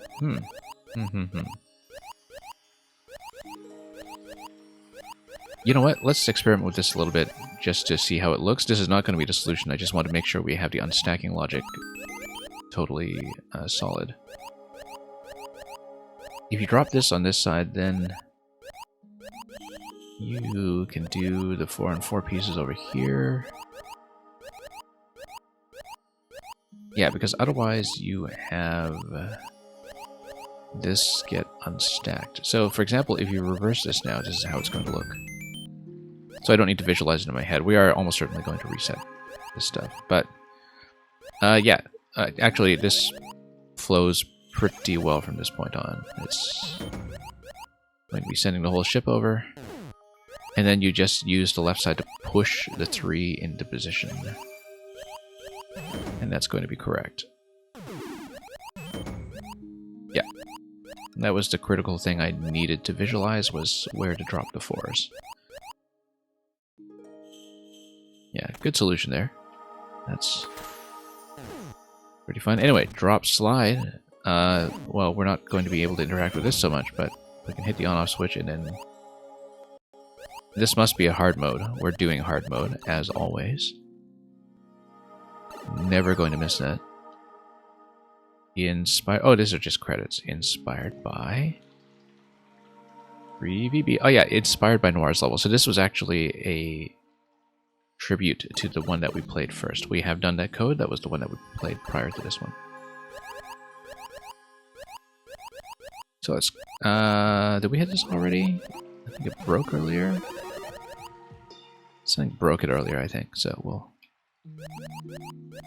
You know what? Let's experiment with this a little bit just to see how it looks. This is not going to be the solution. I just want to make sure we have the unstacking logic totally solid. If you drop this on this side, then you can do the 4 and 4 pieces over here. Yeah, because otherwise you have this get unstacked. So, for example, if you reverse this now, this is how it's going to look. So I don't need to visualize it in my head. We are almost certainly going to reset this stuff. But, yeah, actually, this flows pretty well from this point on. It's going to be sending the whole ship over. And then you just use the left side to push the 3 into position. And that's going to be correct. Yeah. That was the critical thing I needed to visualize, was where to drop the 4s. Yeah, good solution there. That's pretty fun. Anyway, drop slide. Well, we're not going to be able to interact with this so much, but we can hit the on-off switch and then... This must be a hard mode. We're doing hard mode, as always. Never going to miss that. Oh, these are just credits. Inspired by... 3VB. Oh yeah, inspired by Noir's level. So this was actually a tribute to the one that we played first. We have done that code. That was the one that we played prior to this one. So let's... did we hit this already? I think it broke earlier. Something broke it earlier, I think. So we'll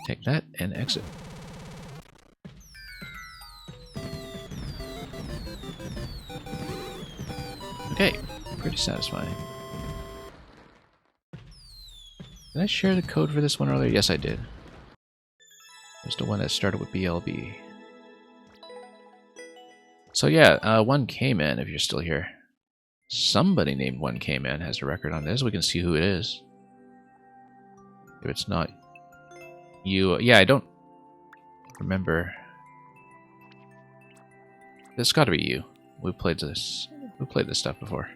take that and exit. Okay, pretty satisfying. Did I share the code for this one earlier? Yes, I did. It was the one that started with BLB. So yeah, 1K-Man, if you're still here. Somebody named 1K-Man has a record on this. We can see who it is. If it's not you... Yeah, I don't remember. It's got to be you. We played this stuff before.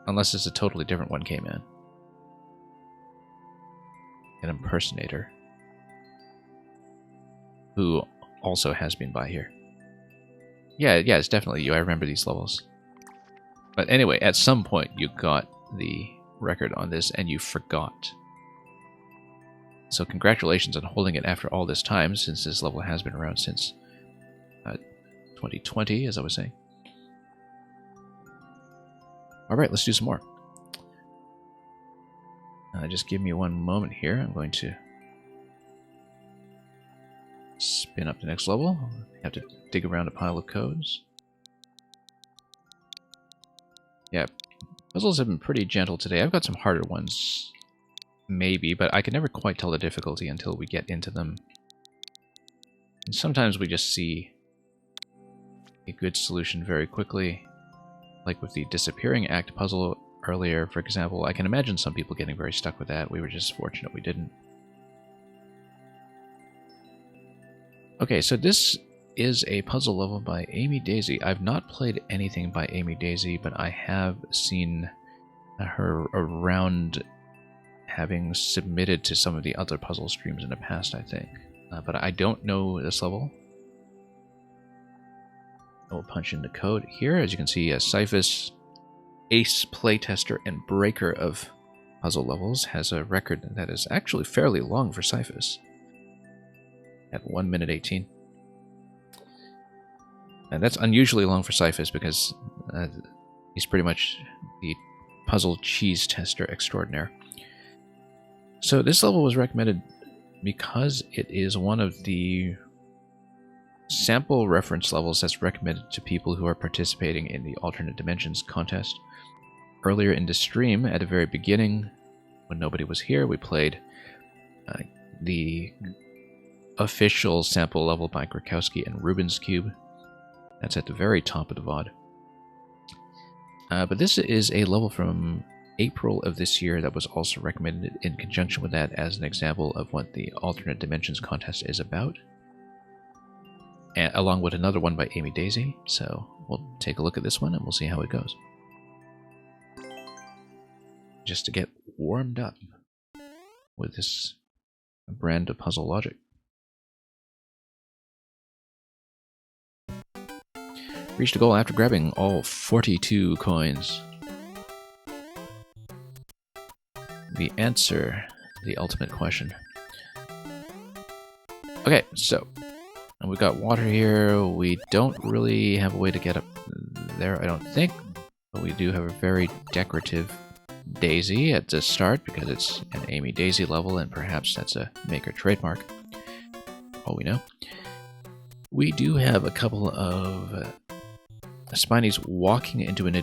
Unless it's a totally different 1K-Man. An impersonator. Who also has been by here. Yeah, it's definitely you. I remember these levels. But anyway, at some point you got the record on this and you forgot. So congratulations on holding it after all this time, since this level has been around since 2020, as I was saying. Alright, let's do some more. Just give me one moment here. I'm going to spin up the next level. Have to dig around a pile of codes. Yeah, puzzles have been pretty gentle today. I've got some harder ones, maybe, but I can never quite tell the difficulty until we get into them. And sometimes we just see a good solution very quickly, like with the Disappearing Act puzzle earlier, for example. I can imagine some people getting very stuck with that. We were just fortunate we didn't. Okay, so this is a puzzle level by Amy Daisy. I've not played anything by Amy Daisy, but I have seen her around, having submitted to some of the other puzzle streams in the past, I think. But I don't know this level. I will punch in the code here. As you can see, Cyphus, ace playtester and breaker of puzzle levels, has a record that is actually fairly long for Cyphus. At 1 minute 18. And that's unusually long for Cyphus because he's pretty much the puzzle cheese tester extraordinaire. So this level was recommended because it is one of the sample reference levels that's recommended to people who are participating in the Alternate Dimensions contest. Earlier in the stream, at the very beginning, when nobody was here, we played the official sample level by Krakowski and Rubik's Cube. That's at the very top of the VOD. But this is a level from April of this year that was also recommended in conjunction with that as an example of what the Alternate Dimensions contest is about, along with another one by Amy Daisy. So we'll take a look at this one and we'll see how it goes. Just to get warmed up with this brand of puzzle logic. Reached a goal after grabbing all 42 coins. the answer, the ultimate question. Okay, so we've got water here. We don't really have a way to get up there, I don't think. But we do have a very decorative daisy at the start because it's an Amy Daisy level, and perhaps that's a maker trademark. All we know. We do have a couple of Spinies walking into an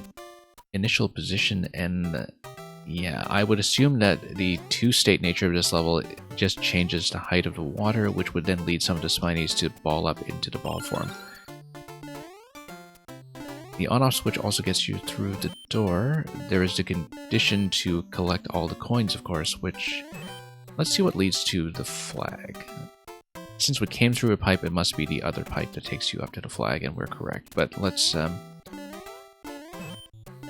initial position, and yeah, I would assume that the two-state nature of this level just changes the height of the water, which would then lead some of the Spinies to ball up into the ball form. The on-off switch also gets you through the door. There is the condition to collect all the coins, of course, which... Let's see what leads to the flag. Since we came through a pipe, it must be the other pipe that takes you up to the flag, and we're correct. But let's...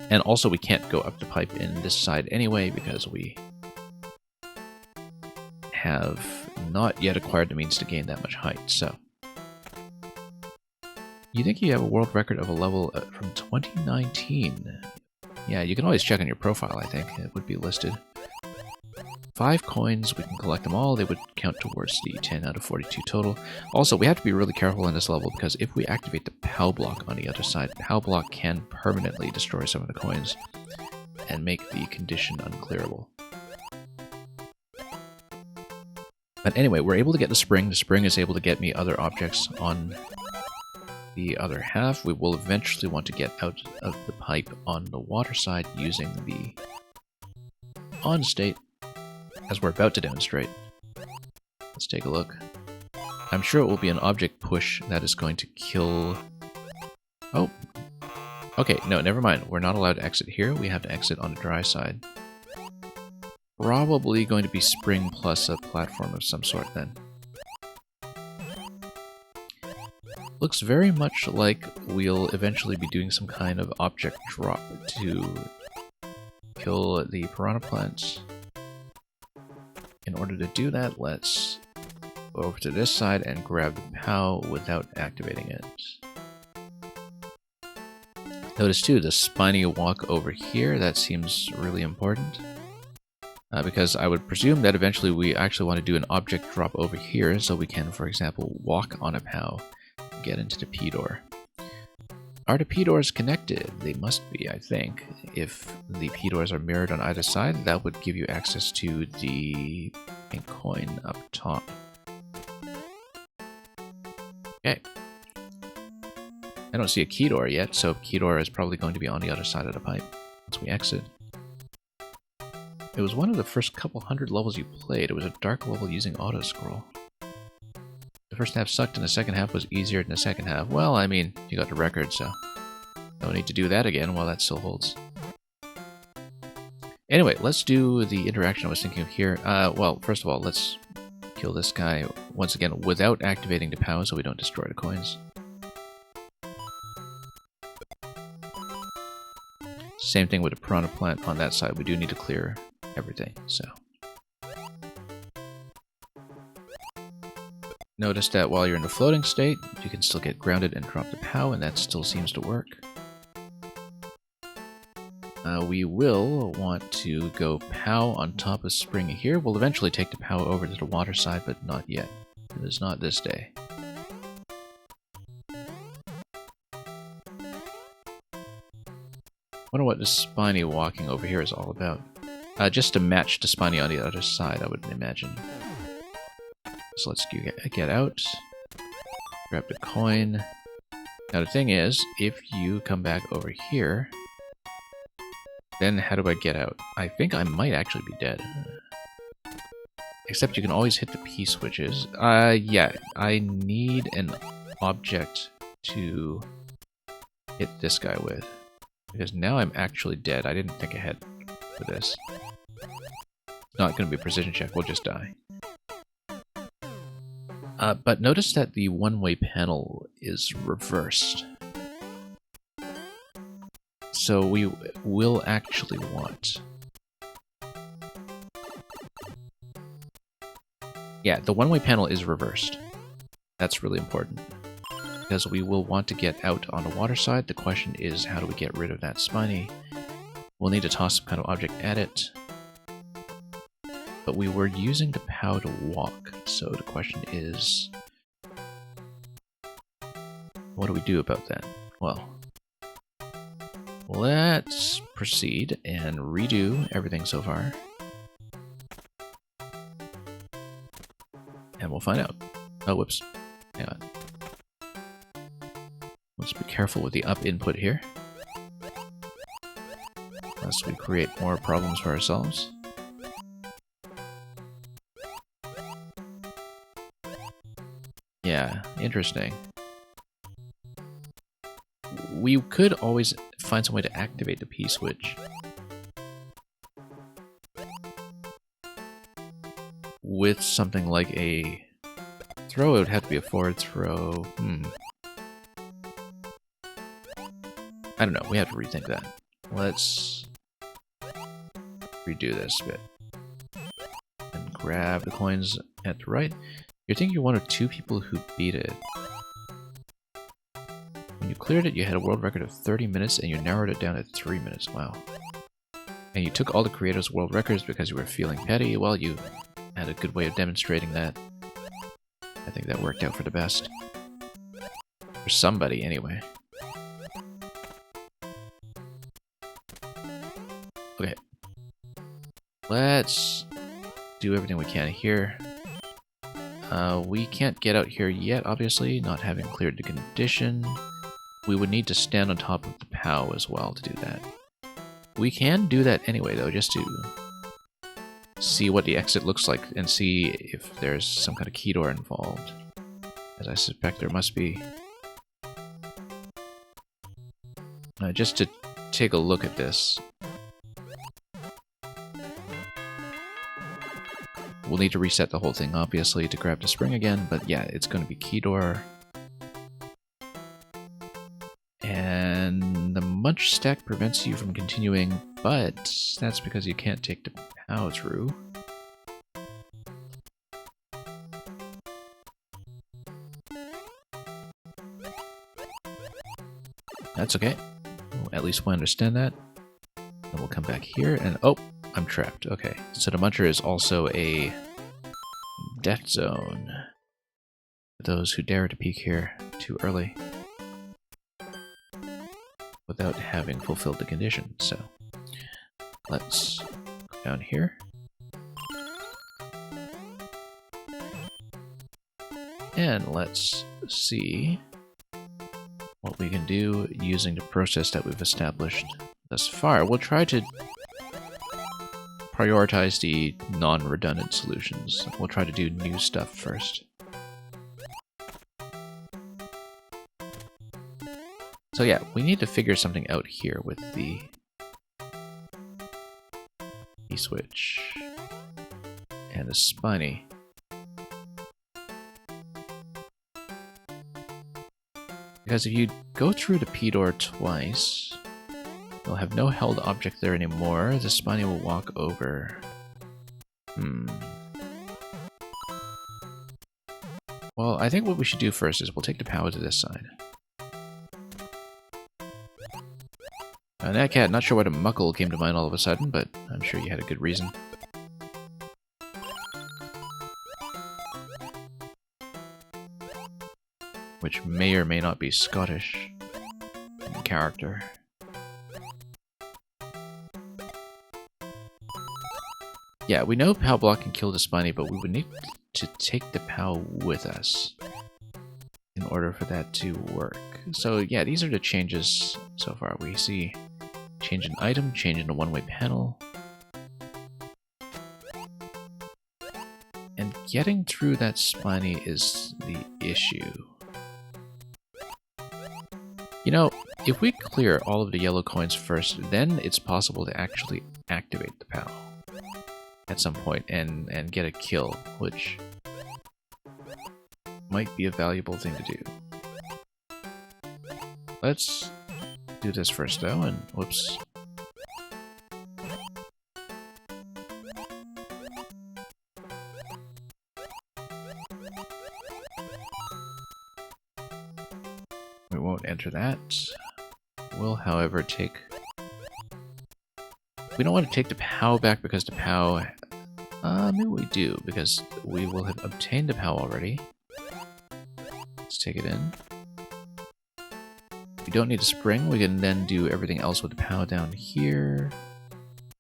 And also, we can't go up the pipe in this side anyway, because we have not yet acquired the means to gain that much height, so... You think you have a world record of a level from 2019? Yeah, you can always check on your profile, I think. It would be listed. 5 coins, we can collect them all. They would count towards the 10 out of 42 total. Also, we have to be really careful in this level, because if we activate the POW block on the other side, POW block can permanently destroy some of the coins and make the condition unclearable. But anyway, we're able to get the spring. The spring is able to get me other objects on the other half. We will eventually want to get out of the pipe on the water side using the on state, as we're about to demonstrate. Let's take a look. I'm sure it will be an object push that is going to kill... Oh! Okay, no, never mind. We're not allowed to exit here. We have to exit on the dry side. Probably going to be spring plus a platform of some sort then. Looks very much like we'll eventually be doing some kind of object drop to kill the piranha plants. In order to do that, let's go over to this side and grab the POW without activating it. Notice too, the spiny walk over here, that seems really important. Because I would presume that eventually we actually want to do an object drop over here, so we can, for example, walk on a POW. Get into the P door. Are the P doors connected? They must be, I think. If the P doors are mirrored on either side, that would give you access to the pink coin up top. Okay. I don't see a key door yet, so key door is probably going to be on the other side of the pipe once we exit. It was one of the first couple hundred levels you played. It was a dark level using auto-scroll. The first half sucked and the second half was easier than the second half. Well, I mean, you got the record, so no need to do that again while that still holds. Anyway, let's do the interaction I was thinking of here. Well, first of all, let's kill this guy once again without activating the POW so we don't destroy the coins. Same thing with the piranha plant on that side. We do need to clear everything, so... Notice that while you're in the floating state, you can still get grounded and drop the POW, and that still seems to work. We will want to go POW on top of spring here. We'll eventually take the POW over to the water side, but not yet. It is not this day. Wonder what this spiny walking over here is all about. Just to match the spiny on the other side, I would imagine. So let's get out, grab the coin. Now the thing is, if you come back over here, then how do I get out? I think I might actually be dead. Except you can always hit the P switches. Yeah, I need an object to hit this guy with. Because now I'm actually dead. I didn't think ahead for this. It's not going to be a precision check, we'll just die. But notice that the one-way panel is reversed. So we will actually want... Yeah, the one-way panel is reversed. That's really important. Because we will want to get out on the water side. The question is, how do we get rid of that spiny? We'll need to toss some kind of object at it. but we were using the POW to walk. So the question is, what do we do about that? Well, let's proceed and redo everything so far. And we'll find out. Oh, whoops. Hang on. Let's be careful with the up input here, lest we create more problems for ourselves. Yeah, interesting. We could always find some way to activate the P-switch with something like a throw. It would have to be a forward throw. I don't know. We have to rethink that. Let's redo this bit. And grab the coins at the right. You're thinking you're one of 2 people who beat it. When you cleared it, you had a world record of 30 minutes, and you narrowed it down to 3 minutes. Wow. And you took all the creators' world records because you were feeling petty. Well, you had a good way of demonstrating that. I think that worked out for the best. For somebody, anyway. Okay. Let's do everything we can here. We can't get out here yet, obviously, not having cleared the condition. We would need to stand on top of the POW as well to do that. We can do that anyway, though, just to see what the exit looks like and see if there's some kind of key door involved. As I suspect there must be. Just to take a look at this. We'll need to reset the whole thing, obviously, to grab the spring again, but yeah, it's going to be key door. And the munch stack prevents you from continuing, but that's because you can't take the POW through. That's okay. Well, at least we understand that. Then we'll come back here and... oh! I'm trapped. Okay, so the muncher is also a death zone for those who dare to peek here too early without having fulfilled the condition. So let's go down here. And let's see what we can do using the process that we've established thus far. We'll try to prioritize the non-redundant solutions. We'll try to do new stuff first. So yeah, we need to figure something out here with the E-switch and the spiny. Because if you go through the P door twice, you'll have no held object there anymore. The spiny will walk over. Well, I think what we should do first is we'll take the POW to this side. Now, that cat, not sure what a muckle came to mind all of a sudden, but I'm sure you had a good reason. Which may or may not be Scottish in character. Yeah, we know POW block can kill the spiny, but we would need to take the POW with us in order for that to work. So yeah, these are the changes so far. We see change an item, change in a one-way panel. And getting through that spiny is the issue. You know, if we clear all of the yellow coins first, then it's possible to actually activate the POW at some point and get a kill, which might be a valuable thing to do. Let's do this first though, and whoops. We won't enter that. We'll, however, take... We don't want to take the POW back because the POW Maybe we do, because we will have obtained a POW already. Let's take it in. We don't need a spring, we can then do everything else with the POW down here.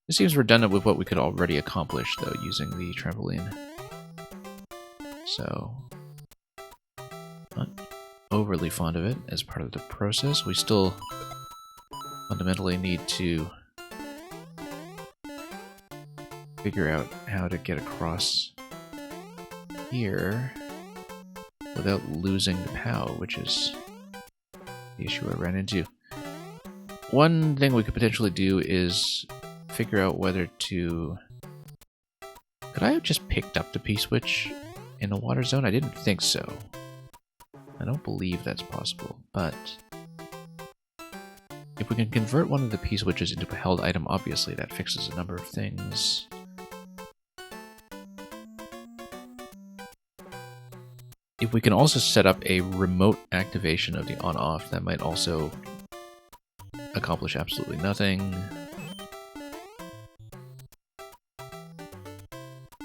This seems redundant with what we could already accomplish, though, using the trampoline. So, not overly fond of it as part of the process. We still fundamentally need to figure out how to get across here without losing the POW, which is the issue I ran into. One thing we could potentially do is figure out whether to... Could I have just picked up the P-switch in the water zone? I didn't think so. I don't believe that's possible, but if we can convert one of the P-switches into a held item, obviously that fixes a number of things. If we can also set up a remote activation of the on-off, that might also accomplish absolutely nothing.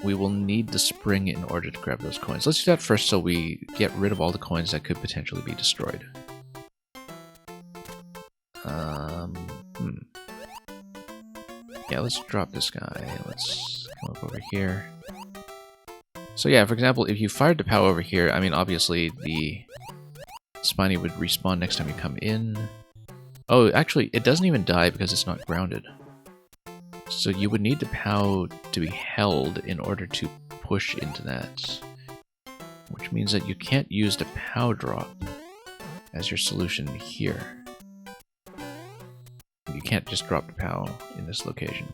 We will need the spring in order to grab those coins. Let's do that first so we get rid of all the coins that could potentially be destroyed. Yeah, let's drop this guy. Let's come up over here. So yeah, for example, if you fired the POW over here, I mean, obviously the Spiny would respawn next time you come in. Oh, actually, it doesn't even die because it's not grounded. So you would need the POW to be held in order to push into that. Which means that you can't use the POW drop as your solution here. You can't just drop the POW in this location.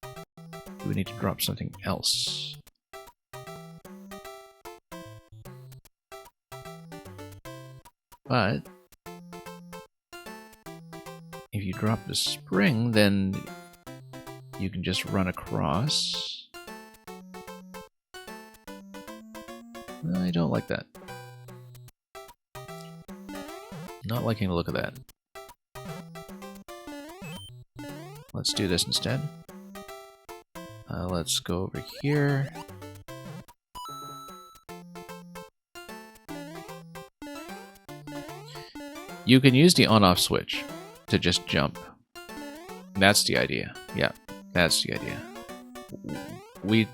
You would need to drop something else. But if you drop the spring, then you can just run across. I don't like that. Not liking the look of that. Let's do this instead. Let's go over here. You can use the on-off switch to just jump. That's the idea. Yeah, that's the idea. We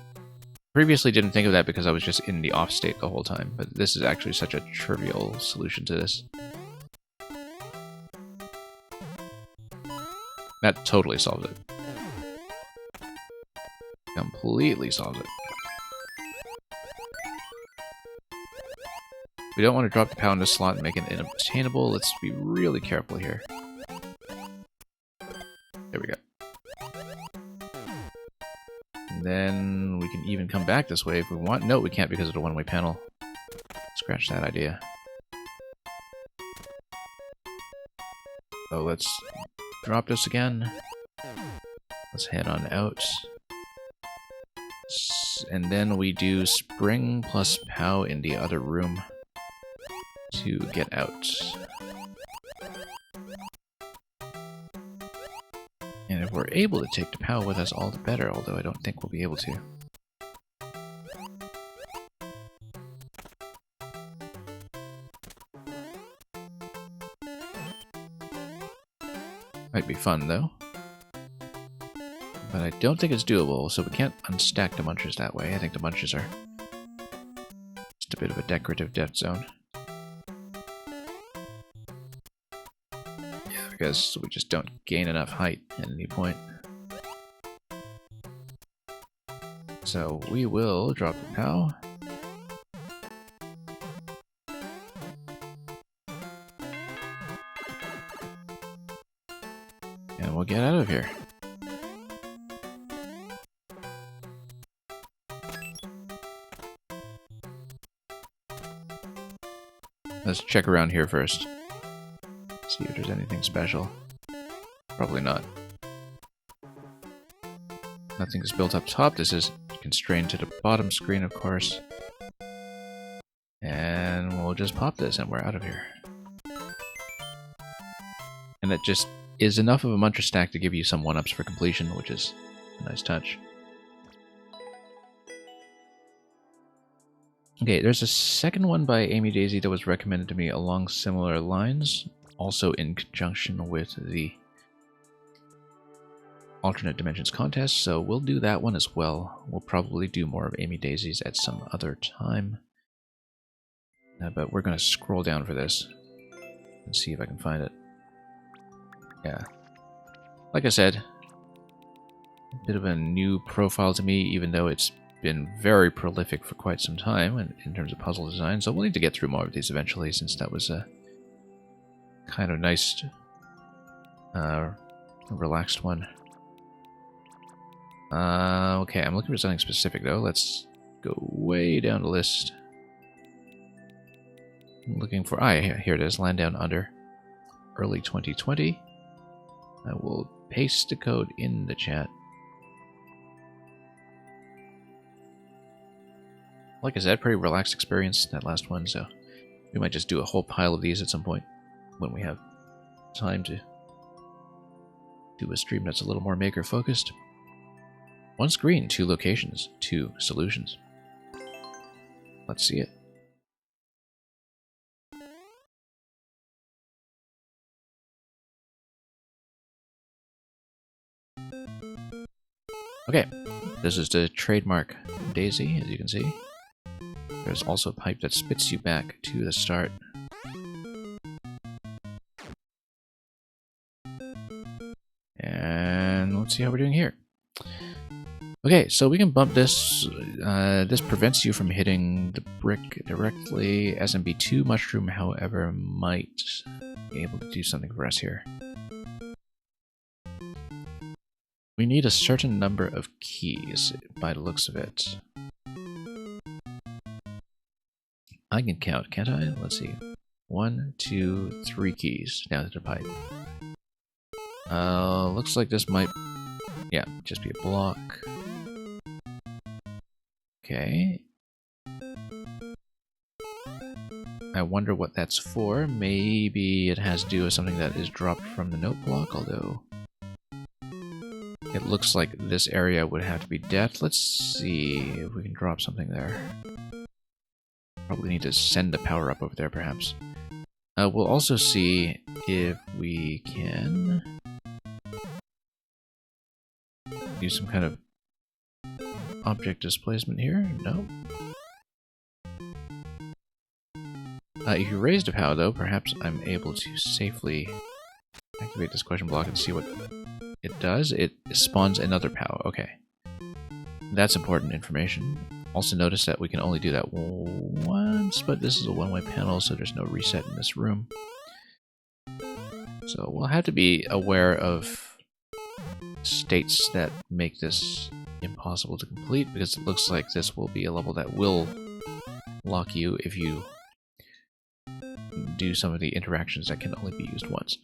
previously didn't think of that because I was just in the off state the whole time, but this is actually such a trivial solution to this. That totally solves it. Completely solves it. We don't want to drop the POW in the slot and make it unobtainable. Let's be really careful here. There we go. And then we can even come back this way if we want. No, we can't because of the one-way panel. Scratch that idea. So let's drop this again. Let's head on out. And then we do spring plus POW in the other room to get out. And if we're able to take the POW with us, all the better, although I don't think we'll be able to. Might be fun, though. But I don't think it's doable, so we can't unstack the munchers that way. I think the munchers are just a bit of a decorative death zone. Yeah, because we just don't gain enough height at any point. So we will drop the POW. And we'll get out of here. Let's check around here first. See if there's anything special. Probably not. Nothing is built up top. This is constrained to the bottom screen, of course. And we'll just pop this and we're out of here. And that just is enough of a muncher stack to give you some 1-ups for completion, which is a nice touch. Okay, there's a second one by Amy Daisy that was recommended to me along similar lines, also in conjunction with the Alternate Dimensions contest, so we'll do that one as well. We'll probably do more of Amy Daisy's at some other time. But we're going to scroll down for this and see if I can find it. Yeah. Like I said, a bit of a new profile to me, even though it's been very prolific for quite some time in terms of puzzle design, so we'll need to get through more of these eventually, since that was a kind of nice, relaxed one. Okay, I'm looking for something specific, though. Let's go way down the list. I'm looking for... here it is. Land Down Under. Early 2020. I will paste the code in the chat. Like I said, pretty relaxed experience, that last one, so we might just do a whole pile of these at some point when we have time to do a stream that's a little more maker-focused. One screen, 2 locations, 2 solutions. Let's see it. Okay, this is the trademark Daisy, as you can see. There's also a pipe that spits you back to the start. And let's see how we're doing here. Okay, so we can bump this. This prevents you from hitting the brick directly. SMB2 Mushroom, however, might be able to do something for us here. We need a certain number of keys, by the looks of it. I can count, can't I? Let's see. 1, 2, 3 keys down to the pipe. Looks like this might... yeah, just be a block. Okay. I wonder what that's for. Maybe it has to do with something that is dropped from the note block, although... it looks like this area would have to be death. Let's see if we can drop something there. Probably need to send the power up over there, perhaps. We'll also see if we can do some kind of object displacement here. No. If you raise the power, though, perhaps I'm able to safely activate this question block and see what it does. It spawns another power. Okay. That's important information. Also notice that we can only do that once, but this is a one-way panel, so there's no reset in this room. So we'll have to be aware of states that make this impossible to complete, because it looks like this will be a level that will lock you if you do some of the interactions that can only be used once.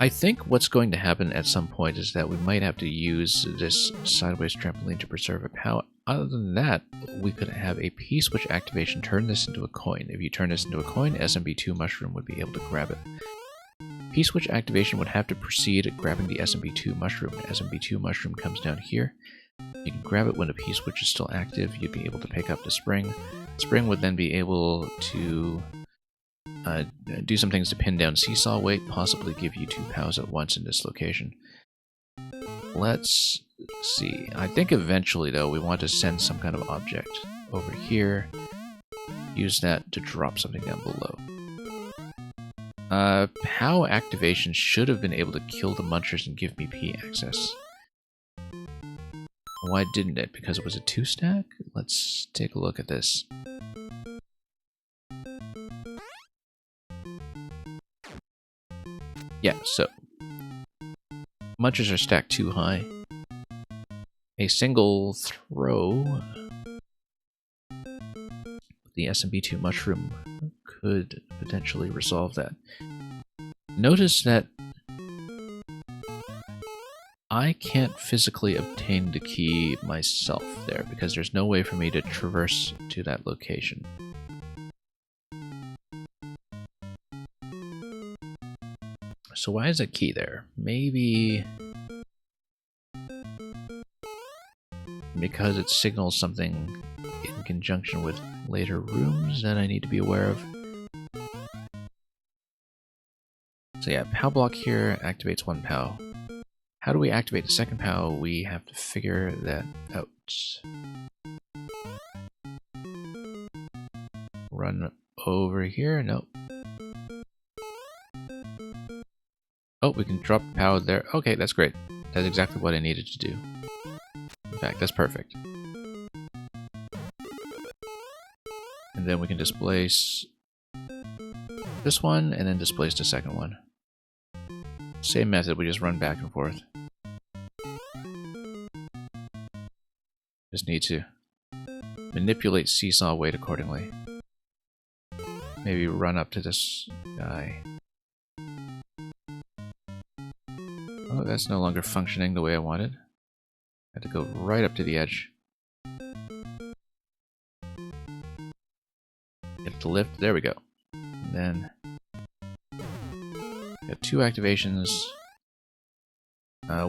I think what's going to happen at some point is that we might have to use this sideways trampoline to preserve a power. Other than that, we could have a P-switch activation turn this into a coin. If you turn this into a coin, SMB2 Mushroom would be able to grab it. P-switch activation would have to precede grabbing the SMB2 Mushroom. SMB2 Mushroom comes down here. You can grab it when the P-switch is still active. You'd be able to pick up the spring. The spring would then be able to do some things to pin down Seesaw Weight, possibly give you 2 POWs at once in this location. Let's see. I think eventually, though, we want to send some kind of object over here. Use that to drop something down below. POW activation should have been able to kill the Munchers and give me P access. Why didn't it? Because it was a 2-stack? Let's take a look at this. Yeah, so Munchers are stacked too high. A single throw, the SMB2 Mushroom, could potentially resolve that. Notice that I can't physically obtain the key myself there, because there's no way for me to traverse to that location. So why is that key there? Maybe because it signals something conjunction with later rooms that I need to be aware of. So yeah, POW block here activates one POW. How do we activate the second POW? We have to figure that out. Run over here. Nope. Oh, we can drop POW there. Okay, that's great. That's exactly what I needed to do. In fact, that's perfect. And then we can displace this one, and then displace the second one. Same method, we just run back and forth. Just need to manipulate seesaw weight accordingly. Maybe run up to this guy. Oh, that's no longer functioning the way I wanted. I had to go right up to the edge. Get the lift, there we go. And then got 2 activations.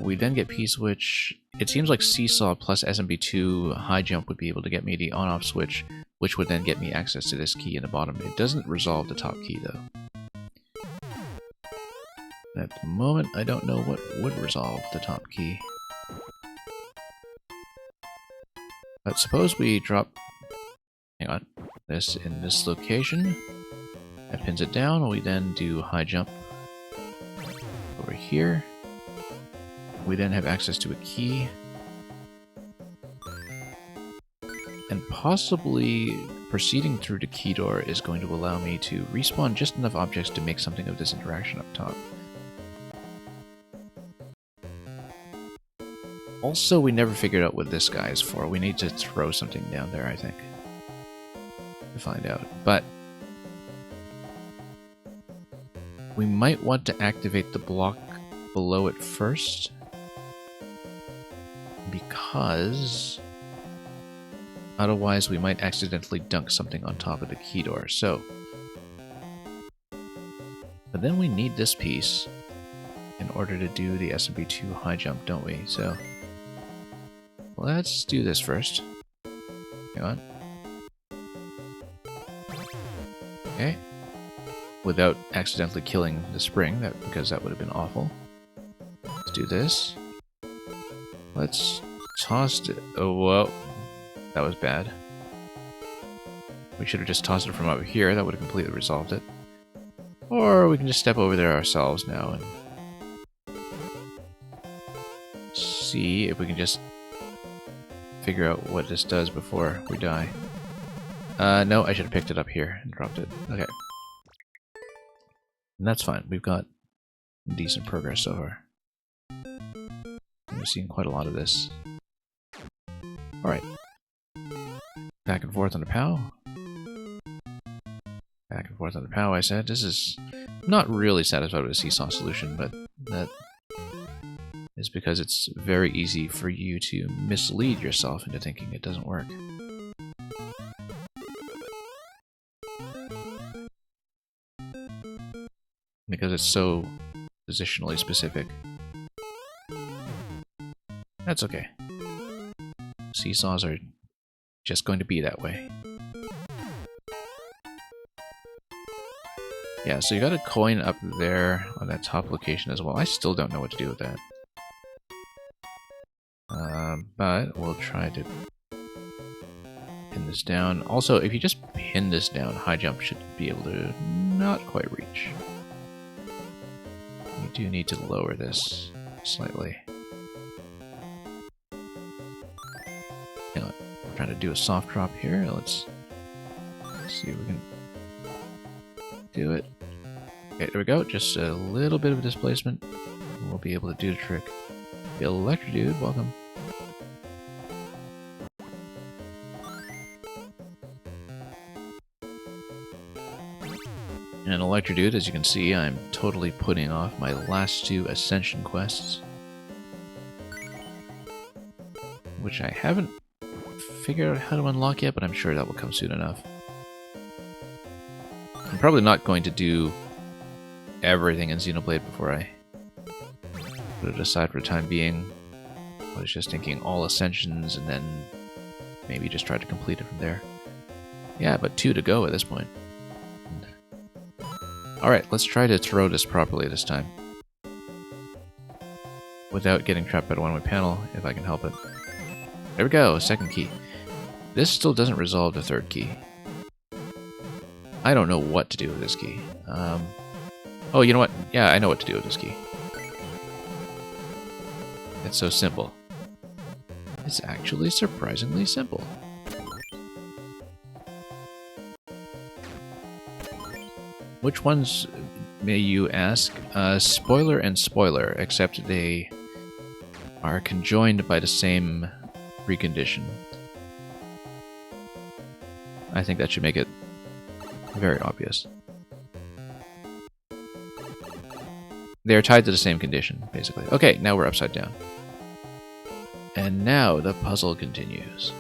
We then get P-switch. It seems like Seesaw plus SMB2 high jump would be able to get me the on-off switch, which would then get me access to this key in the bottom. It doesn't resolve the top key though. At the moment, I don't know what would resolve the top key. But suppose we drop, hang on, this in this location. That pins it down. We then do high jump over here. We then have access to a key. And possibly proceeding through the key door is going to allow me to respawn just enough objects to make something of this interaction up top. Also, we never figured out what this guy is for. We need to throw something down there, I think, to find out. But we might want to activate the block below it first, because otherwise we might accidentally dunk something on top of the key door. So, but then we need this piece in order to do the SMB2 high jump, don't we? So let's do this first. Hang on. Okay. Without accidentally killing the spring, because that would have been awful. Let's do this. Let's toss it. Oh, whoa. That was bad. We should have just tossed it from over here. That would have completely resolved it. Or we can just step over there ourselves now and see if we can just figure out what this does before we die. No, I should have picked it up here and dropped it. Okay. And that's fine. We've got decent progress so far. We've seen quite a lot of this. Alright. Back and forth on the POW. Back and forth on the POW, I said. This is not really satisfied with a seesaw solution, but that is because it's very easy for you to mislead yourself into thinking it doesn't work. Because it's so positionally specific. That's okay. Seesaws are just going to be that way. Yeah, so you got a coin up there on that top location as well. I still don't know what to do with that. But we'll try to pin this down. Also, if you just pin this down, high jump should be able to not quite reach. You do need to lower this slightly. Hang on, I'm trying to do a soft drop here. Let's see if we can do it. Okay, there we go. Just a little bit of a displacement. We'll be able to do the trick. The Electro Dude, welcome. And Electro Dude, as you can see, I'm totally putting off my last 2 Ascension quests, which I haven't figured out how to unlock yet, but I'm sure that will come soon enough. I'm probably not going to do everything in Xenoblade before I put it aside for the time being. I was just thinking all Ascensions and then maybe just try to complete it from there. Yeah, but 2 to go at this point. Alright, let's try to throw this properly this time. Without getting trapped by the one-way panel, if I can help it. There we go, second key. This still doesn't resolve the third key. I don't know what to do with this key. Oh, you know what? Yeah, I know what to do with this key. It's so simple. It's actually surprisingly simple. Which ones, may you ask? Spoiler and spoiler, except they are conjoined by the same precondition. I think that should make it very obvious. They are tied to the same condition, basically. Okay, now we're upside down. And now the puzzle continues.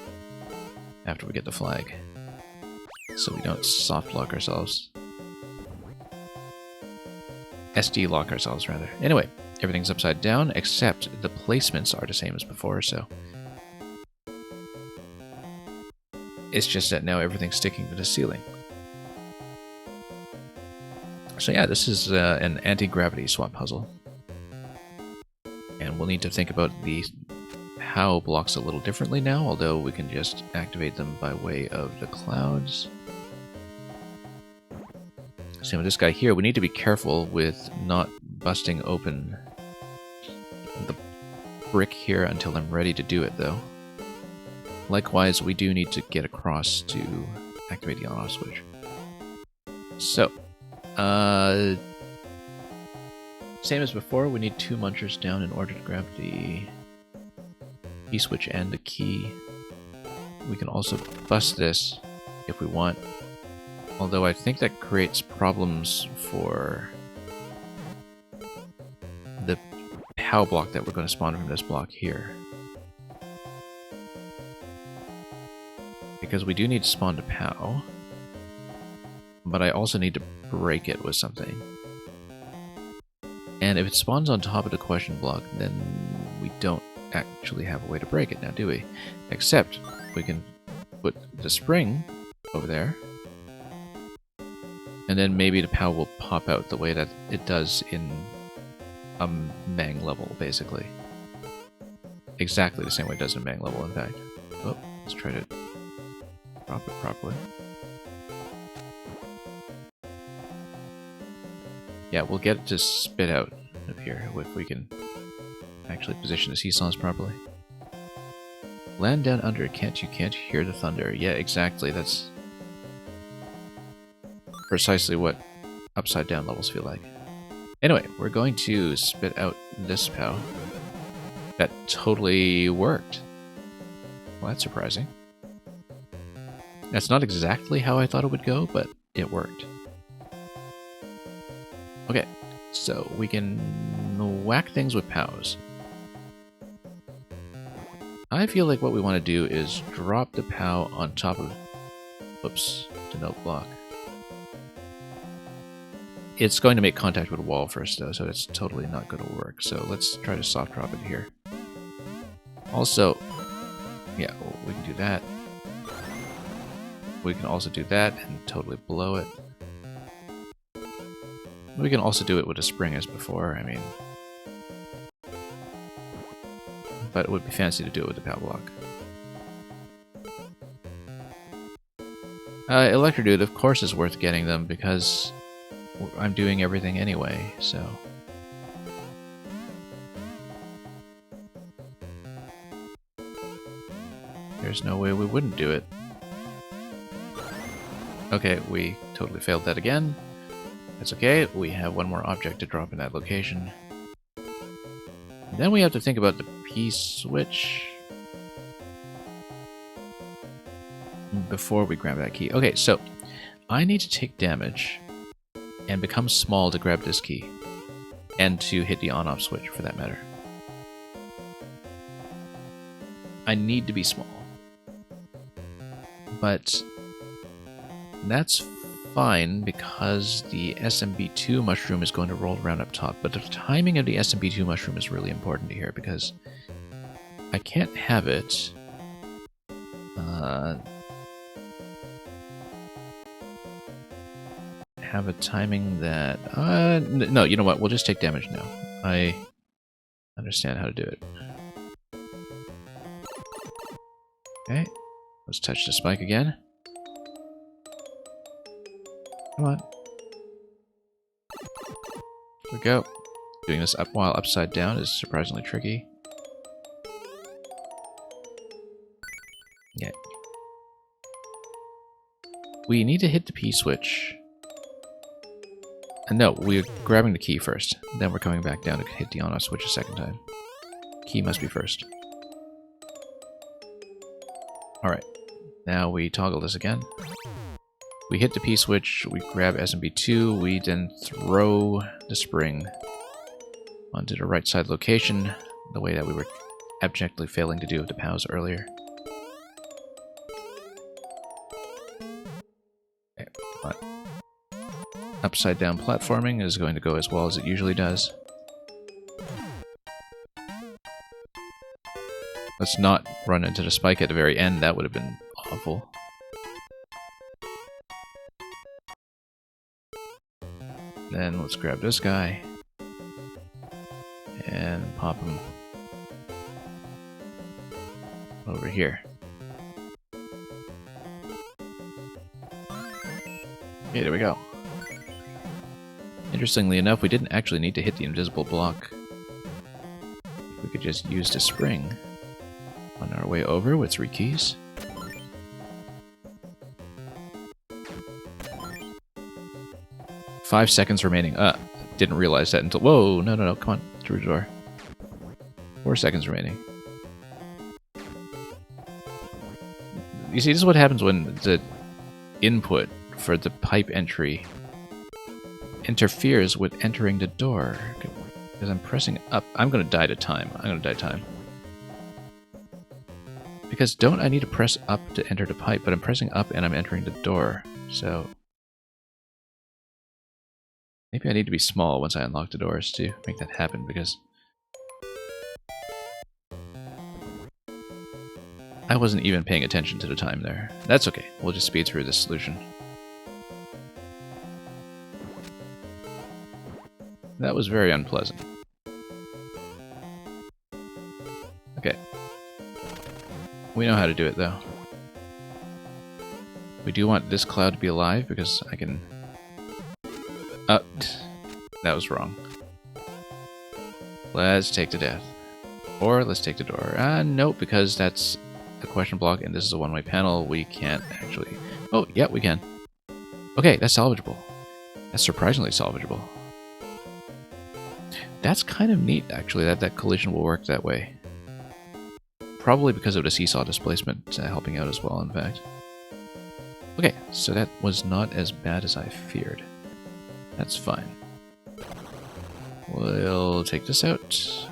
After we get the flag. So we don't soft lock ourselves. SD lock ourselves, rather. Anyway, everything's upside down, except the placements are the same as before, so... It's just that now everything's sticking to the ceiling. So yeah, this is an anti-gravity swap puzzle. And we'll need to think about the POW blocks a little differently now, although we can just activate them by way of the clouds. Same with this guy here. We need to be careful with not busting open the brick here until I'm ready to do it, though. Likewise, we do need to get across to activate the on-off switch. So, same as before, we need 2 munchers down in order to grab the key switch and the key. We can also bust this if we want. Although I think that creates problems for the POW block that we're going to spawn from this block here. Because we do need to spawn to POW, but I also need to break it with something. And if it spawns on top of the question block, then we don't actually have a way to break it now, do we? Except we can put the spring over there, and then maybe the POW will pop out the way that it does in a Mang level, basically. Exactly the same way it does in a Mang level, in fact. Oh, let's try to drop it properly. Yeah, we'll get it to spit out of here if we can actually position the seesaws properly. Land down under, can't hear the thunder. Yeah, exactly, that's precisely what upside down levels feel like. Anyway, we're going to spit out this POW. That totally worked. Well, that's surprising. That's not exactly how I thought it would go, but it worked. Okay, so we can whack things with POWs. I feel like what we want to do is drop the POW on top of... Whoops, the note block. It's going to make contact with a wall first, though, so it's totally not going to work. So let's try to soft drop it here. Also, yeah, we can do that. We can also do that and totally blow it. We can also do it with a spring as before, I mean. But it would be fancy to do it with the POW block. Electrodude, of course, is worth getting them because I'm doing everything anyway, so... There's no way we wouldn't do it. Okay, we totally failed that again. That's okay, we have one more object to drop in that location. Then we have to think about the P-switch before we grab that key. Okay, so I need to take damage and become small to grab this key, and to hit the on-off switch, for that matter. I need to be small. But that's fine, because the SMB2 mushroom is going to roll around up top. But the timing of the SMB2 mushroom is really important here, because I can't have it have a timing that... no, you know what? We'll just take damage now. I understand how to do it. Okay, let's touch the spike again. Come on. Here we go. Doing this up while upside down is surprisingly tricky. Yeah. We need to hit the P switch. And no, we're grabbing the key first. Then we're coming back down to hit the on-off switch a second time. Key must be first. Alright. Now we toggle this again. We hit the P switch, we grab SMB2, we then throw the spring onto the right side location, the way that we were abjectly failing to do with the POWs earlier. Okay, but upside down platforming is going to go as well as it usually does. Let's not run into the spike at the very end, that would have been awful. Then let's grab this guy and pop him over here. Okay, there we go. Interestingly enough, we didn't actually need to hit the invisible block. We could just use the spring on our way over with 3 keys. Five seconds remaining. Didn't realize that until... Whoa, no, come on. Through the door. 4 seconds remaining. You see, this is what happens when the input for the pipe entry interferes with entering the door. Because I'm pressing up. I'm going to die to time. Because don't I need to press up to enter the pipe, but I'm pressing up and I'm entering the door. So... maybe I need to be small once I unlock the doors to make that happen, because I wasn't even paying attention to the time there. That's okay. We'll just speed through this solution. That was very unpleasant. Okay. We know how to do it, though. We do want this cloud to be alive, because I can... that was wrong. Let's take the death. Or let's take the door. Nope, because that's a question block and this is a one-way panel. We can't actually... oh, yeah, we can. Okay, that's salvageable. That's surprisingly salvageable. That's kind of neat, actually, that that collision will work that way. Probably because of the seesaw displacement helping out as well, in fact. Okay, so that was not as bad as I feared. That's fine. We'll take this out.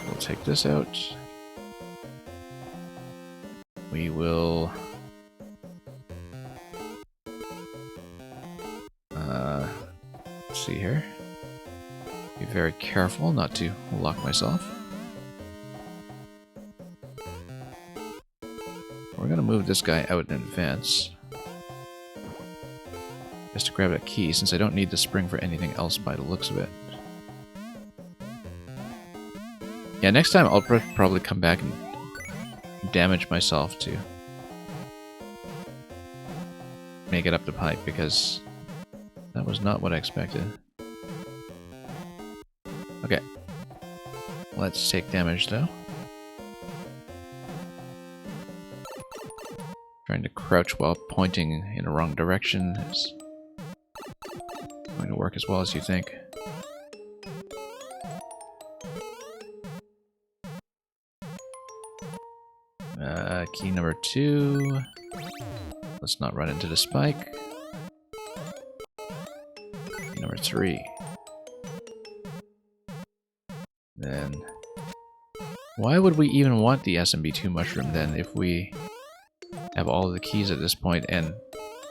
We'll take this out. We will... let's see here. Be very careful not to lock myself. We're gonna move this guy out in advance. Just to grab that key, since I don't need the spring for anything else by the looks of it. Yeah, next time I'll probably come back and damage myself to make it up the pipe, because that was not what I expected. Okay. Let's take damage, though. Trying to crouch while pointing in the wrong direction is going to work as well as you think. Key number 2. Let's not run into the spike. Key number 3. Then... why would we even want the SMB2 mushroom then if we have all of the keys at this point and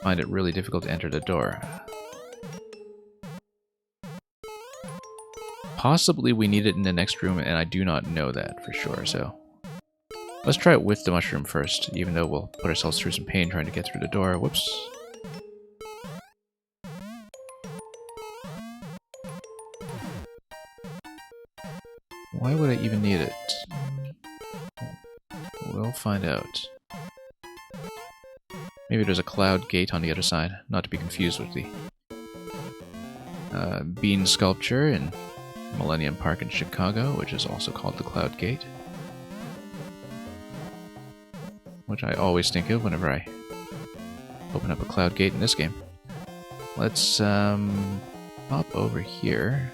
find it really difficult to enter the door? Possibly we need it in the next room, and I do not know that for sure, so... Let's try it with the mushroom first, even though we'll put ourselves through some pain trying to get through the door. Whoops. Why would I even need it? We'll find out. Maybe there's a cloud gate on the other side, not to be confused with the bean sculpture in Millennium Park in Chicago, which is also called the Cloud Gate. Which I always think of whenever I open up a cloud gate in this game. Let's pop over here.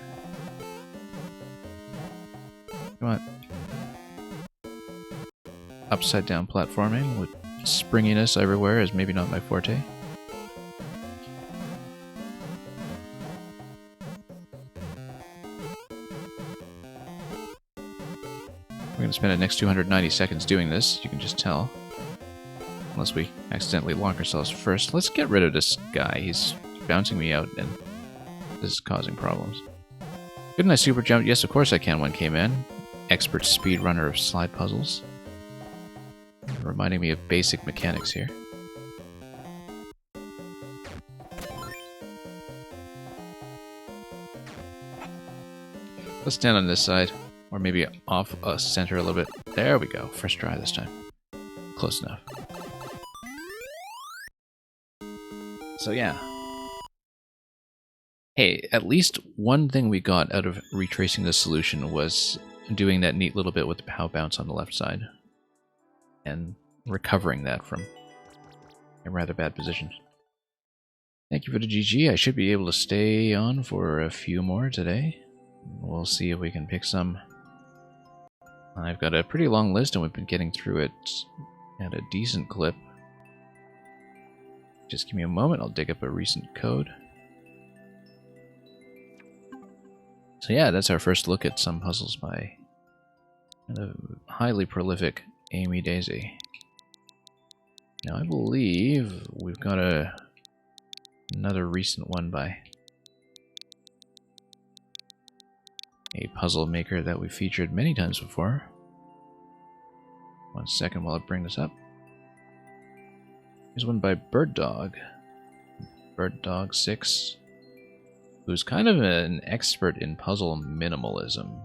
Come on. Upside down platforming with springiness everywhere is maybe not my forte. We're going to spend the next 290 seconds doing this, you can just tell. Unless we accidentally lock ourselves first. Let's get rid of this guy. He's bouncing me out and this is causing problems. Couldn't I super jump? Yes, of course I can, one came in. Expert speedrunner of slide puzzles. Reminding me of basic mechanics here. Let's stand on this side. Or maybe off center a little bit. There we go. First try this time. Close enough. So yeah. Hey, at least one thing we got out of retracing the solution was doing that neat little bit with the POW bounce on the left side. And recovering that from a rather bad position. Thank you for the GG. I should be able to stay on for a few more today. We'll see if we can pick some. I've got a pretty long list and we've been getting through it at a decent clip. Just give me a moment, I'll dig up a recent code. So yeah, that's our first look at some puzzles by the highly prolific Amy Daisy. Now I believe we've got another recent one by a puzzle maker that we've featured many times before. 1 second while I bring this up. Here's one by Bird Dog. Bird Dog 6. Who's kind of an expert in puzzle minimalism.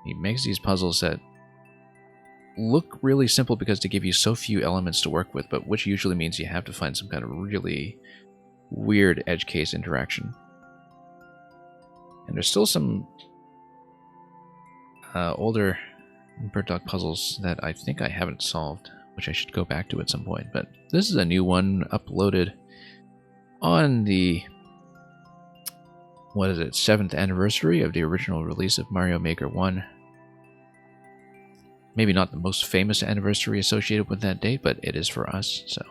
He makes these puzzles that look really simple because they give you so few elements to work with, but which usually means you have to find some kind of really weird edge case interaction. And there's still some older Bird Dog puzzles that I think I haven't solved, which I should go back to at some point. But this is a new one uploaded on the, 7th anniversary of the original release of Mario Maker 1. Maybe not the most famous anniversary associated with that date, but it is for us, so.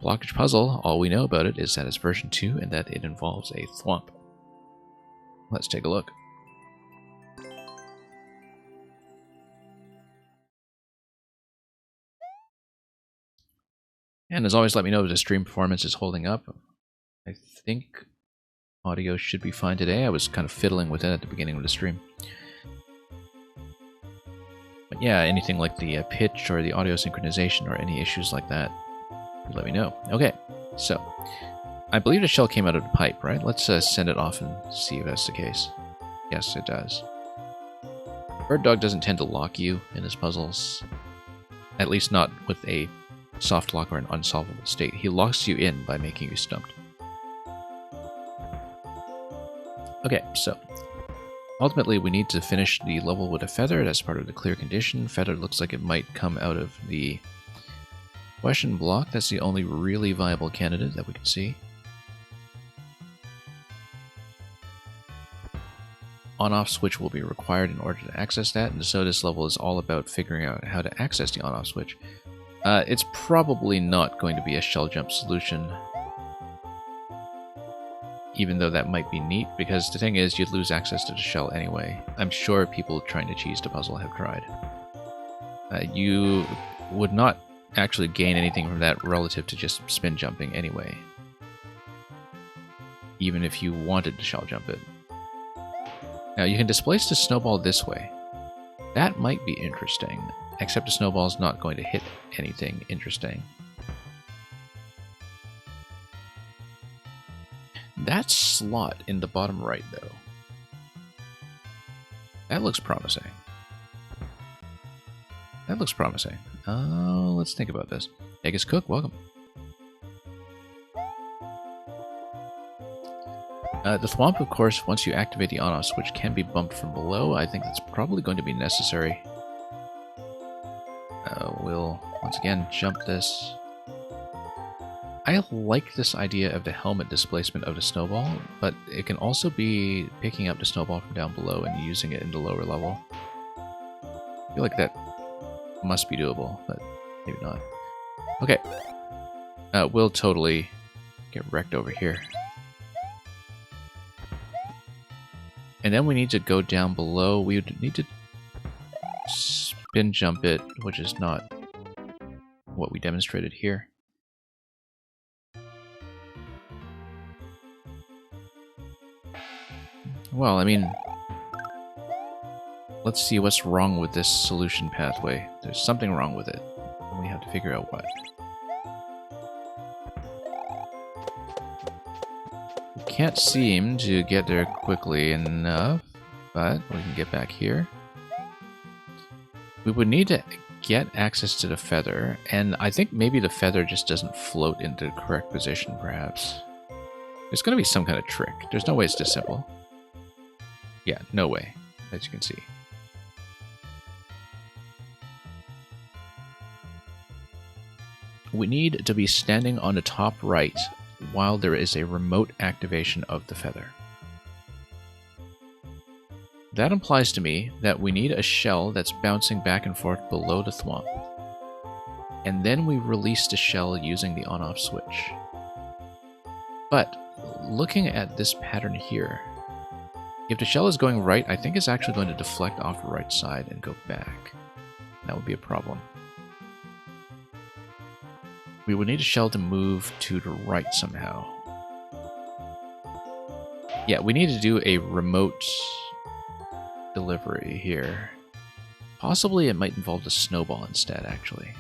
Blockage puzzle, all we know about it is that it's version 2 and that it involves a thwomp. Let's take a look. And as always, let me know if the stream performance is holding up. I think audio should be fine today. I was kind of fiddling with it at the beginning of the stream. But yeah, anything like the pitch or the audio synchronization or any issues like that, let me know. Okay, so I believe the shell came out of the pipe, right? Let's send it off and see if that's the case. Yes, it does. Bird Dog doesn't tend to lock you in his puzzles. At least not with a soft lock or an unsolvable state. He locks you in by making you stumped. Okay, so ultimately we need to finish the level with a feather. That's part of the clear condition. Feather looks like it might come out of the question block. That's the only really viable candidate that we can see. On-off switch will be required in order to access that, and so this level is all about figuring out how to access the on-off switch. It's probably not going to be a shell jump solution, even though that might be neat, because the thing is, you'd lose access to the shell anyway. I'm sure people trying to cheese the puzzle have tried. You would not actually gain anything from that relative to just spin jumping anyway, even if you wanted to shell jump it. Now, you can displace the snowball this way, That might be interesting, except a snowball is not going to hit anything interesting. That slot in the bottom right, though, that looks promising. That looks promising. Let's think about this. Eggus Cook, welcome. The Thwomp, of course, once you activate the on-off switch, can be bumped from below. I think that's probably going to be necessary. We'll, once again, jump this. I like this idea of the helmet displacement of the snowball, but it can also be picking up the snowball from down below and using it in the lower level. I feel like that must be doable, but maybe not. Okay. We'll totally get wrecked over here. And then we need to go down below. We would need to spin jump it, which is not what we demonstrated here. Well, I mean, let's see what's wrong with this solution pathway. There's something wrong with it, and we have to figure out what. We can't seem to get there quickly enough, but we can get back here. We would need to get access to the feather, and I think maybe the feather just doesn't float into the correct position, perhaps. There's going to be some kind of trick. There's no way it's this simple. Yeah, no way, as you can see. We need to be standing on the top right while there is a remote activation of the feather. That implies to me that we need a shell that's bouncing back and forth below the thwomp. And then we release the shell using the on-off switch. But looking at this pattern here, if the shell is going right, I think it's actually going to deflect off the right side and go back. That would be a problem. We would need a shell to move to the right somehow. Yeah, we need to do a remote delivery here. Possibly it might involve the snowball instead, actually.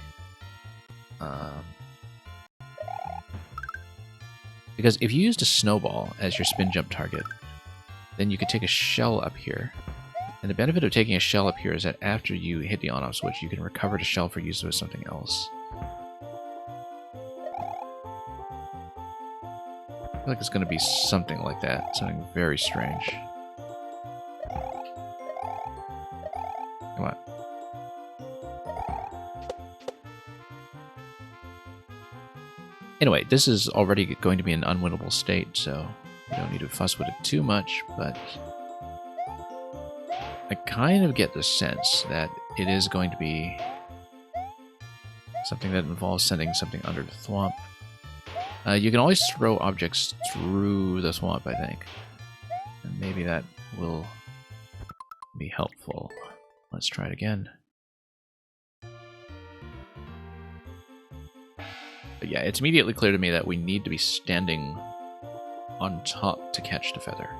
Because if you used a snowball as your spin jump target, then you could take a shell up here. And the benefit of taking a shell up here is that after you hit the on-off switch, you can recover the shell for use with something else. I feel like it's going to be something like that. Something very strange. Come on. Anyway, this is already going to be an unwinnable state, so we don't need to fuss with it too much, but I kind of get the sense that it is going to be something that involves sending something under the thwomp. You can always throw objects through the thwomp, I think. And maybe that will be helpful. Let's try it again. But yeah, it's immediately clear to me that we need to be standing on top to catch the feather.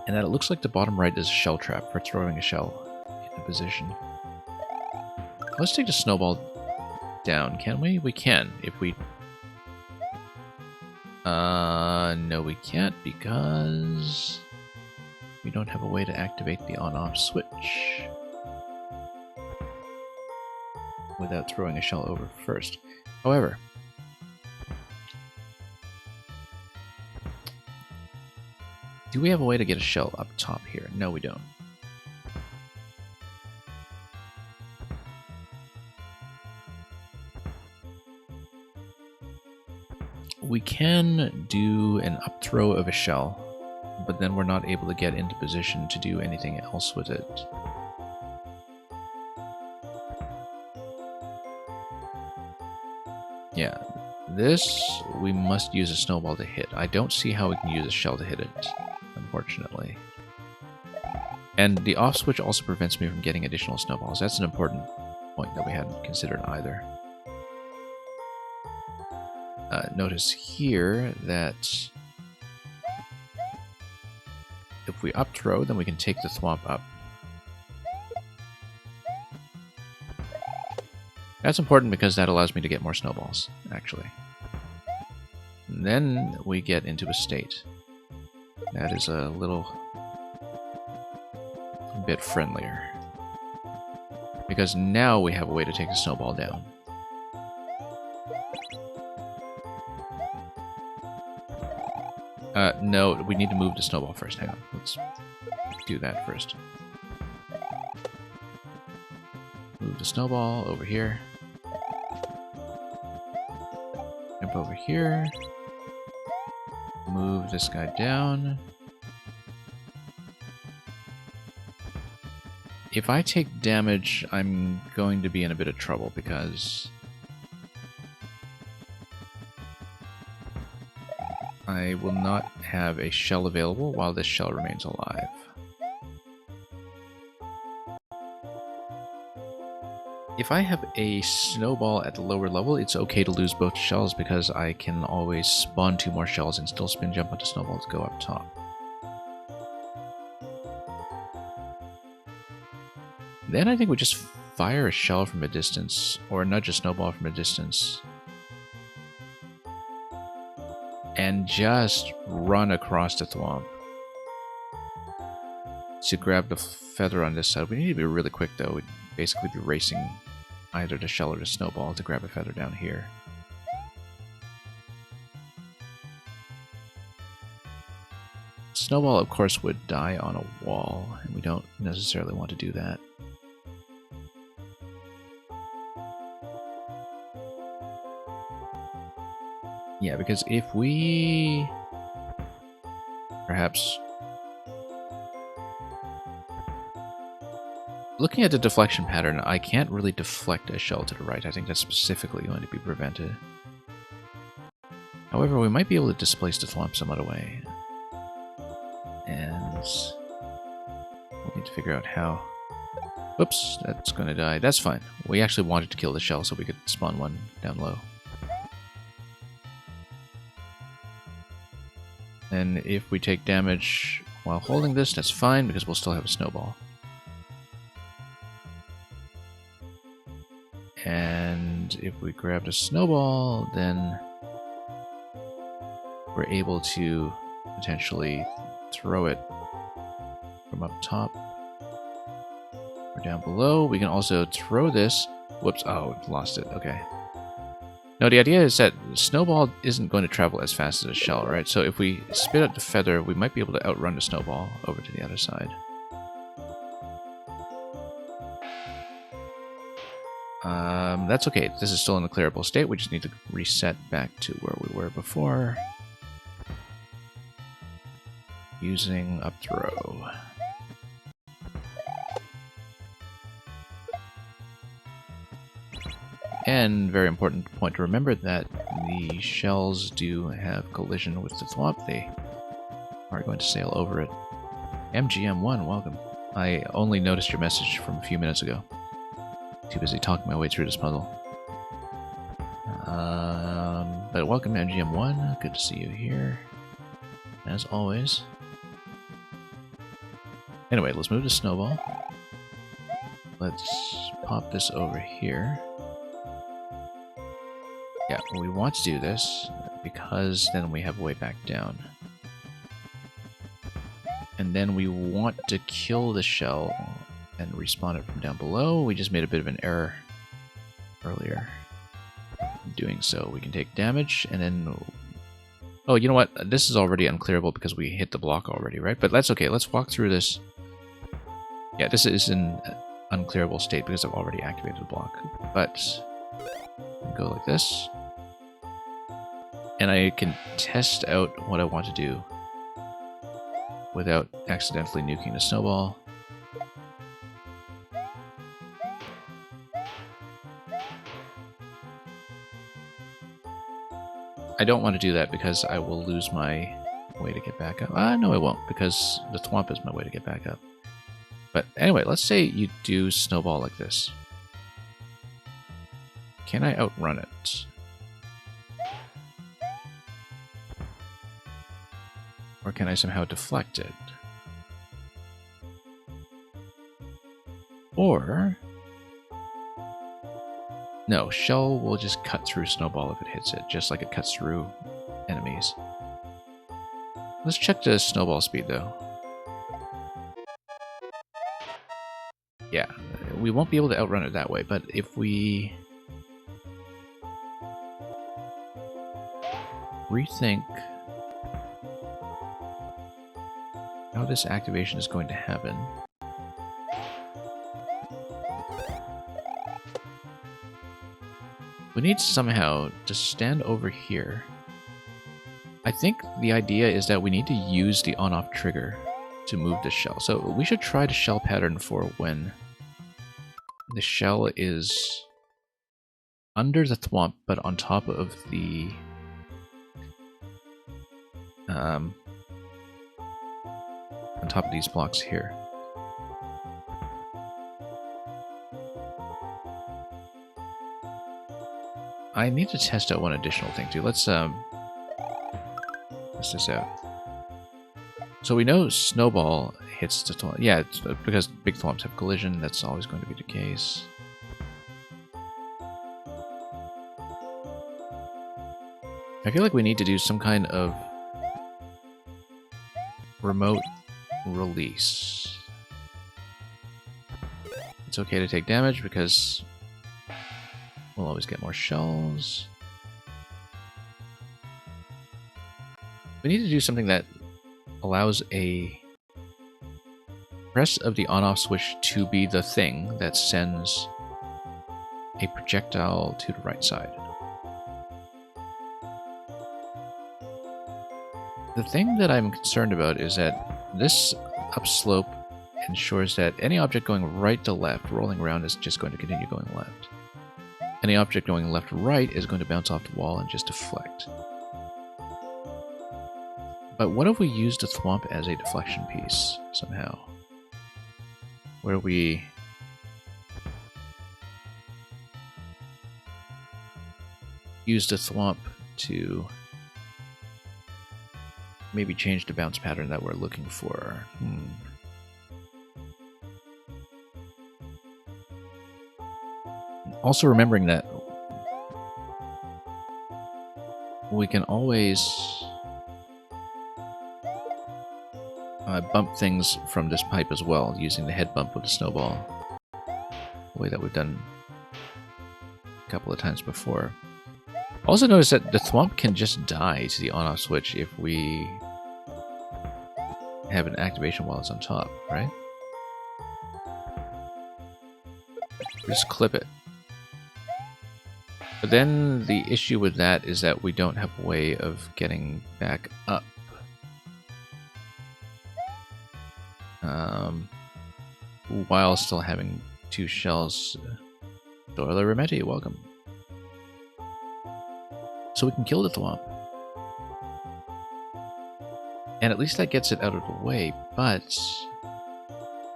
And that it looks like the bottom right is a shell trap for throwing a shell into position. Let's take the snowball down, can we? We can, if we... no we can't, because we don't have a way to activate the on-off switch without throwing a shell over first. However, do we have a way to get a shell up top here? No, we don't. We can do an up throw of a shell, but then we're not able to get into position to do anything else with it. Yeah, this we must use a snowball to hit. I don't see how we can use a shell to hit it, unfortunately. And the off switch also prevents me from getting additional snowballs. That's an important point that we hadn't considered either. Notice here that if we up throw, then we can take the thwomp up. That's important because that allows me to get more snowballs, actually. And then we get into a state that is a little bit friendlier. Because now we have a way to take the snowball down. No, we need to move the snowball first. Hang on. Let's do that first. Move the snowball over here. Jump over here. Move this guy down. If I take damage, I'm going to be in a bit of trouble because I will not have a shell available while this shell remains alive. If I have a snowball at the lower level, it's okay to lose both shells because I can always spawn 2 more shells and still spin jump onto snowballs to go up top. Then I think we just fire a shell from a distance, or nudge a snowball from a distance, and just run across the thwomp to grab the feather on this side. We need to be really quick though. We'd basically be racing either the shell or the snowball to grab a feather down here. Snowball, of course, would die on a wall, and we don't necessarily want to do that. Yeah, because if we perhaps looking at the deflection pattern, I can't really deflect a shell to the right. I think that's specifically going to be prevented. However, we might be able to displace the thwomp some other way. And we'll need to figure out how. Oops, that's going to die. That's fine. We actually wanted to kill the shell so we could spawn one down low. And if we take damage while holding this, that's fine because we'll still have a snowball. And if we grabbed a snowball, then we're able to potentially throw it from up top or down below. We can also throw this. Whoops, oh, lost it. Okay. No, the idea is that snowball isn't going to travel as fast as a shell, right? So if we spit out the feather, we might be able to outrun the snowball over to the other side. That's okay. This is still in the clearable state. We just need to reset back to where we were before. Using up throw. And very important point to remember that the shells do have collision with the thwomp. They are going to sail over it. MGM1, welcome. I only noticed your message from a few minutes ago. Too busy talking my way through this puzzle. But welcome MGM1, good to see you here. As always. Anyway, let's move to Snowball. Let's pop this over here. Yeah, we want to do this because then we have a way back down. And then we want to kill the shell and respawn it from down below. We just made a bit of an error earlier. In doing so, we can take damage and then... Oh, you know what? This is already unclearable because we hit the block already, right? But that's okay. Let's walk through this. Yeah, this is an unclearable state because I've already activated the block. But go like this. And I can test out what I want to do without accidentally nuking the snowball. I don't want to do that because I will lose my way to get back up. No, I won't, because the thwomp is my way to get back up. But anyway, let's say you do snowball like this. Can I outrun it? Or can I somehow deflect it? Or... no, Shell will just cut through Snowball if it hits it, just like it cuts through enemies. Let's check the Snowball speed, though. Yeah, we won't be able to outrun it that way, but if we rethink how this activation is going to happen. We need somehow to stand over here. I think the idea is that we need to use the on-off trigger to move the shell. So we should try the shell pattern for when the shell is under the thwomp, but on top of the on top of these blocks here. I need to test out one additional thing too. Let's test this out. So we know Snowball hits the thwomp. Yeah, it's because big thwomps have collision. That's always going to be the case. I feel like we need to do some kind of remote release. It's okay to take damage because we'll always get more shells. We need to do something that allows a press of the on-off switch to be the thing that sends a projectile to the right side. The thing that I'm concerned about is that this upslope ensures that any object going right to left, rolling around, is just going to continue going left. Any object going left to right is going to bounce off the wall and just deflect. But what if we used the thwomp as a deflection piece somehow? Where we use the thwomp to maybe change the bounce pattern that we're looking for. Also remembering that we can always bump things from this pipe as well, using the head bump with the Snowball, the way that we've done a couple of times before. Also notice that the thwomp can just die to the on-off switch if we have an activation while it's on top, right? Just clip it. But then the issue with that is that we don't have a way of getting back up. While still having two shells. Dorla Remetti, welcome. So we can kill the thwomp. And at least that gets it out of the way, but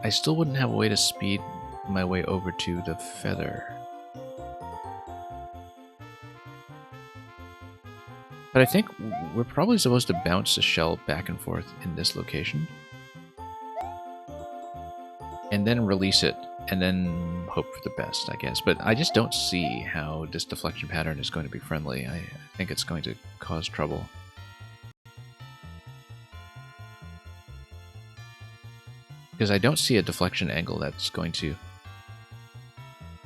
I still wouldn't have a way to speed my way over to the feather. But I think we're probably supposed to bounce the shell back and forth in this location. And then release it, and then hope for the best, I guess. But I just don't see how this deflection pattern is going to be friendly. I think it's going to cause trouble. Because I don't see a deflection angle that's going to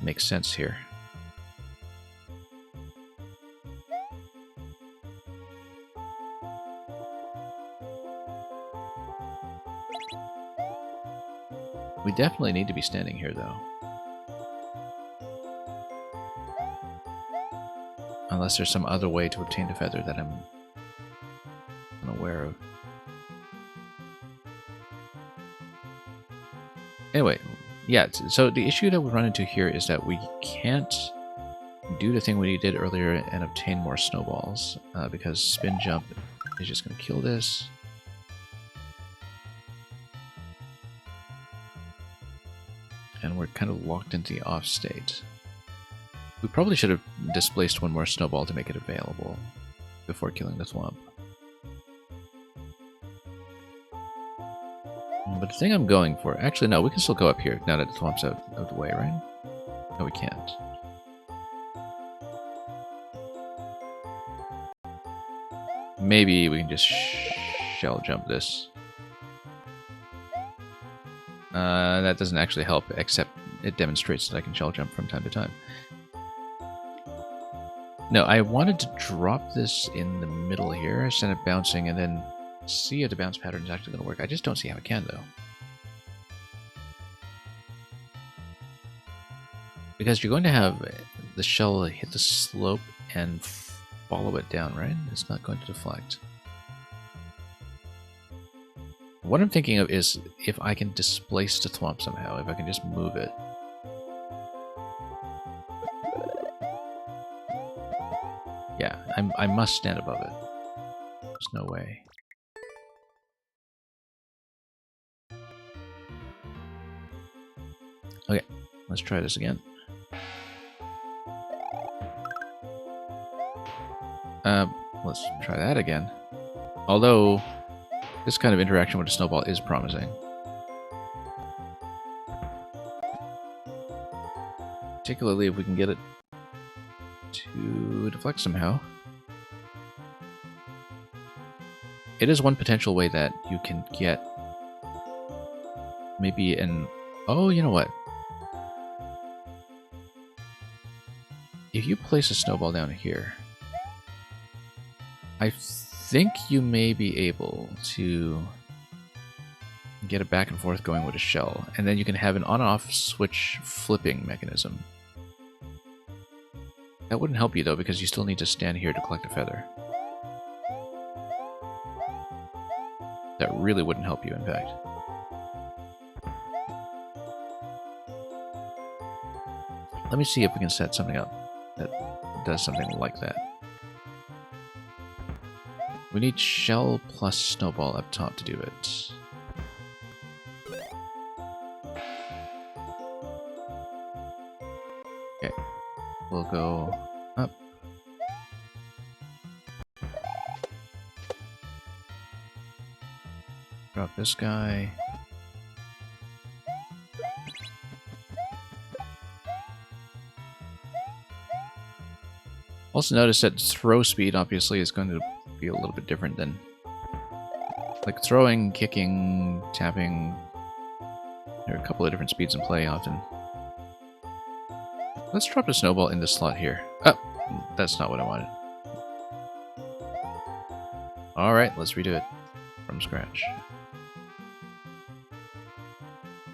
make sense here. We definitely need to be standing here, though. Unless there's some other way to obtain the feather that I'm unaware of. Anyway, yeah, so the issue that we run into here is that we can't do the thing we did earlier and obtain more snowballs, because spin jump is just going to kill this. And we're kind of locked into the off state. We probably should have displaced one more snowball to make it available before killing the thwomp. But the thing I'm going for... Actually, no, we can still go up here now that the Thwomp's out of the way, right? No, we can't. Maybe we can just shell jump this. That doesn't actually help, except it demonstrates that I can shell jump from time to time. No, I wanted to drop this in the middle here, send it bouncing, and then see if the bounce pattern is actually going to work. I just don't see how it can, though. Because you're going to have the shell hit the slope and follow it down, right? It's not going to deflect. What I'm thinking of is if I can displace the Thwomp somehow, if I can just move it. Yeah, I must stand above it. There's no way. Okay, let's try this again. Let's try that again. Although, this kind of interaction with a snowball is promising. Particularly if we can get it to deflect somehow. It is one potential way that you can get maybe an... Oh, you know what? If you place a snowball down here, I think you may be able to get it back and forth going with a shell, and then you can have an on-off switch flipping mechanism. That wouldn't help you though, because you still need to stand here to collect a feather. That really wouldn't help you, in fact. Let me see if we can set something up that does something like that. We need shell plus snowball up top to do it. Okay, we'll go up. Drop this guy. Also notice that throw speed obviously is going to be a little bit different than like throwing, kicking, tapping. There are a couple of different speeds in play often. Let's drop a snowball in the slot here. Oh, that's not what I wanted. Alright, let's redo it from scratch.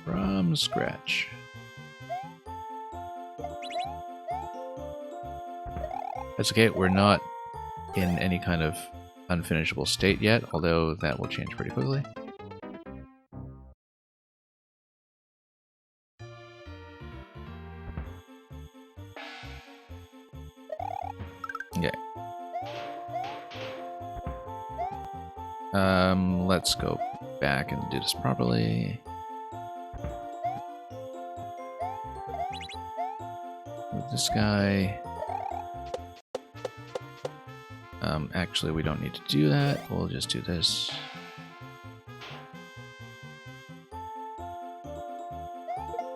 From scratch. That's okay, we're not in any kind of unfinishable state yet, although that will change pretty quickly. Okay. Let's go back and do this properly. Move this guy. Actually, we don't need to do that. We'll just do this.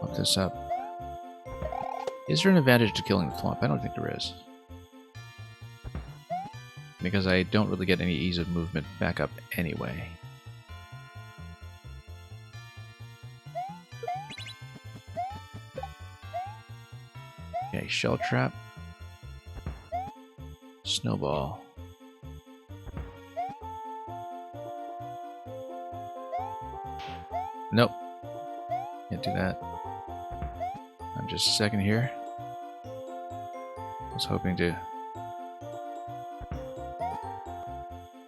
Pump this up. Is there an advantage to killing the Thwomp? I don't think there is. Because I don't really get any ease of movement back up anyway. Okay, shell trap. Snowball. Nope. Can't do that. I'm just a second here. I was hoping to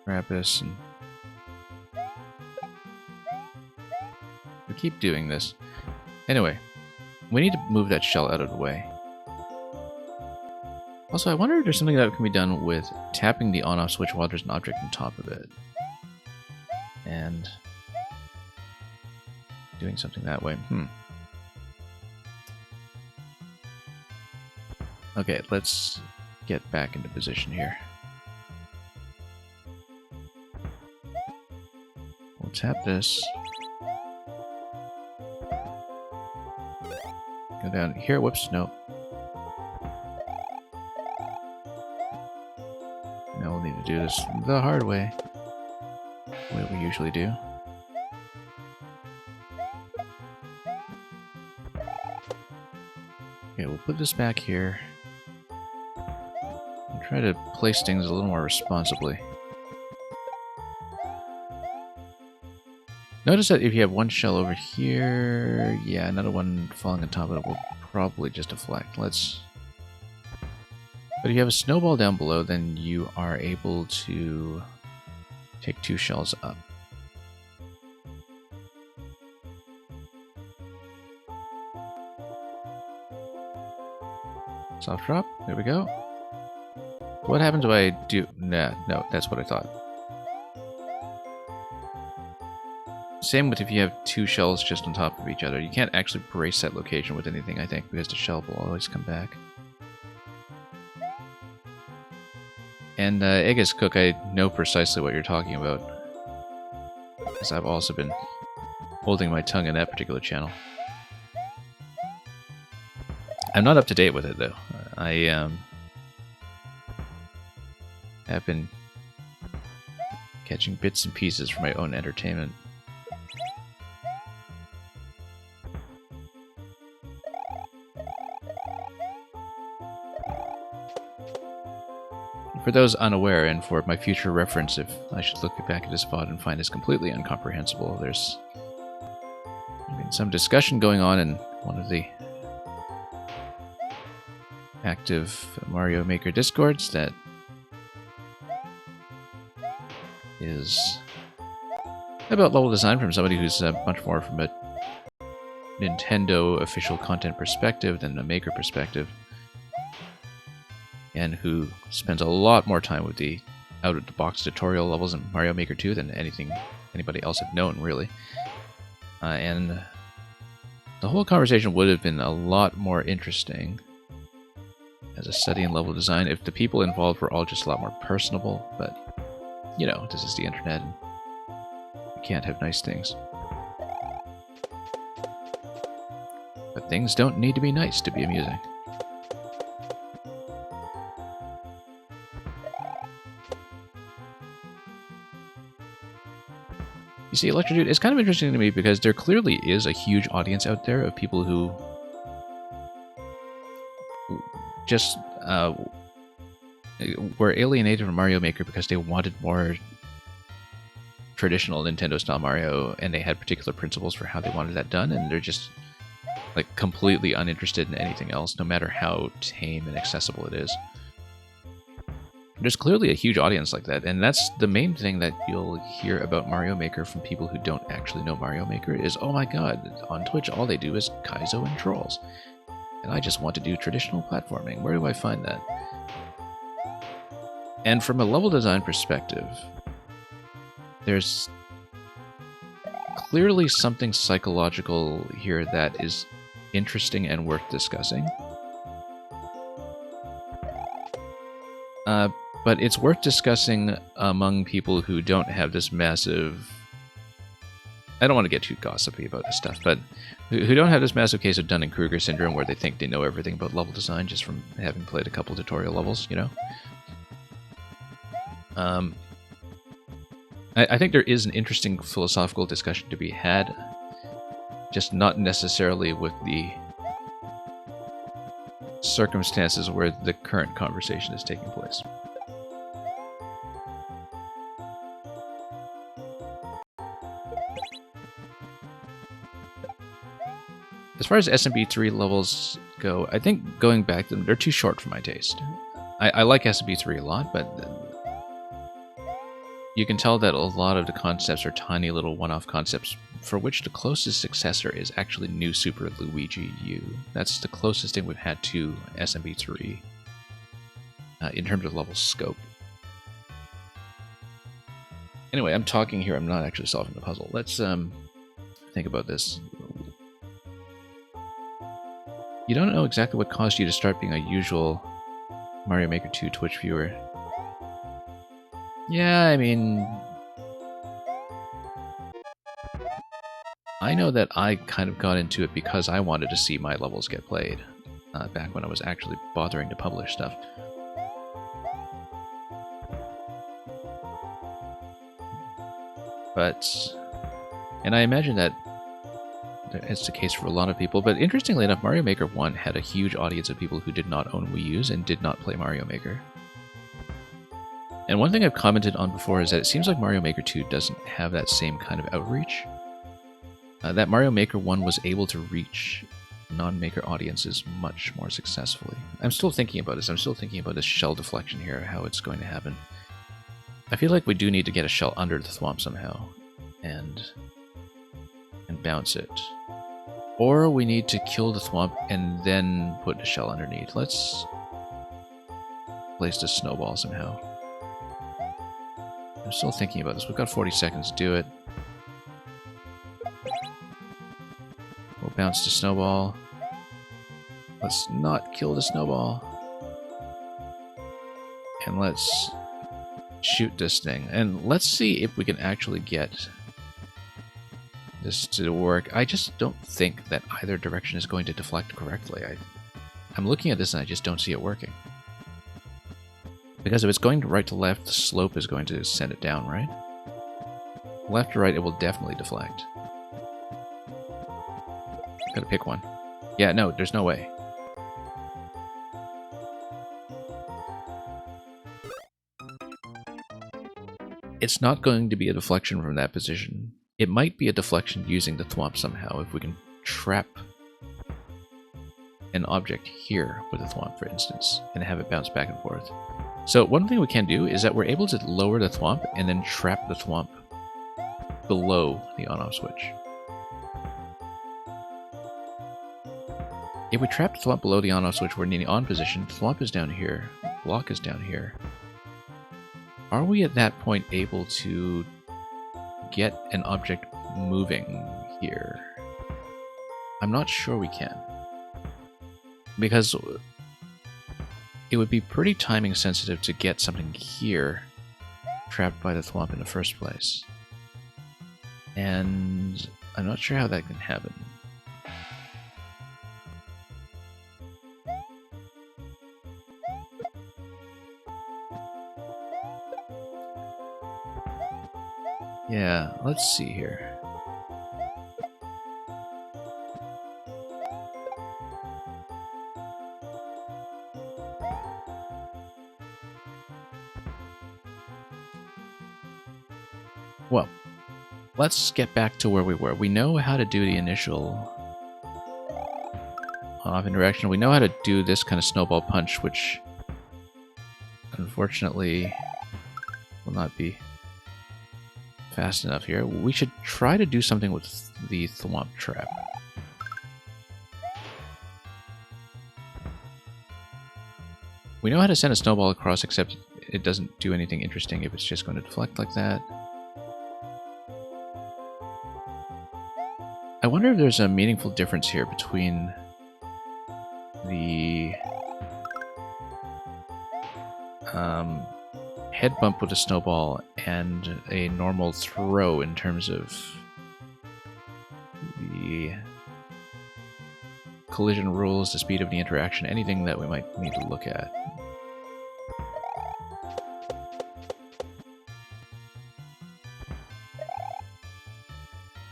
grab this and we keep doing this. Anyway, we need to move that shell out of the way. Also, I wonder if there's something that can be done with tapping the on-off switch while there's an object on top of it. And doing something that way. Okay, let's get back into position here. We'll tap this. Go down here. Whoops, no. Now we'll need to do this the hard way. The way we usually do. Okay, we'll put this back here. And try to place things a little more responsibly. Notice that if you have one shell over here, yeah, another one falling on top of it will probably just deflect. Let's... But if you have a snowball down below, then you are able to take 2 shells up. Soft drop, there we go. What happens if I do... Nah, no, that's what I thought. Same with if you have 2 shells just on top of each other. You can't actually brace that location with anything, I think, because the shell will always come back. And Aegis Cook, I know precisely what you're talking about, because I've also been holding my tongue in that particular channel. I'm not up to date with it, though. I have been catching bits and pieces for my own entertainment. For those unaware, and for my future reference, if I should look back at this VOD and find this completely incomprehensible, there's been some discussion going on in one of the active Mario Maker Discords that is about level design from somebody who's much more from a Nintendo official content perspective than a Maker perspective, and who spends a lot more time with the out-of-the-box tutorial levels in Mario Maker 2 than anybody else have known, really. And the whole conversation would have been a lot more interesting as a study in level design if the people involved were all just a lot more personable, but, you know, this is the internet, and you can't have nice things. But things don't need to be nice to be amusing. You see, Electrodude, it's kind of interesting to me because there clearly is a huge audience out there of people who just were alienated from Mario Maker because they wanted more traditional Nintendo-style Mario, and they had particular principles for how they wanted that done, and they're just like completely uninterested in anything else, no matter how tame and accessible it is. There's clearly a huge audience like that, and that's the main thing that you'll hear about Mario Maker from people who don't actually know Mario Maker is, oh my god, on Twitch all they do is Kaizo and Trolls. And I just want to do traditional platforming. Where do I find that? And from a level design perspective, there's clearly something psychological here that is interesting and worth discussing. But it's worth discussing among people who don't have this massive... I don't want to get too gossipy about this stuff, but who don't have this massive case of Dunning-Kruger syndrome where they think they know everything about level design just from having played a couple tutorial levels, you know? I think there is an interesting philosophical discussion to be had, just not necessarily with the circumstances where the current conversation is taking place. As far as SMB3 levels go, I think going back to them, they're too short for my taste. I like SMB3 a lot, but you can tell that a lot of the concepts are tiny little one-off concepts for which the closest successor is actually New Super Luigi U. That's the closest thing we've had to SMB3 in terms of level scope. Anyway, I'm talking here, I'm not actually solving the puzzle. Let's think about this. You don't know exactly what caused you to start being a usual Mario Maker 2 Twitch viewer. Yeah, I mean... I know that I kind of got into it because I wanted to see my levels get played, back when I was actually bothering to publish stuff. And I imagine that it's the case for a lot of people, but interestingly enough, Mario Maker 1 had a huge audience of people who did not own Wii U's and did not play Mario Maker. And one thing I've commented on before is that it seems like Mario Maker 2 doesn't have that same kind of outreach. That Mario Maker 1 was able to reach non-Maker audiences much more successfully. I'm still thinking about this. I'm still thinking about this shell deflection here, how it's going to happen. I feel like we do need to get a shell under the thwomp somehow and bounce it. Or we need to kill the thwomp and then put a shell underneath. Let's place the snowball somehow. I'm still thinking about this. We've got 40 seconds to do it. We'll bounce the snowball. Let's not kill the snowball. And let's shoot this thing. And let's see if we can actually get this to work. I just don't think that either direction is going to deflect correctly. I'm looking at this and I just don't see it working. Because if it's going right to left, the slope is going to send it down, right? Left to right, it will definitely deflect. Gotta pick one. Yeah, no, there's no way. It's not going to be a deflection from that position. It might be a deflection using the thwomp somehow, if we can trap an object here with a thwomp, for instance, and have it bounce back and forth. So one thing we can do is that we're able to lower the thwomp and then trap the thwomp below the on-off switch. If we trap the thwomp below the on-off switch, we're in the on position, thwomp is down here, block is down here. Are we at that point able to get an object moving here? I'm not sure we can. Because it would be pretty timing sensitive to get something here trapped by the thwomp in the first place. And I'm not sure how that can happen. Yeah, let's see here. Well, let's get back to where we were. We know how to do the initial on-off interaction. We know how to do this kind of snowball punch, which unfortunately will not be fast enough here. We should try to do something with the thwomp trap. We know how to send a snowball across, except it doesn't do anything interesting if it's just going to deflect like that. I wonder if there's a meaningful difference here between the head bump with a snowball and a normal throw in terms of the collision rules, the speed of the interaction, anything that we might need to look at.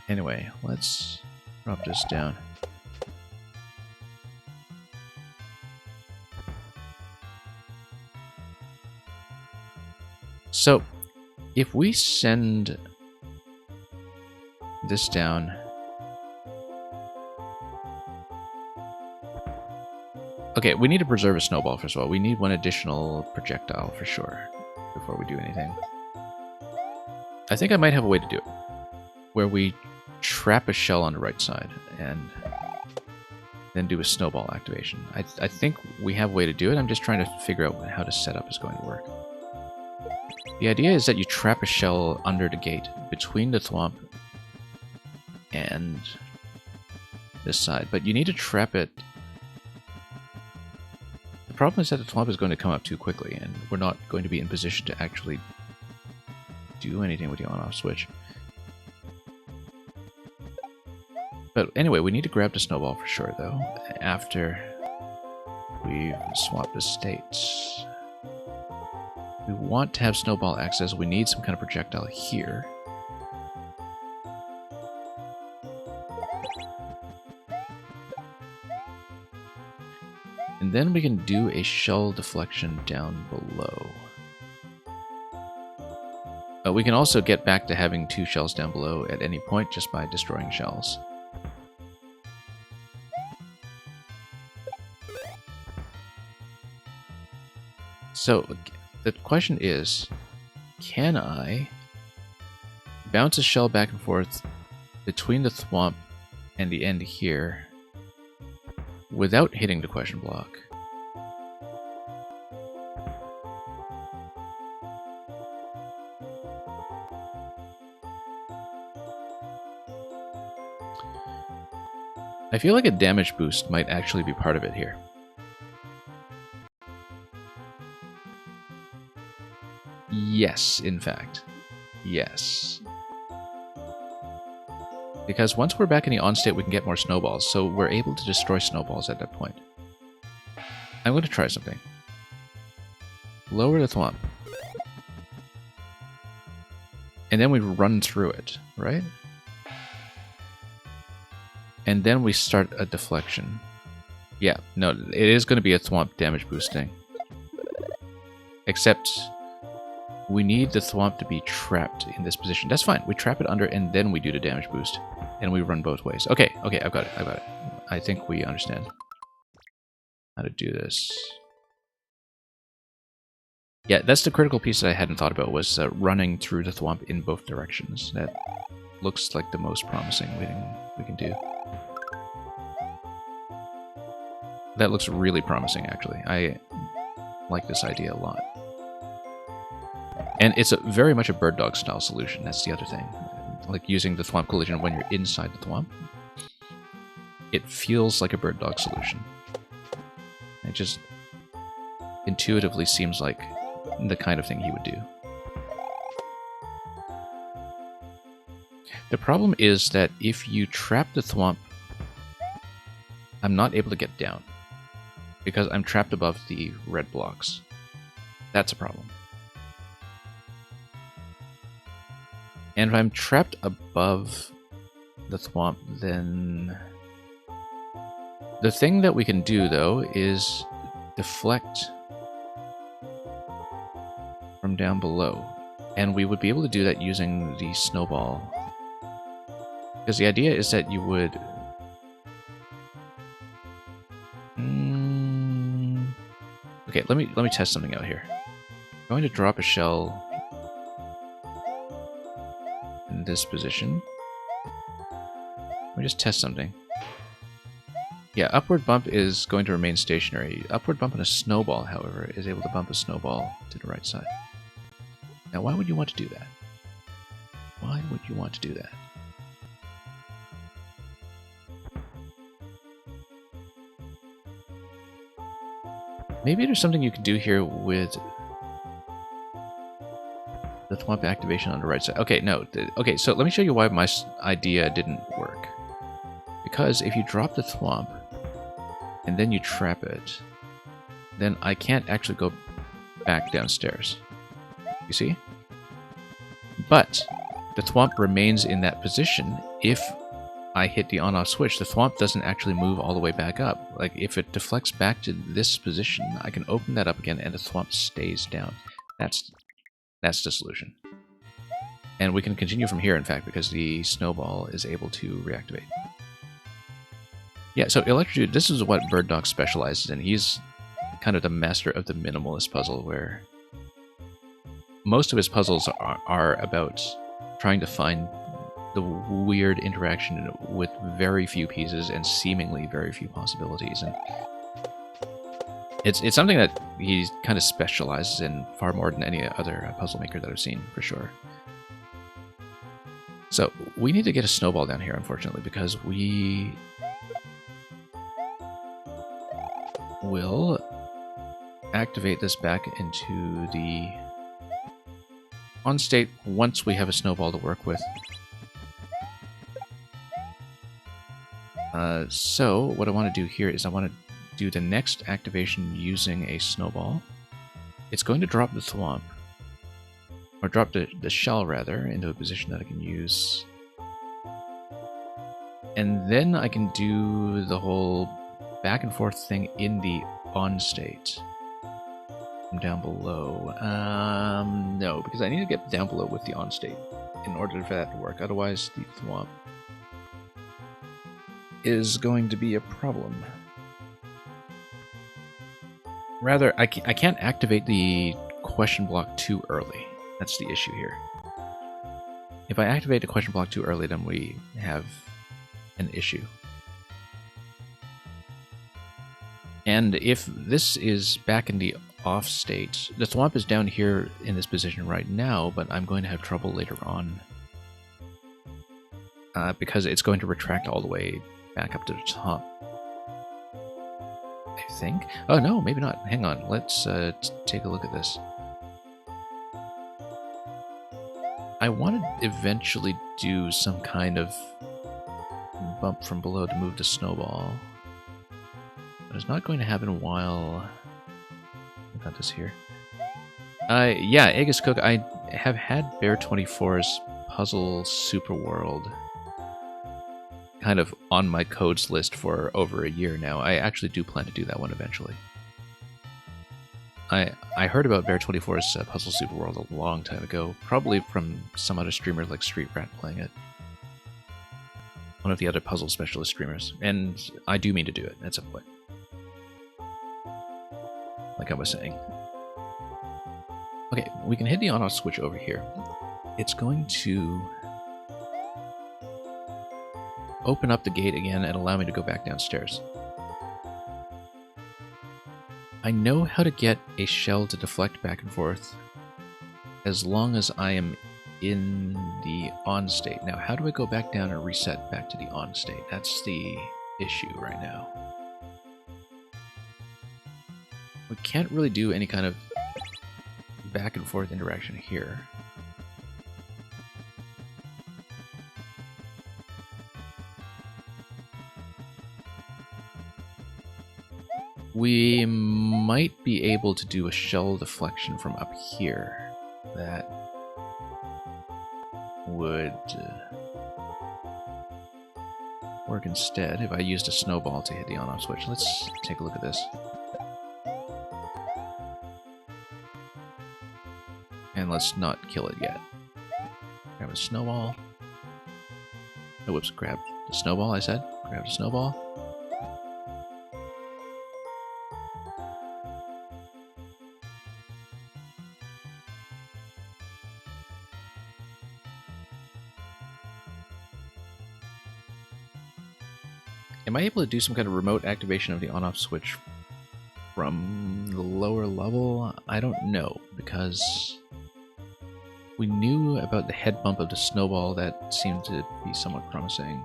Anyway, let's drop this down. So, if we send this down, okay, we need to preserve a snowball first of all. We need one additional projectile for sure before we do anything. I think I might have a way to do it, where we trap a shell on the right side and then do a snowball activation. I think we have a way to do it. I'm just trying to figure out how the setup is going to work. The idea is that you trap a shell under the gate between the thwomp and this side, but you need to trap it. The problem is that the thwomp is going to come up too quickly, and we're not going to be in position to actually do anything with the on-off switch. But anyway, we need to grab the snowball for sure, though, after we've swapped the states. We want to have snowball access. We need some kind of projectile here. And then we can do a shell deflection down below. We can also get back to having 2 shells down below at any point just by destroying shells. So the question is, can I bounce a shell back and forth between the thwomp and the end here without hitting the question block? I feel like a damage boost might actually be part of it here. Yes, in fact. Yes. Because once we're back in the on state, we can get more snowballs, so we're able to destroy snowballs at that point. I'm going to try something. Lower the thwomp. And then we run through it, right? And then we start a deflection. Yeah, no, it is going to be a thwomp damage boosting. Except we need the thwomp to be trapped in this position. That's fine. We trap it under and then we do the damage boost. And we run both ways. Okay, okay, I've got it. I think we understand how to do this. Yeah, that's the critical piece that I hadn't thought about, was running through the thwomp in both directions. That looks like the most promising thing we can do. That looks really promising, actually. I like this idea a lot. And it's very much a bird dog style solution. That's the other thing. Like using the thwomp collision when you're inside the thwomp. It feels like a bird dog solution. It just intuitively seems like the kind of thing he would do. The problem is that if you trap the thwomp, I'm not able to get down. Because I'm trapped above the red blocks. That's a problem. And if I'm trapped above the thwomp, then the thing that we can do, though, is deflect from down below. And we would be able to do that using the snowball. Because the idea is that you would... Okay, let me test something out here. I'm going to drop a shell in this position. Let me just test something. Yeah, upward bump is going to remain stationary. Upward bump on a snowball, however, is able to bump a snowball to the right side. Now, why would you want to do that? Why would you want to do that? Maybe there's something you can do here with the thwomp activation on the right side. Okay, no. Okay, so let me show you why my idea didn't work. Because if you drop the thwomp, and then you trap it, then I can't actually go back downstairs. You see? But the thwomp remains in that position if I hit the on-off switch. The thwomp doesn't actually move all the way back up. Like, if it deflects back to this position, I can open that up again and the thwomp stays down. That's the solution. And we can continue from here, in fact, because the snowball is able to reactivate. Yeah, so Electrodude, this is what Bird Dog specializes in. He's kind of the master of the minimalist puzzle, where most of his puzzles are about trying to find the weird interaction with very few pieces and seemingly very few possibilities. And it's something that he kind of specializes in far more than any other puzzle maker that I've seen, for sure. So we need to get a snowball down here, unfortunately, because we will activate this back into the on state once we have a snowball to work with. So what I want to do here is I want to do the next activation using a snowball. It's going to drop the thwomp, or drop the shell rather, into a position that I can use. And then I can do the whole back and forth thing in the on state. From down below. No, because I need to get down below with the on state in order for that to work. Otherwise, the thwomp is going to be a problem. Rather, I can't activate the question block too early. That's the issue here. If I activate the question block too early, then we have an issue. And if this is back in the off state, the thwomp is down here in this position right now, but I'm going to have trouble later on. Because it's going to retract all the way back up to the top. I think? Oh no, maybe not. Hang on, let's take a look at this. I want to eventually do some kind of bump from below to move the snowball. But it's not going to happen while... I got this here. Yeah, Aegis Cook, I have had Bear24's Puzzle Super World kind of on my codes list for over a year now. I actually do plan to do that one eventually. I heard about Bear24's Puzzle Super World a long time ago, probably from some other streamer like Street Rat playing it. One of the other puzzle specialist streamers. And I do mean to do it at some point. Like I was saying. Okay, we can hit the on-off switch over here. It's going to open up the gate again and allow me to go back downstairs. I know how to get a shell to deflect back and forth as long as I am in the on state. Now, how do I go back down and reset back to the on state? That's the issue right now. We can't really do any kind of back and forth interaction here. We might be able to do a shell deflection from up here. That would work instead if I used a snowball to hit the on-off switch. Let's take a look at this. And let's not kill it yet. Grab a snowball. Oh, whoops, grab the snowball, I said. Grab the snowball. Am I able to do some kind of remote activation of the on-off switch from the lower level? I don't know, because we knew about the head bump of the snowball. That seemed to be somewhat promising.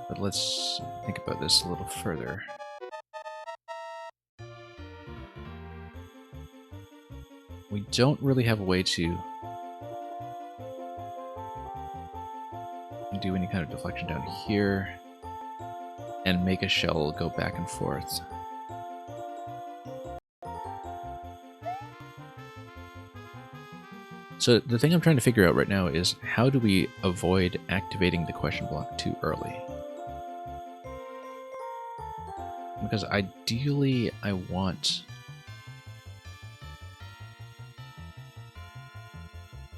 But let's think about this a little further. We don't really have a way to do any kind of deflection down here and make a shell go back and forth. So the thing I'm trying to figure out right now is how do we avoid activating the question block too early? Because ideally I want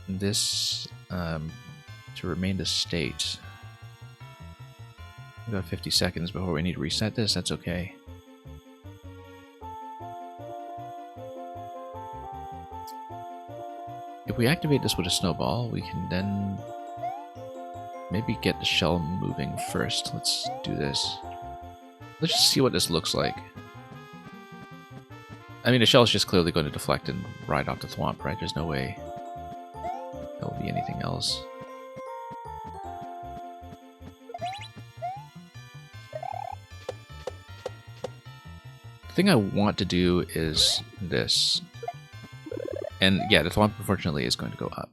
this to remain the state. We've got 50 seconds before we need to reset this. That's okay. If we activate this with a snowball, we can then maybe get the shell moving first. Let's do this. Let's just see what this looks like. I mean, the shell is just clearly going to deflect and ride off the thwomp, right? There's no way there will be anything else. The thing I want to do is this. And yeah, the thwomp unfortunately is going to go up.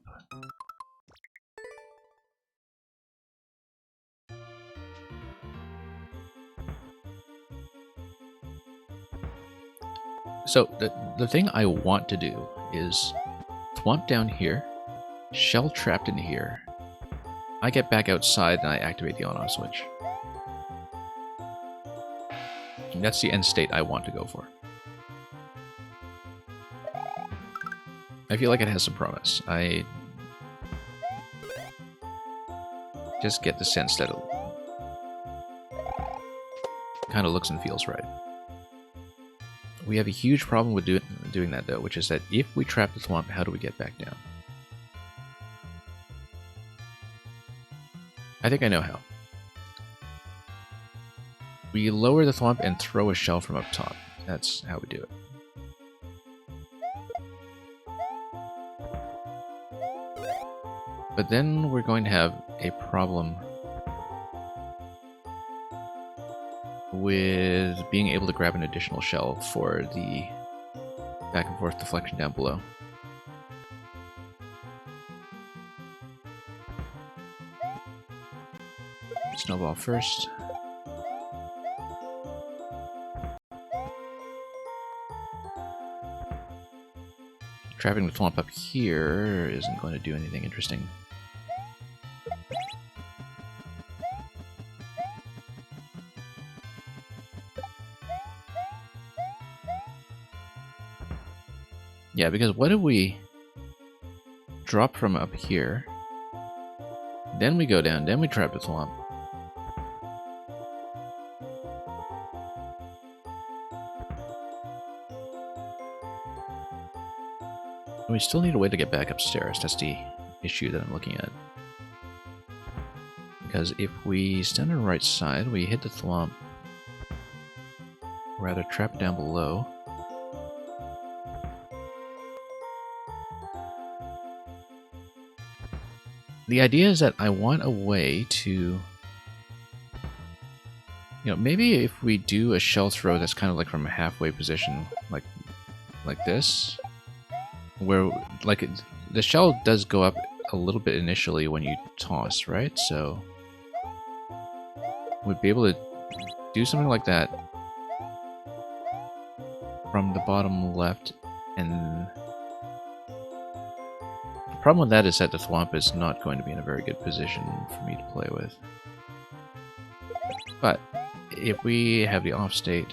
So the thing I want to do is thwomp down here, shell trapped in here. I get back outside and I activate the on-off switch. And that's the end state I want to go for. I feel like it has some promise. I just get the sense that it kind of looks and feels right. We have a huge problem with doing that though, which is that if we trap the thwomp, how do we get back down? I think I know how. We lower the thwomp and throw a shell from up top. That's how we do it. But then we're going to have a problem with being able to grab an additional shell for the back and forth deflection down below. Snowball first. Trapping the thwomp up here isn't going to do anything interesting. Yeah, because what if we drop from up here, then we go down, then we trap the thwomp. We still need a way to get back upstairs. That's the issue that I'm looking at. Because if we stand on the right side, we hit the thwomp, rather trap down below. The idea is that I want a way to, maybe if we do a shell throw that's kind of like from a halfway position, like this, where the shell does go up a little bit initially when you toss, right? So we'd be able to do something like that from the bottom left, and the problem with that is that the thwomp is not going to be in a very good position for me to play with. But if we have the off state,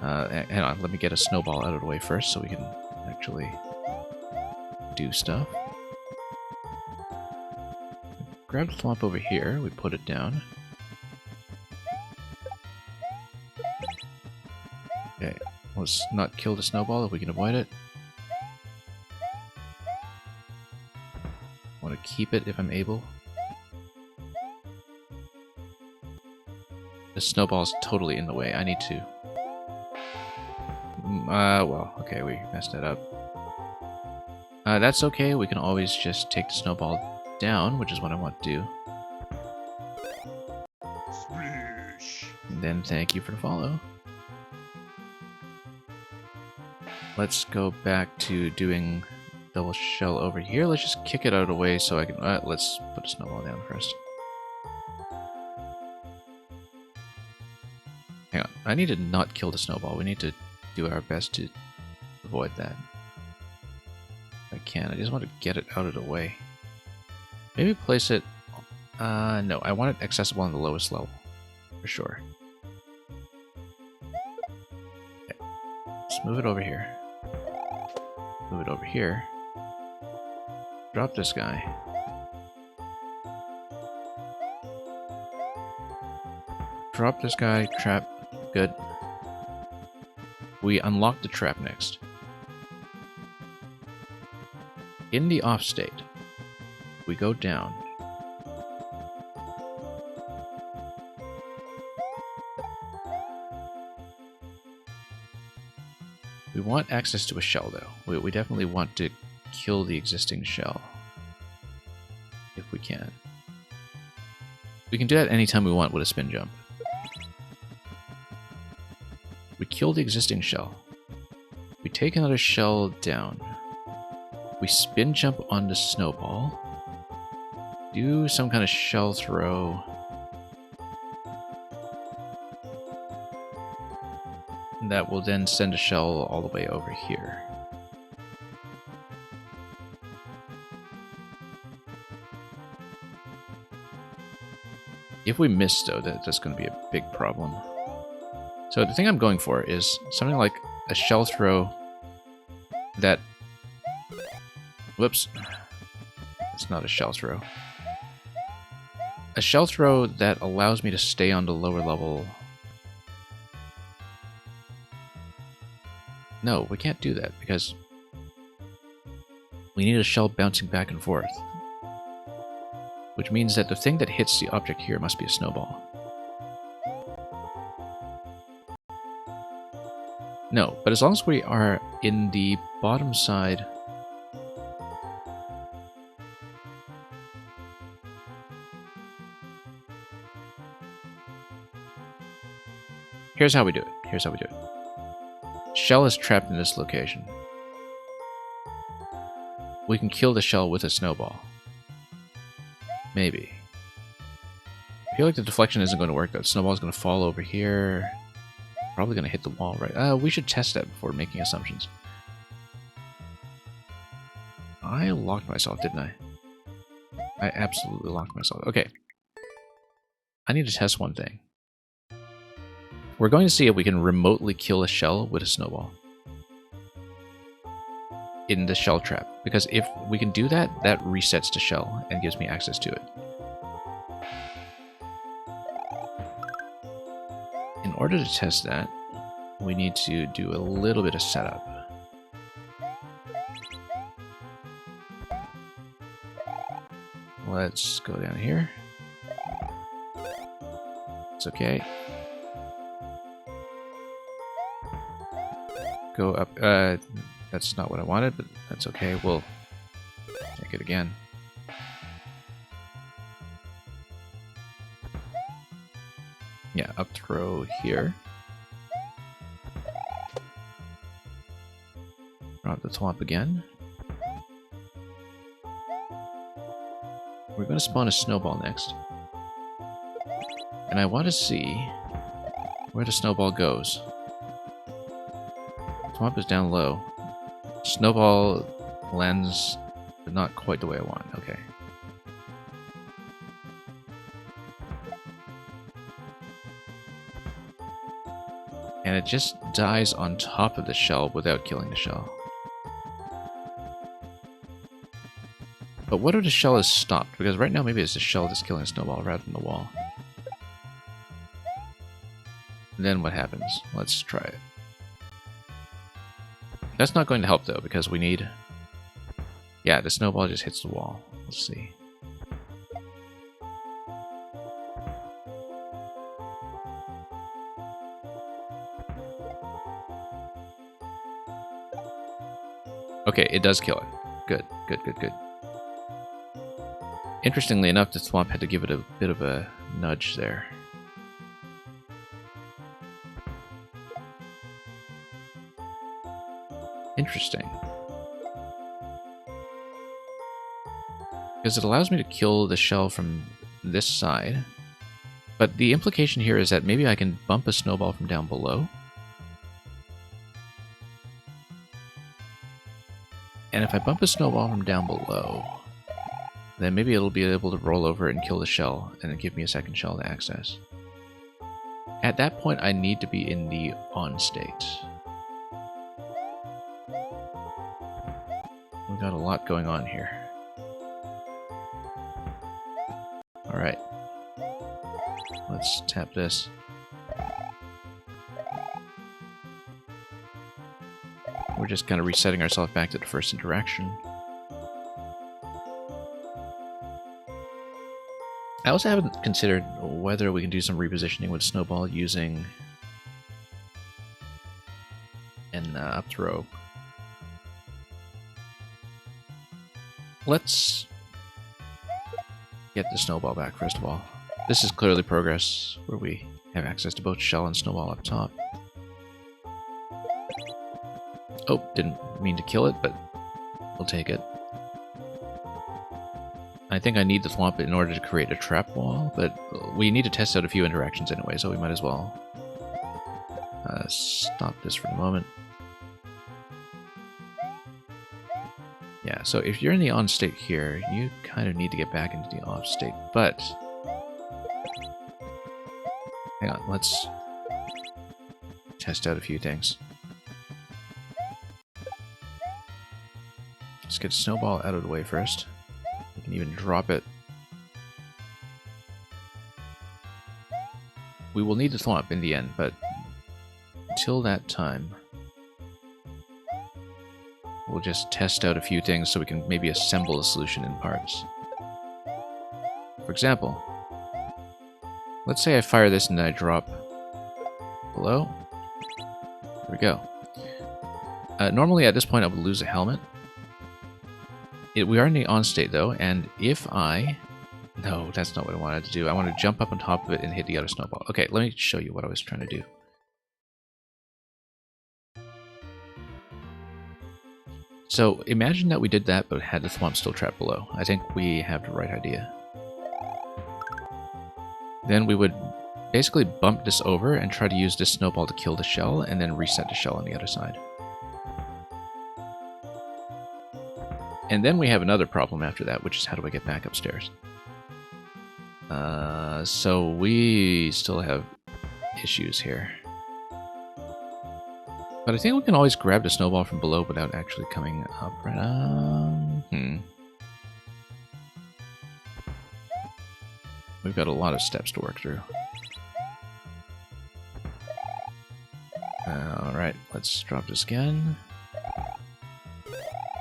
hang on, let me get a snowball out of the way first so we can actually do stuff. Grab the thwomp over here, we put it down. Okay, let's not kill the snowball if we can avoid it. Want to keep it if I'm able. The snowball's totally in the way. I need to... well, okay, we messed that up. That's okay, we can always just take the snowball down, which is what I want to do. And then thank you for the follow. Let's go back to doing double shell over here. Let's just kick it out of the way so I can... let's put a snowball down first. Hang on. I need to not kill the snowball. We need to do our best to avoid that. If I can. I just want to get it out of the way. Maybe place it... no. I want it accessible on the lowest level. For sure. Okay. Let's move it over here. Move it over here. Drop this guy. Drop this guy. Trap. Good. We unlock the trap next. In the off state, we go down. We want access to a shell, though. We definitely want to kill the existing shell. If we can. We can do that anytime we want with a spin jump. We kill the existing shell. We take another shell down. We spin jump on the snowball. Do some kind of shell throw. that will then send a shell all the way over here. If we miss, though, that's going to be a big problem. So the thing I'm going for is something like a shell throw that... Whoops. It's not a shell throw. A shell throw that allows me to stay on the lower level. No, we can't do that because we need a shell bouncing back and forth. Which means that the thing that hits the object here must be a snowball. No, but as long as we are in the bottom side... Here's how we do it. Here's how we do it. Shell is trapped in this location. We can kill the shell with a snowball. Maybe. I feel like the deflection isn't going to work, though. The snowball is going to fall over here. Probably going to hit the wall, right? We should test that before making assumptions. I locked myself, didn't I? I absolutely locked myself. Okay. I need to test one thing. We're going to see if we can remotely kill a shell with a snowball. In the shell trap. Because if we can do that, that resets the shell and gives me access to it. In order to test that, we need to do a little bit of setup. Let's go down here. It's okay. Go up. That's not what I wanted, but that's okay. We'll take it again. Yeah, up throw here. Drop the thwomp again. We're going to spawn a snowball next. And I want to see where the snowball goes. Thwomp is down low. Snowball lands, but not quite the way I want. Okay. And it just dies on top of the shell without killing the shell. But what if the shell is stopped? Because right now maybe it's the shell that's killing the snowball rather than the wall. And then what happens? Let's try it. That's not going to help though, because we need... Yeah, the snowball just hits the wall. Let's see. Okay, it does kill it. Good, good, good, good. Interestingly enough, the thwomp had to give it a bit of a nudge there. Interesting. Because it allows me to kill the shell from this side. But the implication here is that maybe I can bump a snowball from down below. And if I bump a snowball from down below, then maybe it'll be able to roll over and kill the shell and then give me a second shell to access. At that point, I need to be in the on state. We've got a lot going on here. Alright. Let's tap this. We're just kind of resetting ourselves back to the first interaction. I also haven't considered whether we can do some repositioning with Snowball using an up throw. Let's get the Snowball back first of all. This is clearly progress where we have access to both Shell and Snowball up top. Oh, didn't mean to kill it, but we'll take it. I think I need the Thwomp in order to create a trap wall, but we need to test out a few interactions anyway, so we might as well stop this for the moment. Yeah, so if you're in the on state here, you kind of need to get back into the off state, but... Hang on, let's test out a few things. Let's get Snowball out of the way first. We can even drop it. We will need to Thwomp in the end, but until that time, we'll just test out a few things so we can maybe assemble a solution in parts. For example, let's say I fire this and then I drop below. There we go. Normally at this point I would lose a helmet. We are in the on state though, and if I... No, that's not what I wanted to do. I want to jump up on top of it and hit the other snowball. Okay, let me show you what I was trying to do. So imagine that we did that, but had the Thwomp still trapped below. I think we have the right idea. Then we would basically bump this over and try to use this snowball to kill the shell, and then reset the shell on the other side. And then we have another problem after that, which is how do I get back upstairs? So we still have issues here. But I think we can always grab the snowball from below without actually coming up. We've got a lot of steps to work through. Alright, let's drop this again.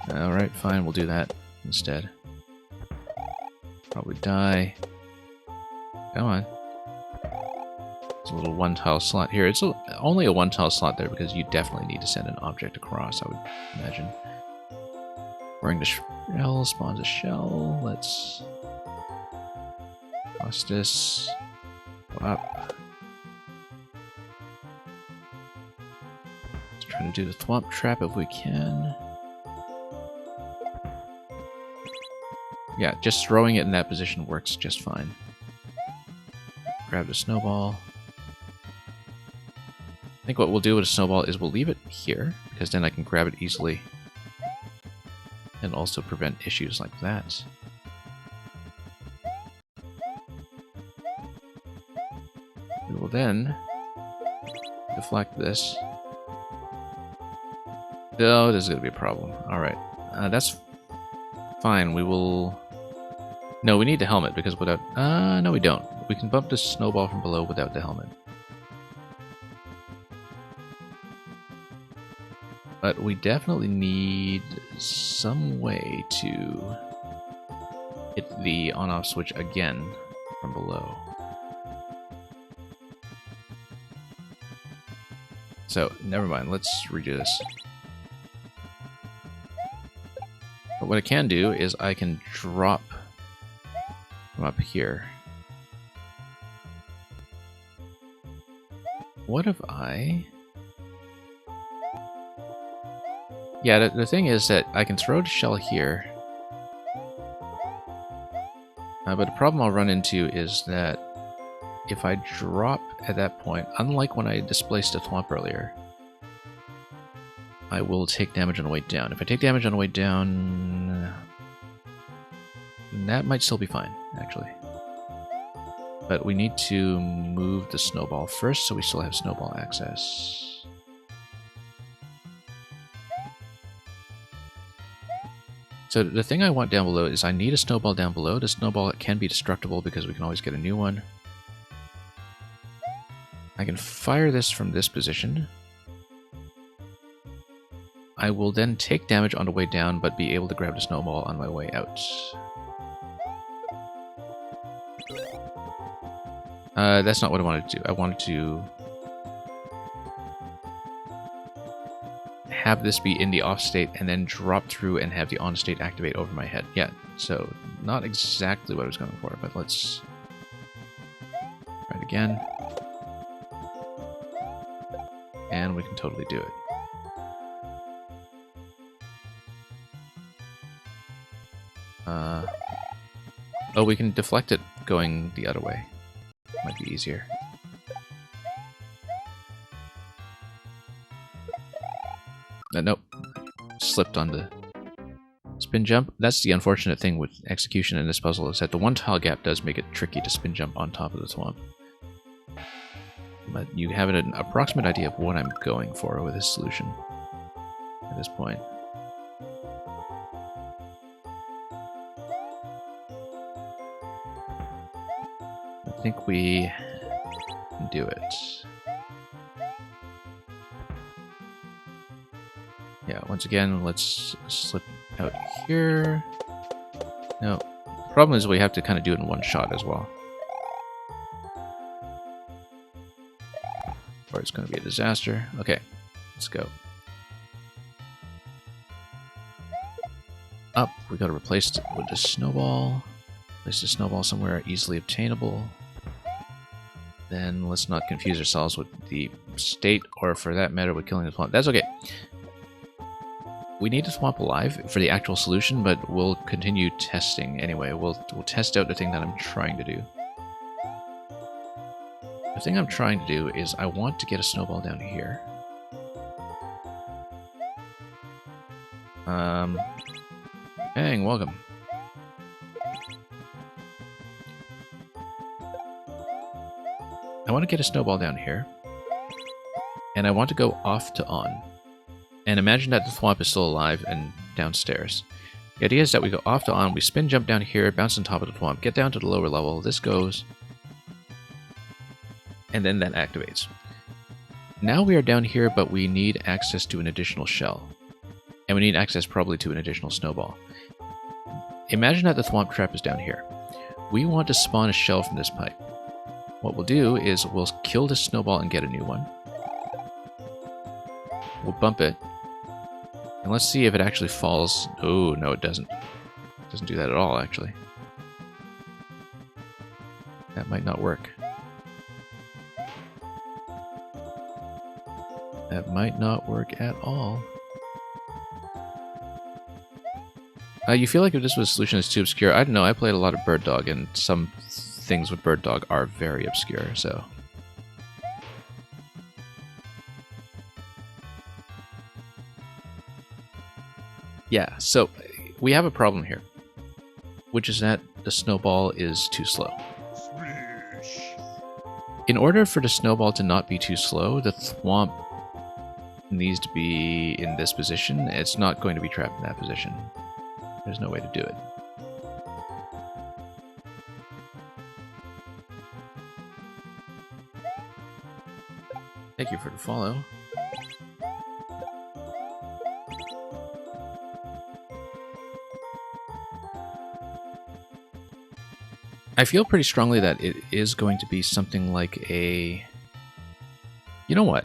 Alright, fine, we'll do that instead. Probably die. Come on. It's a little one-tile slot here. It's only a one-tile slot there because you definitely need to send an object across, I would imagine. Wearing the shell spawns a shell. Let's cross this. Go up. Let's try to do the Thwomp trap if we can. Yeah, just throwing it in that position works just fine. Grab the snowball. I think what we'll do with a snowball is we'll leave it here, because then I can grab it easily and also prevent issues like that. We will then deflect this. Oh, this is going to be a problem. Alright, that's fine. We will... No, we need the helmet, because without... no we don't. We can bump the snowball from below without the helmet. But we definitely need some way to hit the on-off switch again from below. So, never mind, let's redo this. But what I can do is I can drop from up here. What if I... Yeah, the thing is that I can throw the shell here. But the problem I'll run into is that if I drop at that point, unlike when I displaced a Thwomp earlier, I will take damage on the way down. If I take damage on the way down, that might still be fine, actually. But we need to move the snowball first, so we still have snowball access. So the thing I want down below is I need a snowball down below. The snowball can be destructible because we can always get a new one. I can fire this from this position. I will then take damage on the way down, but be able to grab the snowball on my way out. That's not what I wanted to do. I wanted to have this be in the off state and then drop through and have the on state activate over my head. Yeah, so not exactly what I was going for, but let's try it again. And we can totally do it. Oh, we can deflect it going the other way. Might be easier. Nope. Slipped on the spin jump. That's the unfortunate thing with execution in this puzzle, is that the one tile gap does make it tricky to spin jump on top of the thwomp. But you have an approximate idea of what I'm going for with this solution at this point. I think we can do it. Yeah, once again, let's slip out here. No, the problem is we have to kind of do it in one shot as well, or it's going to be a disaster. Okay, let's go. Up, we got to replace it with a snowball. Place the snowball somewhere easily obtainable. Then let's not confuse ourselves with the state, or for that matter, with killing the thwomp. That's okay. We need the thwomp alive for the actual solution, but we'll continue testing anyway. We'll test out the thing that I'm trying to do. The thing I'm trying to do is I want to get a snowball down here. Bang, welcome. I want to get a snowball down here, and I want to go off to on. And imagine that the thwomp is still alive and downstairs. The idea is that we go off to on, we spin jump down here, bounce on top of the thwomp, get down to the lower level, this goes, and then that activates. Now we are down here, but we need access to an additional shell. And we need access probably to an additional snowball. Imagine that the thwomp trap is down here. We want to spawn a shell from this pipe. What we'll do is we'll kill this snowball and get a new one. We'll bump it. And let's see if it actually falls. Oh, no, it doesn't. It doesn't do that at all, actually. That might not work. That might not work at all. You feel like if this was a solution that's too obscure, I don't know, I played a lot of Bird Dog, and some things with Bird Dog are very obscure, so... Yeah, so we have a problem here, which is that the snowball is too slow. In order for the snowball to not be too slow, the thwomp needs to be in this position. It's not going to be trapped in that position. There's no way to do it. Thank you for the follow. I feel pretty strongly that it is going to be something like a... You know what?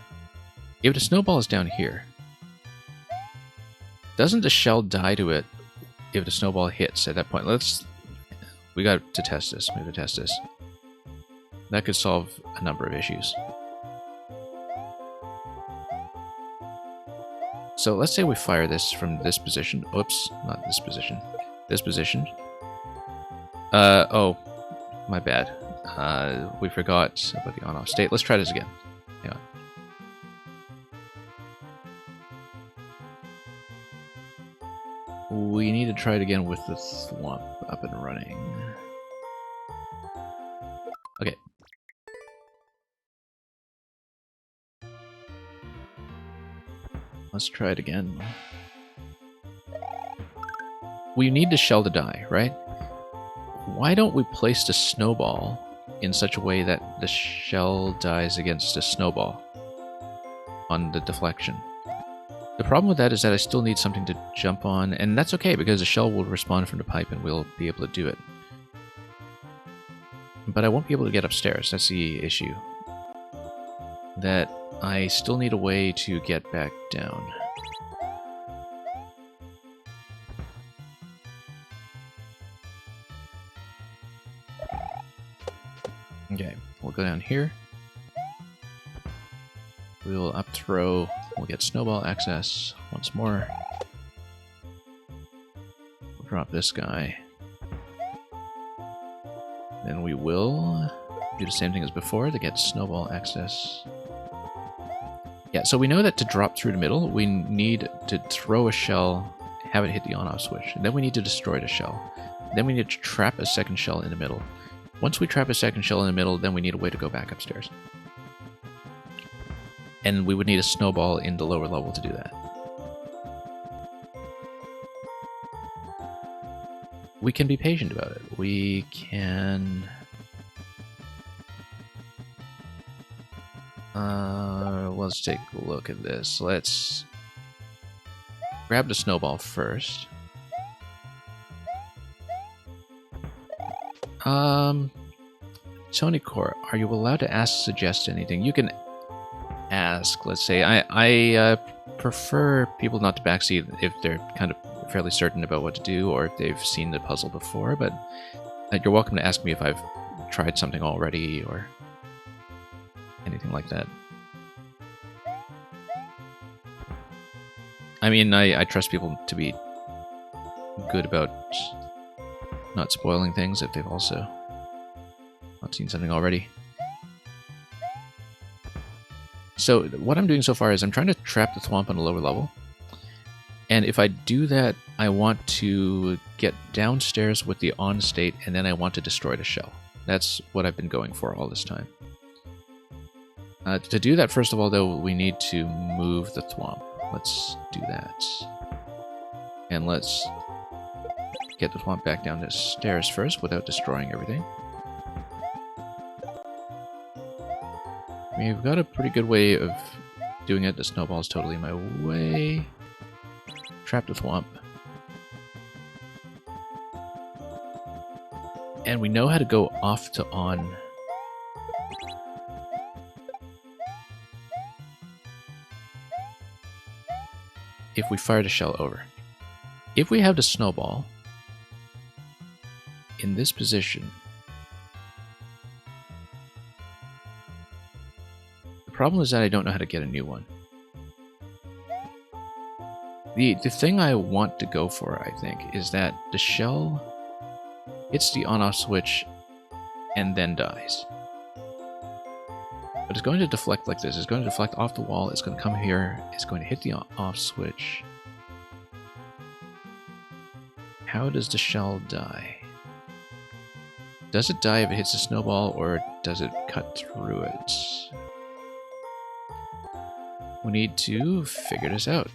If the snowball is down here, doesn't the shell die to it if the snowball hits at that point? We got to test this. We have to test this. That could solve a number of issues. So let's say we fire this from this position. Oops, not this position. This position. Oh, my bad. We forgot about the on-off state. Let's try this again. Hang on. We need to try it again with the thwomp up and running. Okay. Let's try it again. We need the shell to die, right? Why don't we place the snowball in such a way that the shell dies against the snowball on the deflection? The problem with that is that I still need something to jump on, and that's okay because the shell will respawn from the pipe and we'll be able to do it. But I won't be able to get upstairs, that's the issue. That I still need a way to get back down. Okay, we'll go down here. We will up throw. We'll get snowball access once more. We'll drop this guy. Then we will do the same thing as before to get snowball access. Yeah, so we know that to drop through the middle, we need to throw a shell, have it hit the on-off switch. And then we need to destroy the shell. Then we need to trap a second shell in the middle. Once we trap a second shell in the middle, then we need a way to go back upstairs. And we would need a snowball in the lower level to do that. We can be patient about it. We can... let's take a look at this. Let's grab the snowball first. Tony Core, are you allowed to suggest anything? You can ask, let's say. I prefer people not to backseat if they're kind of fairly certain about what to do or if they've seen the puzzle before, but you're welcome to ask me if I've tried something already or anything like that. I mean, I trust people to be good about not spoiling things if they've also not seen something already. So what I'm doing so far is I'm trying to trap the thwomp on a lower level. And if I do that, I want to get downstairs with the on state, and then I want to destroy the shell. That's what I've been going for all this time. To do that, first of all, though, we need to move the thwomp. Let's do that. And let's get the thwomp back down the stairs first without destroying everything. We've got a pretty good way of doing it. The snowball's totally in my way. Trap the thwomp. And we know how to go off to on. If we fire the shell over. If we have the snowball in this position, the problem is that I don't know how to get a new one. The thing I want to go for, I think, is that the shell hits the on-off switch and then dies. But it's going to deflect like this. It's going to deflect off the wall. It's going to come here. It's going to hit the off switch. How does the shell die? Does it die if it hits the snowball, or does it cut through it? We need to figure this out.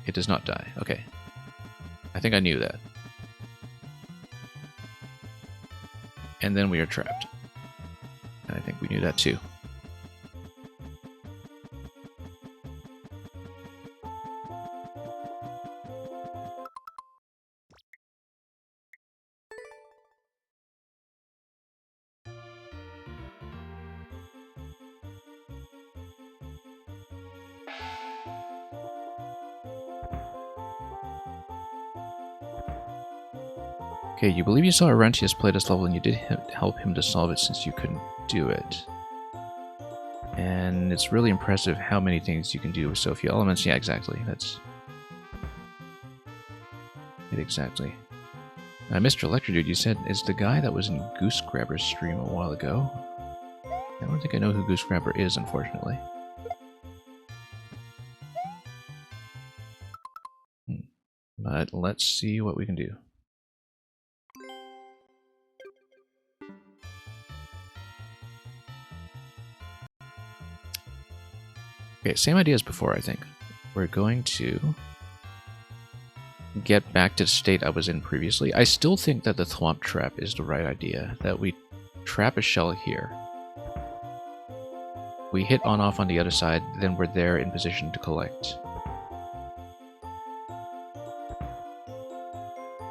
It does not die. Okay. I think I knew that. And then we are trapped. And I think we knew that too. Okay, you believe you saw Arruntius play this level and you did help him to solve it since you couldn't do it. And it's really impressive how many things you can do with so few elements. Yeah, exactly. That's it exactly. Mr. Electrodude, you said is the guy that was in Goose Grabber's stream a while ago. I don't think I know who Goose Grabber is, unfortunately. But let's see what we can do. Okay, same idea as before, I think. We're going to get back to the state I was in previously. I still think that the thwomp trap is the right idea. That we trap a shell here. We hit on-off on the other side, then we're there in position to collect.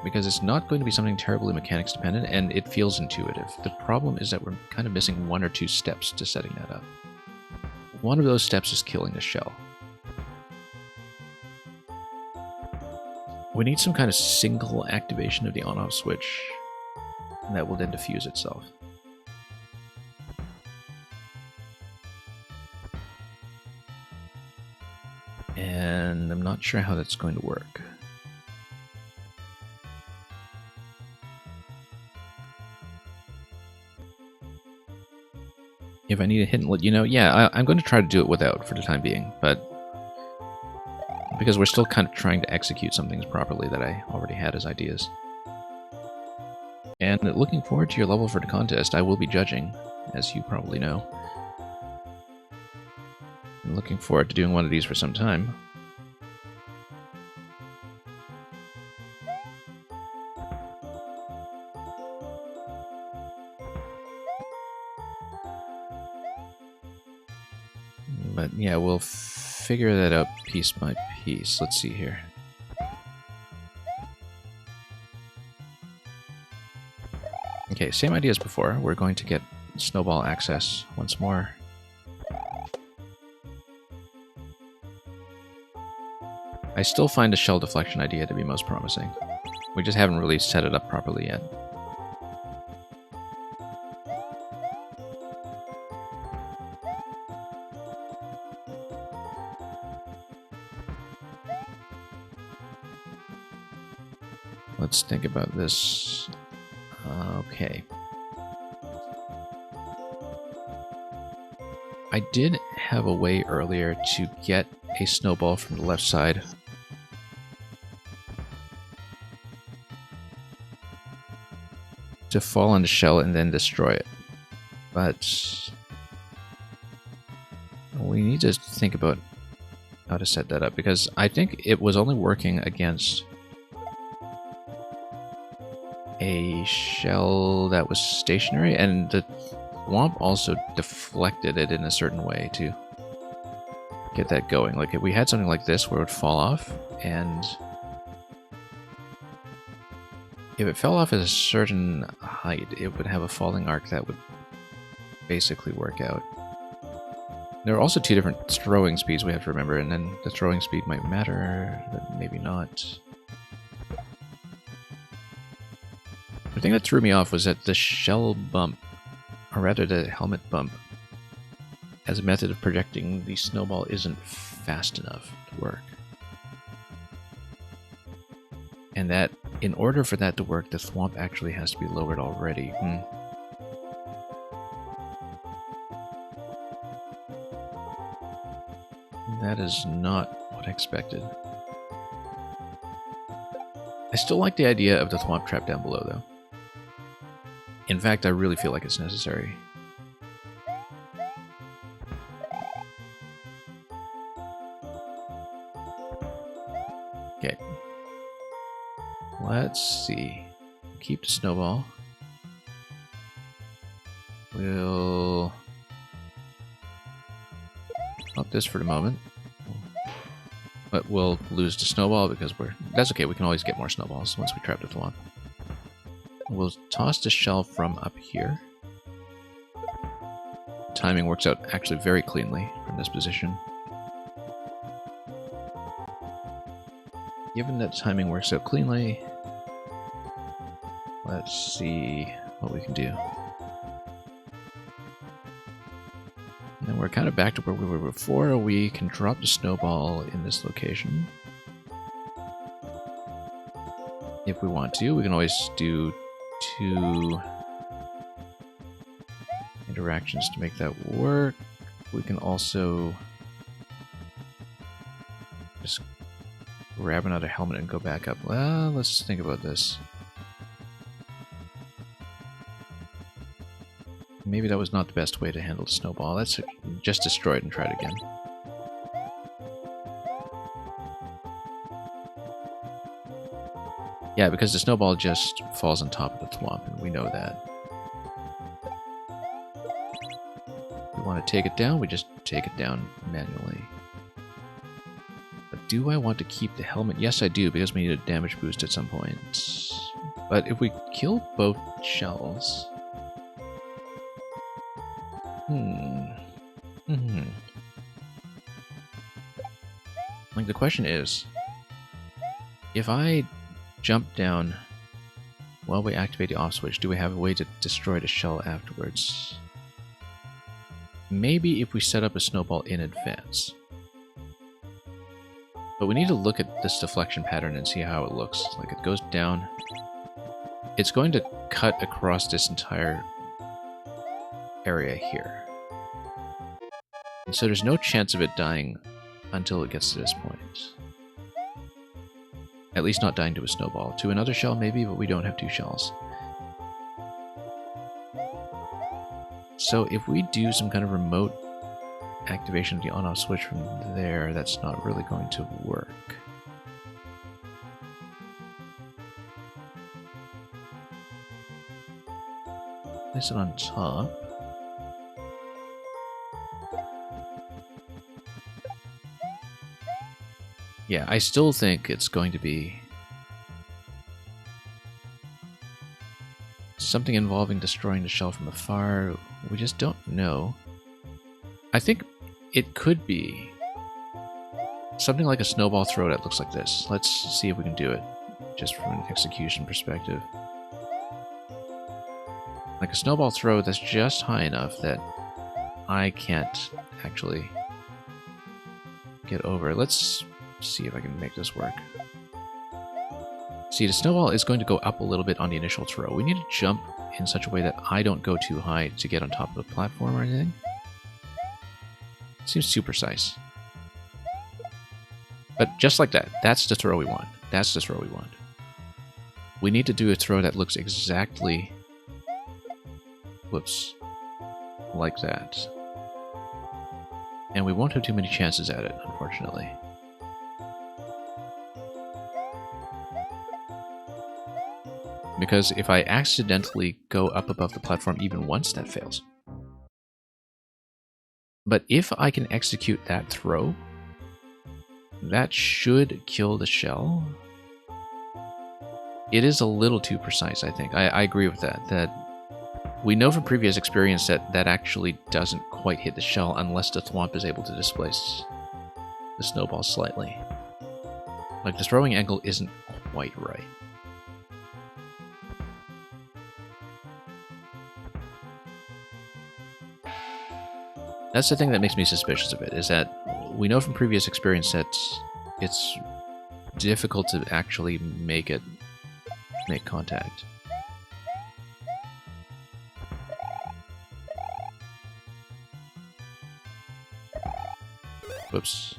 Because it's not going to be something terribly mechanics dependent, and it feels intuitive. The problem is that we're kind of missing one or two steps to setting that up. One of those steps is killing the shell. We need some kind of single activation of the on-off switch, and that will then diffuse itself. And I'm not sure how that's going to work. if I need a hint and let you know, yeah, I'm going to try to do it without for the time being, but because we're still kind of trying to execute some things properly that I already had as ideas. And looking forward to your level for the contest. I will be judging, as you probably know. I'm looking forward to doing one of these for some time. But yeah, we'll figure that out piece by piece. Let's see here. Okay, same idea as before. We're going to get snowball access once more. I still find the shell deflection idea to be most promising. We just haven't really set it up properly yet. Let's think about this. Okay. I did have a way earlier to get a snowball from the left side. To fall on the shell and then destroy it. But we need to think about how to set that up, because I think it was only working against a shell that was stationary, and the Thwomp also deflected it in a certain way to get that going. Like if we had something like this where it would fall off, and if it fell off at a certain height, it would have a falling arc that would basically work out. There are also two different throwing speeds we have to remember, and then the throwing speed might matter, but maybe not. The thing that threw me off was that the shell bump, or rather the helmet bump, as a method of projecting the snowball isn't fast enough to work. And that, in order for that to work, the Thwomp actually has to be lowered already. That is not what I expected. I still like the idea of the Thwomp trap down below, though. In fact, I really feel like it's necessary. Okay. Let's see. Keep the snowball. We'll up this for the moment. But we'll lose the snowball because that's okay, we can always get more snowballs once we trap the Thwomp. We'll toss the shell from up here. Timing works out actually very cleanly from this position. Given that timing works out cleanly, let's see what we can do. And we're kind of back to where we were before. We can drop the snowball in this location. If we want to, we can always do 2 interactions to make that work. We can also just grab another helmet and go back up. Well, let's think about this. Maybe that was not the best way to handle the snowball. Let's just destroy it and try it again. Yeah, because the snowball just falls on top of the Thwomp, and we know that. If we want to take it down, we just take it down manually. But do I want to keep the helmet? Yes, I do, because we need a damage boost at some point. But if we kill both shells... Like, the question is, if I jump down while we activate the off switch, do we have a way to destroy the shell afterwards? Maybe if we set up a snowball in advance. But we need to look at this deflection pattern and see how it looks. Like, it goes down. It's going to cut across this entire area here. And so there's no chance of it dying until it gets to this point. At least not dying to a snowball. To another shell maybe, but we don't have 2 shells. So if we do some kind of remote activation of the on-off switch from there, that's not really going to work. Place it on top. Yeah, I still think it's going to be something involving destroying the shell from afar. We just don't know. I think it could be something like a snowball throw that looks like this. Let's see if we can do it, just from an execution perspective. Like a snowball throw that's just high enough that I can't actually get over. Let's see if I can make this work. See, the snowball is going to go up a little bit on the initial throw. We need to jump in such a way that I don't go too high to get on top of the platform or anything. Seems too precise. But just like that, that's the throw we want. That's the throw we want. We need to do a throw that looks exactly... whoops. Like that. And we won't have too many chances at it, unfortunately. Because if I accidentally go up above the platform even once, that fails. But if I can execute that throw, that should kill the shell. It is a little too precise, I think. I agree with that. That we know from previous experience that that actually doesn't quite hit the shell unless the thwomp is able to displace the snowball slightly. Like, the throwing angle isn't quite right. That's the thing that makes me suspicious of it, is that we know from previous experience that it's difficult to actually make contact. Whoops.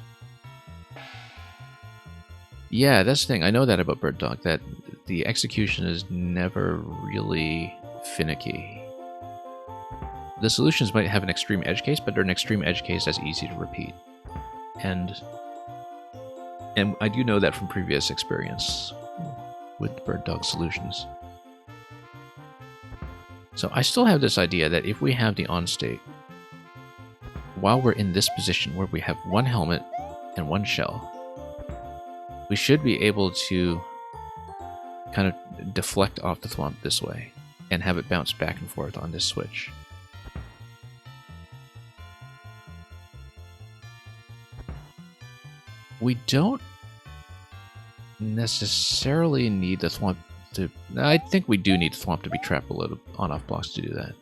Yeah, that's the thing. I know that about Bird Dog, that the execution is never really finicky. The solutions might have an extreme edge case, but they're an extreme edge case that's easy to repeat. And I do know that from previous experience with Bird Dog solutions. So I still have this idea that if we have the on state, while we're in this position where we have 1 helmet and 1 shell, we should be able to kind of deflect off the thwomp this way and have it bounce back and forth on this switch. We don't necessarily need the thwomp to... I think we do need the thwomp to be trapped below the on-off blocks to do that.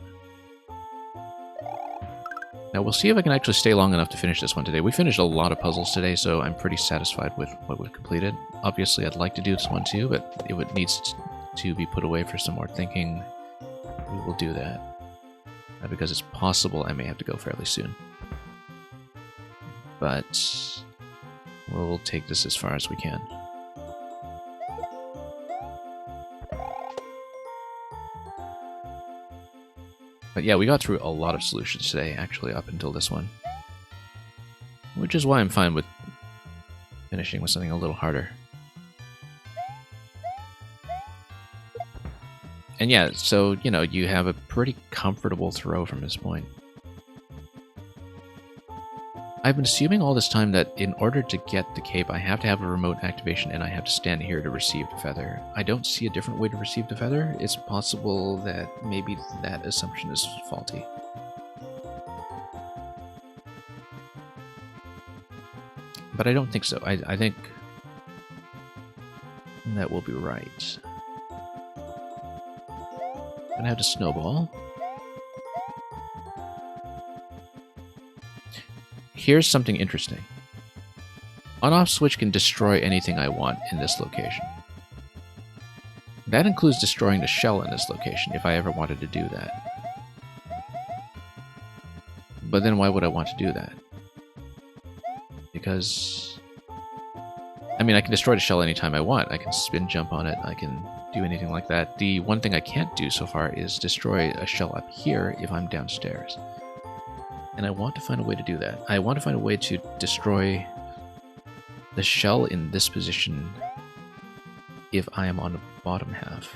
Now we'll see if I can actually stay long enough to finish this one today. We finished a lot of puzzles today, so I'm pretty satisfied with what we've completed. Obviously, I'd like to do this one too, but it needs to be put away for some more thinking. We will do that. Because it's possible I may have to go fairly soon. But we'll take this as far as we can. But yeah, we got through a lot of solutions today, actually, up until this one. Which is why I'm fine with finishing with something a little harder. And yeah, so, you know, you have a pretty comfortable throw from this point. I've been assuming all this time that in order to get the cape, I have to have a remote activation and I have to stand here to receive the feather. I don't see a different way to receive the feather. It's possible that maybe that assumption is faulty. But I don't think so. I think that will be right. I'm gonna have to snowball. Here's something interesting. On-off switch can destroy anything I want in this location. That includes destroying the shell in this location, if I ever wanted to do that. But then why would I want to do that? because... I mean, I can destroy the shell anytime I want. I can spin jump on it. I can do anything like that. The one thing I can't do so far is destroy a shell up here if I'm downstairs. And I want to find a way to do that. I want to find a way to destroy the shell in this position if I am on the bottom half.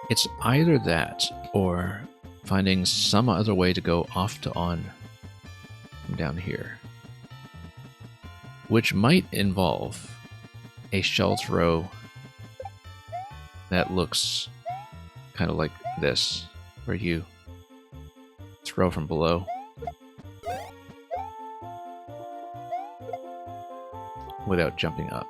It's either that or finding some other way to go off to on from down here, which might involve a shell throw that looks kind of like this, where you throw from below without jumping up.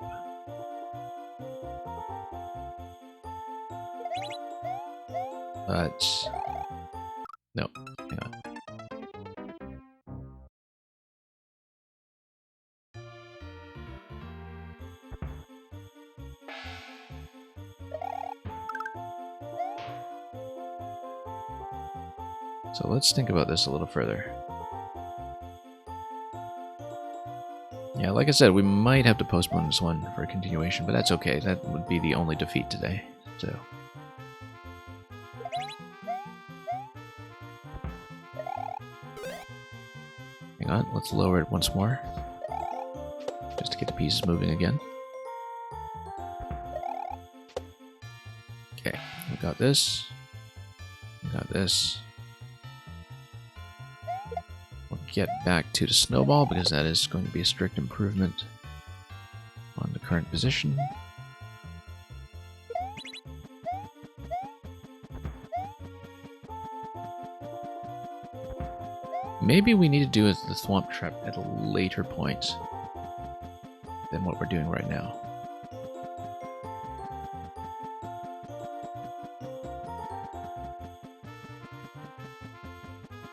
But no, hang on. So let's think about this a little further. Yeah, like I said, we might have to postpone this one for a continuation, but that's okay. That would be the only defeat today. So. Hang on, let's lower it once more. Just to get the pieces moving again. Okay, we got this. We got this. We'll get back to the snowball because that is going to be a strict improvement on the current position. Maybe we need to do the Thwomp Trap at a later point than what we're doing right now.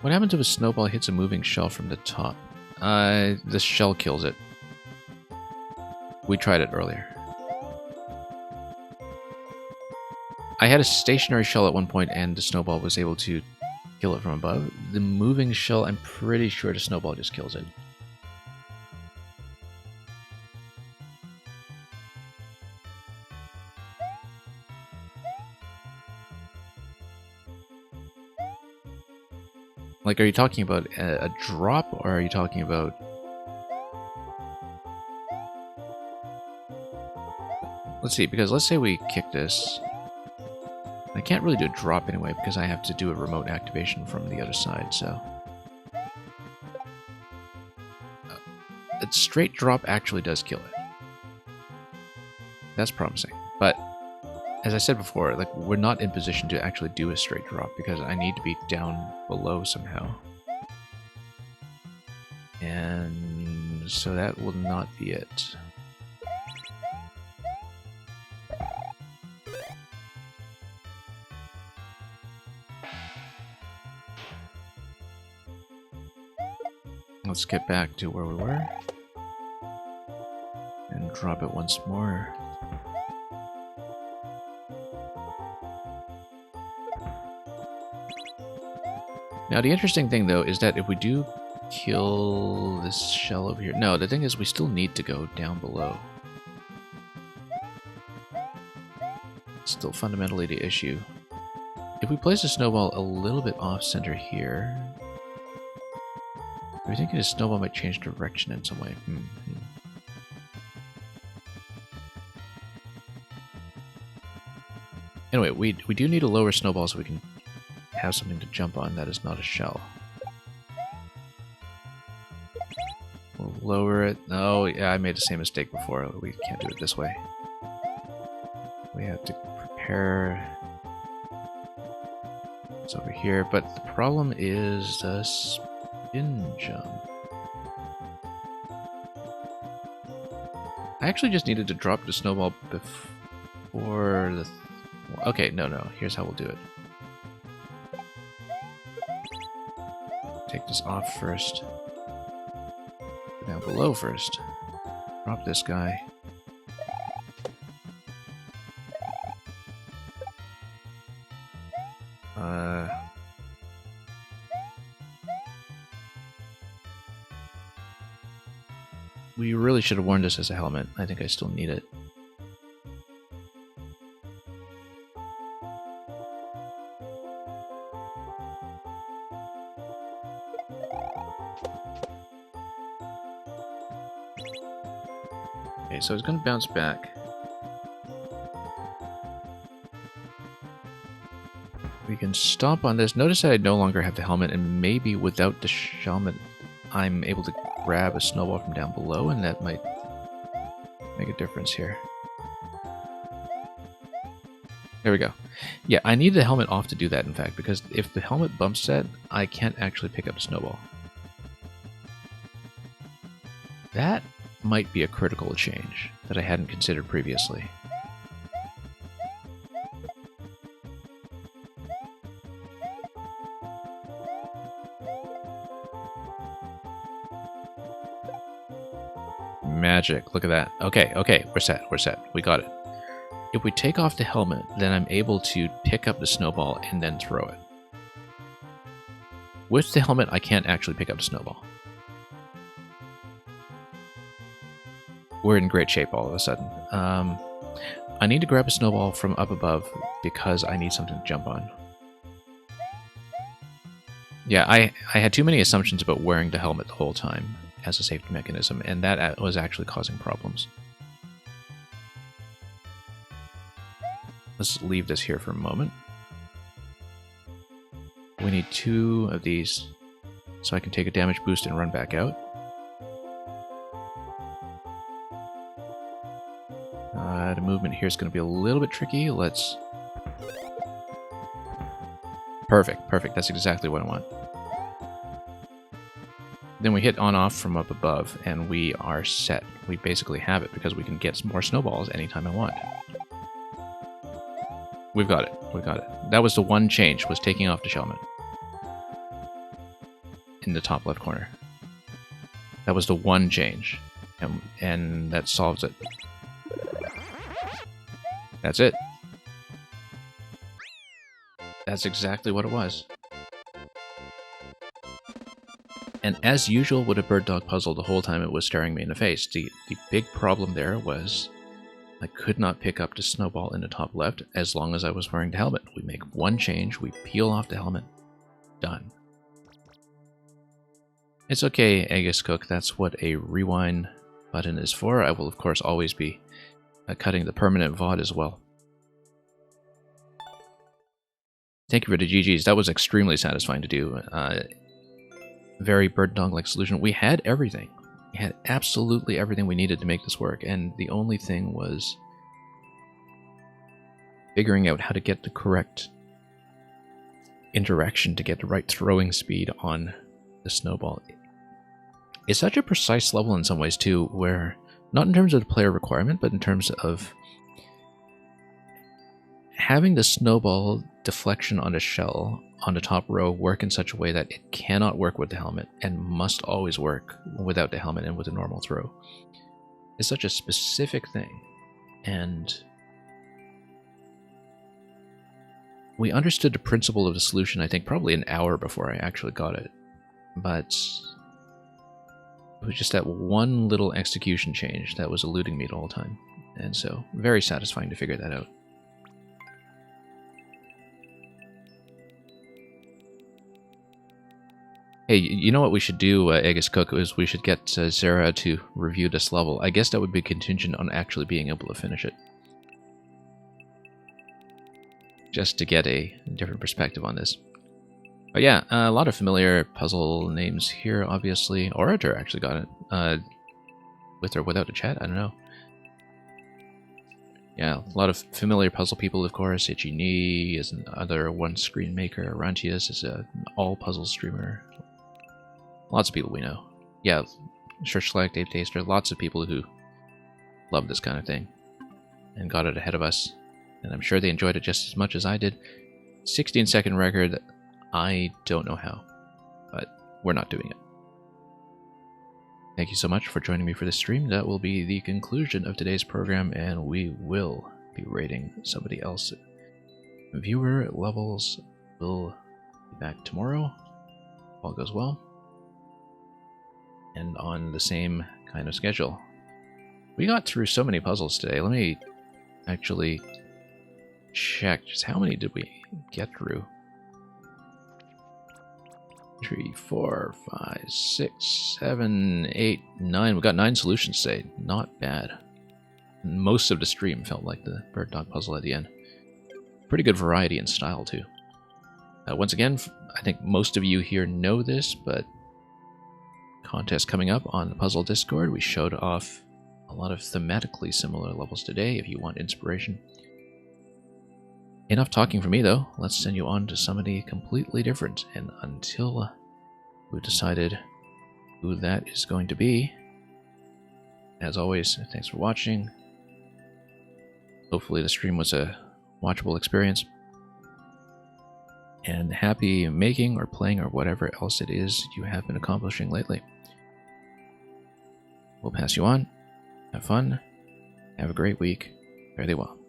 What happens if a snowball hits a moving shell from the top? The shell kills it. We tried it earlier. I had a stationary shell at one point and the snowball was able to kill it from above. The moving shell, I'm pretty sure the snowball just kills it. Like, are you talking about a drop, or are you talking about... Let's see, because let's say we kick this. I can't really do a drop anyway, because I have to do a remote activation from the other side, so... A straight drop actually does kill it. That's promising. But, as I said before, like, we're not in position to actually do a straight drop, because I need to be down below somehow. And so that will not be it. Let's get back to where we were. And drop it once more. Now the interesting thing though is that if we do kill this shell over here... No, the thing is we still need to go down below. It's still fundamentally the issue. If we place a snowball a little bit off center here... We're thinking the snowball might change direction in some way. Anyway, we do need a lower snowball so we can have something to jump on that is not a shell. We'll lower it. Oh, yeah, I made the same mistake before. We can't do it this way. We have to prepare... It's over here, but the problem is the spin jump. I actually just needed to drop the snowball before the... Okay, no. Here's how we'll do it. Take this off first. Go down below first. Drop this guy. We really should have worn this as a helmet. I think I still need it. Okay, so it's going to bounce back. We can stomp on this. Notice that I no longer have the helmet, and maybe without the helmet, I'm able to grab a snowball from down below, and that might make a difference here. There we go. Yeah, I need the helmet off to do that, in fact, because if the helmet bumps that, I can't actually pick up the snowball. That might be a critical change that I hadn't considered previously. Magic, look at that. Okay, we're set. We got it. If we take off the helmet, then I'm able to pick up the snowball and then throw it. With the helmet, I can't actually pick up the snowball. We're in great shape all of a sudden. I need to grab a snowball from up above because I need something to jump on. Yeah, I had too many assumptions about wearing the helmet the whole time as a safety mechanism, and that was actually causing problems. Let's leave this here for a moment. We need 2 of these so I can take a damage boost and run back out. The movement here is going to be a little bit tricky. Let's... Perfect. That's exactly what I want. Then we hit on-off from up above, and we are set. We basically have it because we can get some more snowballs anytime I want. We've got it. That was the one change, was taking off the helmet. In the top left corner. That was the one change. And that solves it. That's it. That's exactly what it was. And as usual with a bird dog puzzle, the whole time it was staring me in the face. The big problem there was I could not pick up the snowball in the top left as long as I was wearing the helmet. We make one change, we peel off the helmet. Done. It's okay, Aegis Cook, that's what a rewind button is for. I will of course always be cutting the permanent VOD as well. Thank you for the GGs, that was extremely satisfying to do. Very bird dog-like solution. We had everything. We had absolutely everything we needed to make this work, and the only thing was figuring out how to get the correct interaction to get the right throwing speed on the snowball. It's such a precise level in some ways too, where not in terms of the player requirement, but in terms of having the snowball deflection on a shell on the top row work in such a way that it cannot work with the helmet and must always work without the helmet and with a normal throw. It's such a specific thing, and we understood the principle of the solution, I think, probably an hour before I actually got it, but it was just that one little execution change that was eluding me the whole time, and so very satisfying to figure that out. Hey, you know what we should do, Aegis Cook, is we should get Zara to review this level. I guess that would be contingent on actually being able to finish it. Just to get a different perspective on this. But yeah, a lot of familiar puzzle names here, obviously. Orator actually got it. With or without a chat, I don't know. Yeah, a lot of familiar puzzle people, of course. Itchy Knee is another one-screen maker. Rantius is an all-puzzle streamer. Lots of people we know. Yeah, Shurschlag, Dave Taster, lots of people who love this kind of thing and got it ahead of us. And I'm sure they enjoyed it just as much as I did. 16-second record, I don't know how, but we're not doing it. Thank you so much for joining me for this stream. That will be the conclusion of today's program, and we will be rating somebody else. Viewer levels will be back tomorrow. All goes well. And on the same kind of schedule. We got through so many puzzles today. Let me actually check just how many did we get through. 3, 4, 5, 6, 7, 8, 9. We got 9 solutions today. Not bad. Most of the stream felt like the bird dog puzzle at the end. Pretty good variety and style too. Once again, I think most of you here know this, but contest coming up on the Puzzle Discord. We showed off a lot of thematically similar levels today if you want inspiration. Enough talking for me though. Let's send you on to somebody completely different. And until we've decided who that is going to be, as always, thanks for watching. Hopefully the stream was a watchable experience. And happy making or playing or whatever else it is you have been accomplishing lately. We'll pass you on. Have fun. Have a great week. Fare thee well.